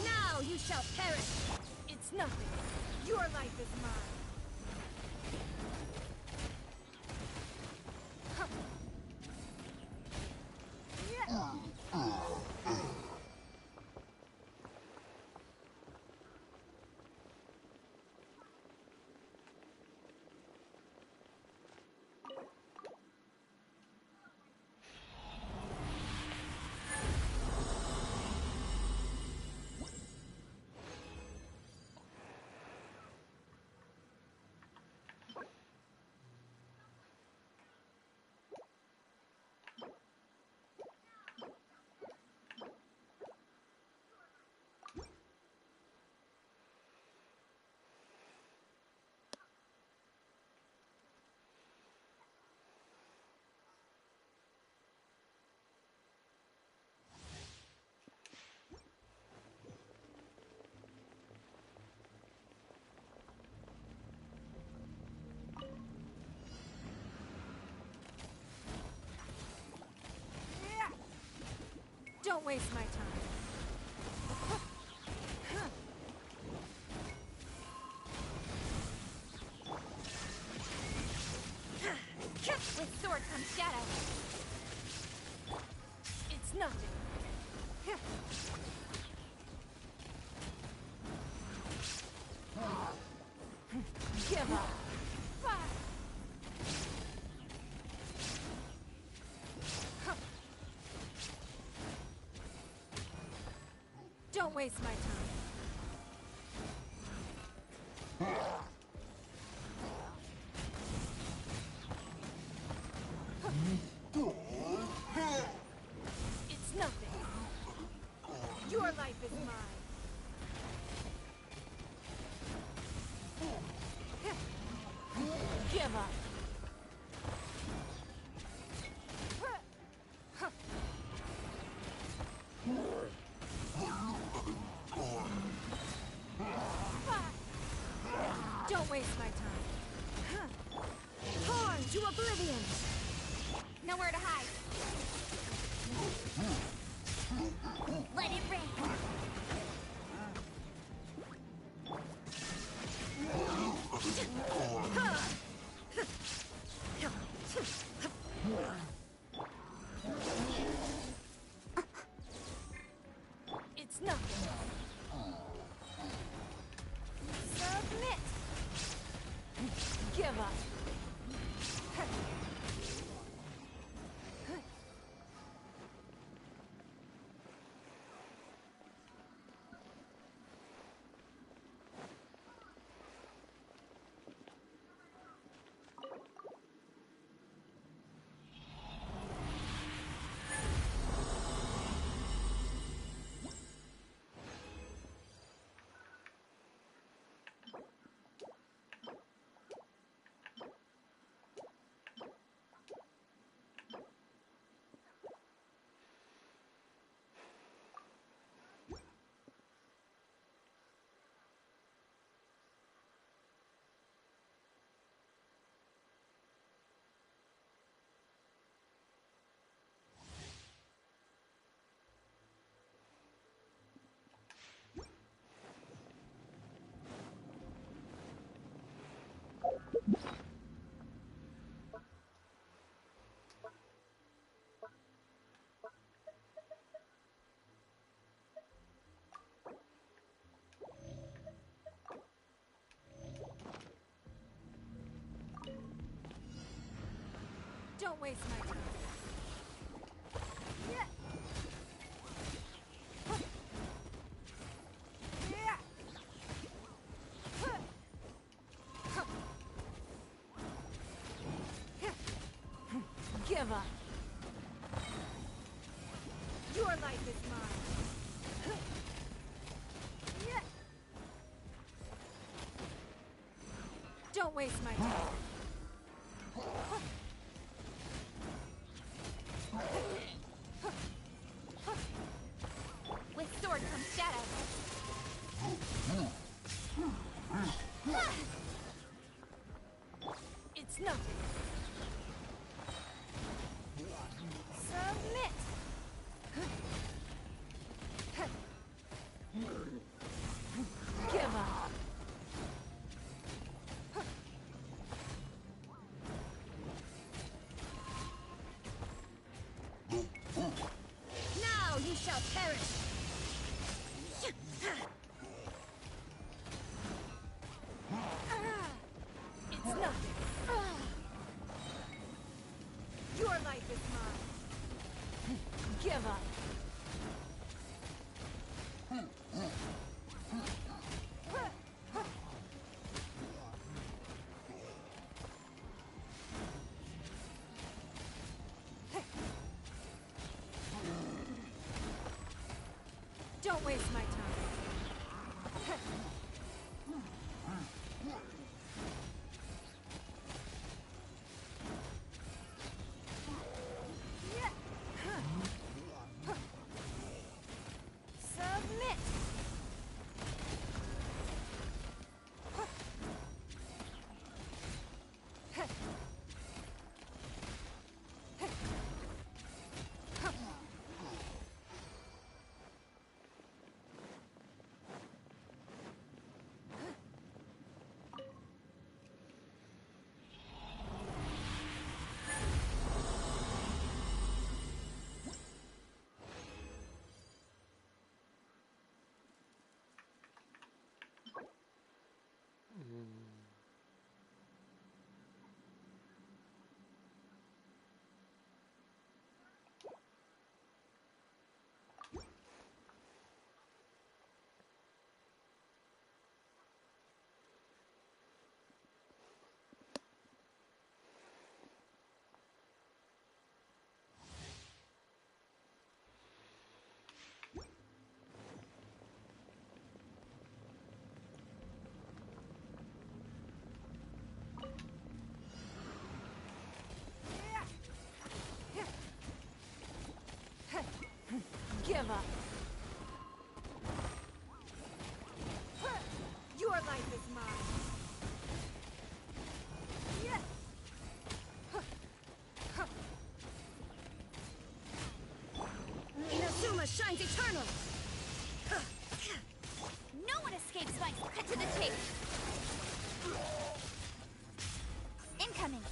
Now you shall perish. It's nothing. Your life is mine. Don't waste my time. With sword comes shadow. It's nothing. Give up. Don't waste my time. It's nothing. Your life is mine. Give up. Don't waste my time. Torn to oblivion. Nowhere to hide. Let it rain. It's nothing. Submit. Give up. Don't waste my time. Give up. Your life is mine. Yeah. Don't waste my time. With sword comes shadow. It's nothing. Submit. Give up. Now you shall perish. It's nothing. Your life is mine. Give up. Don't waste my time. Submit. Give up. Your life is mine. Inazuma shines eternal. No one escapes my cut to the chase. Incoming.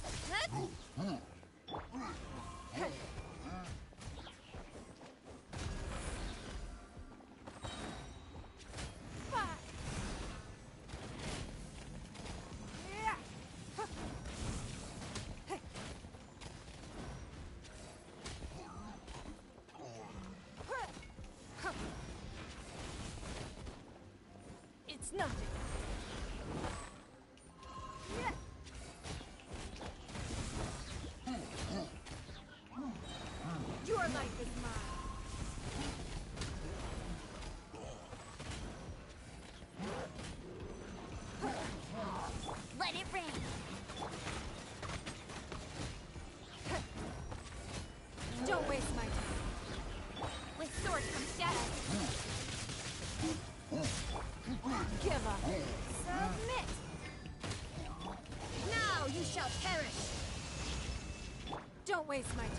It's nothing. Your life is mine. Let it rain. Don't waste my time. With sword comes shadow. Give up. Submit. Now you shall perish. Don't waste my time.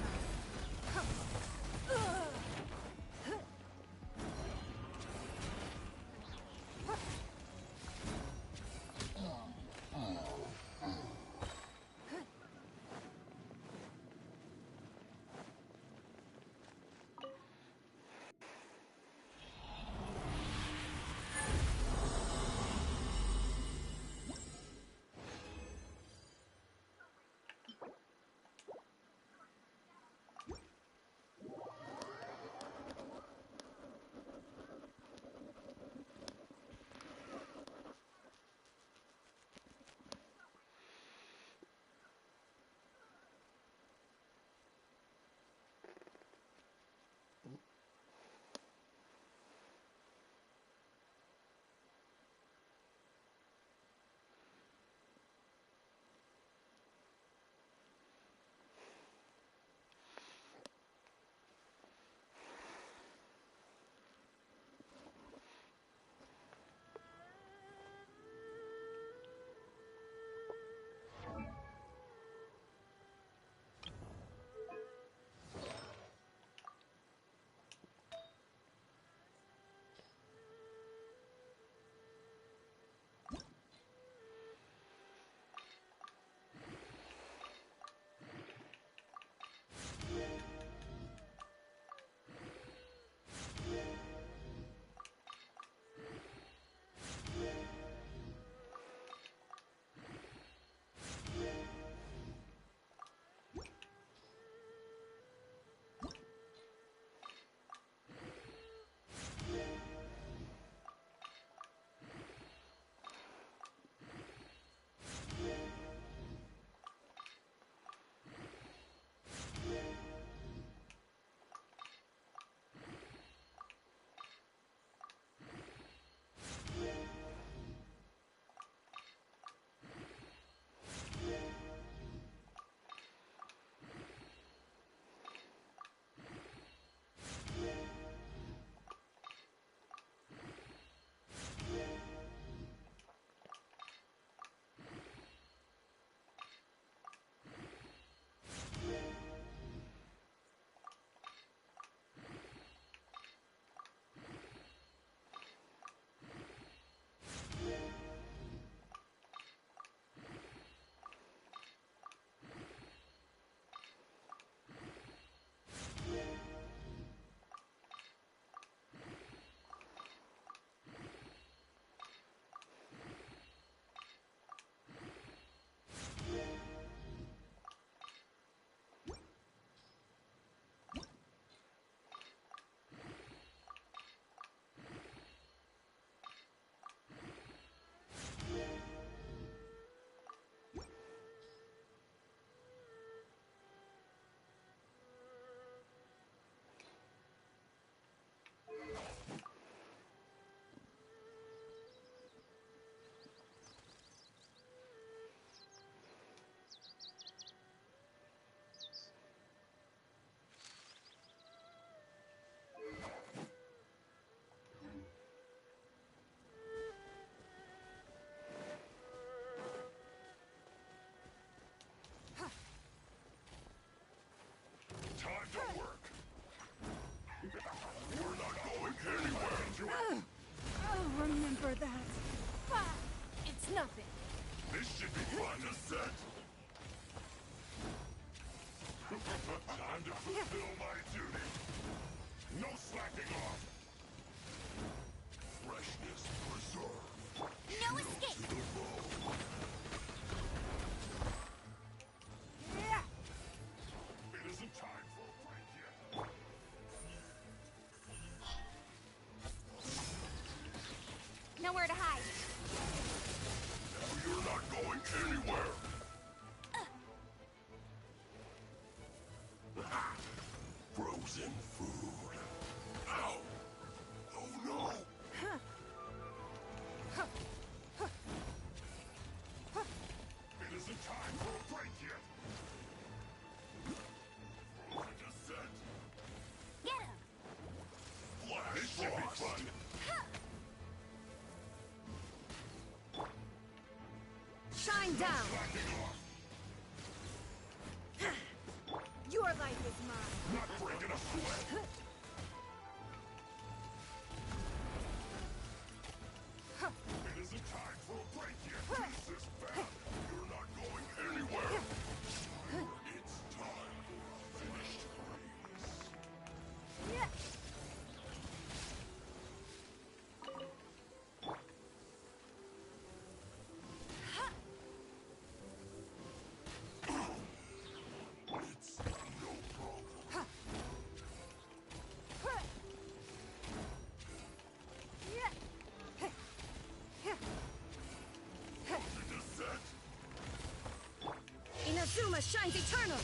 nothing. This should be fun to set. Time to fulfill my duty. No slacking off. Freshness preserved. No escape. To the bone. It isn't time for a break yet. Nowhere to hide. Now you're not going anywhere. Frozen food. Ow! Oh no! It isn't time for a break yet. Frozen descent. Get him. Flash this should be fun. Shine down. Slacking off. Your life is mine. Not breaking a sweat. It isn't time for a break yet. This is bad. You're not going anywhere. It's time for finished race. It's no problem. Descent. Inazuma shines eternal.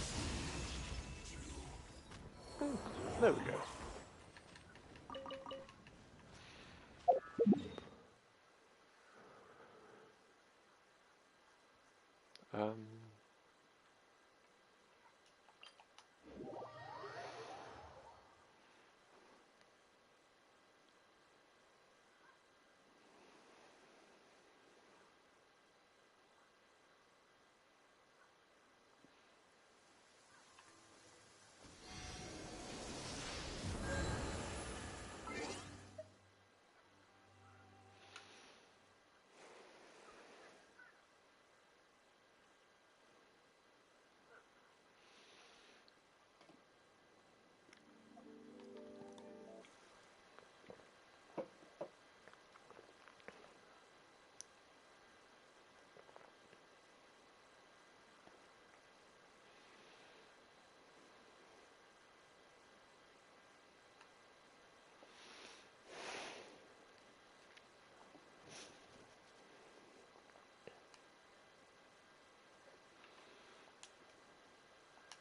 There we go.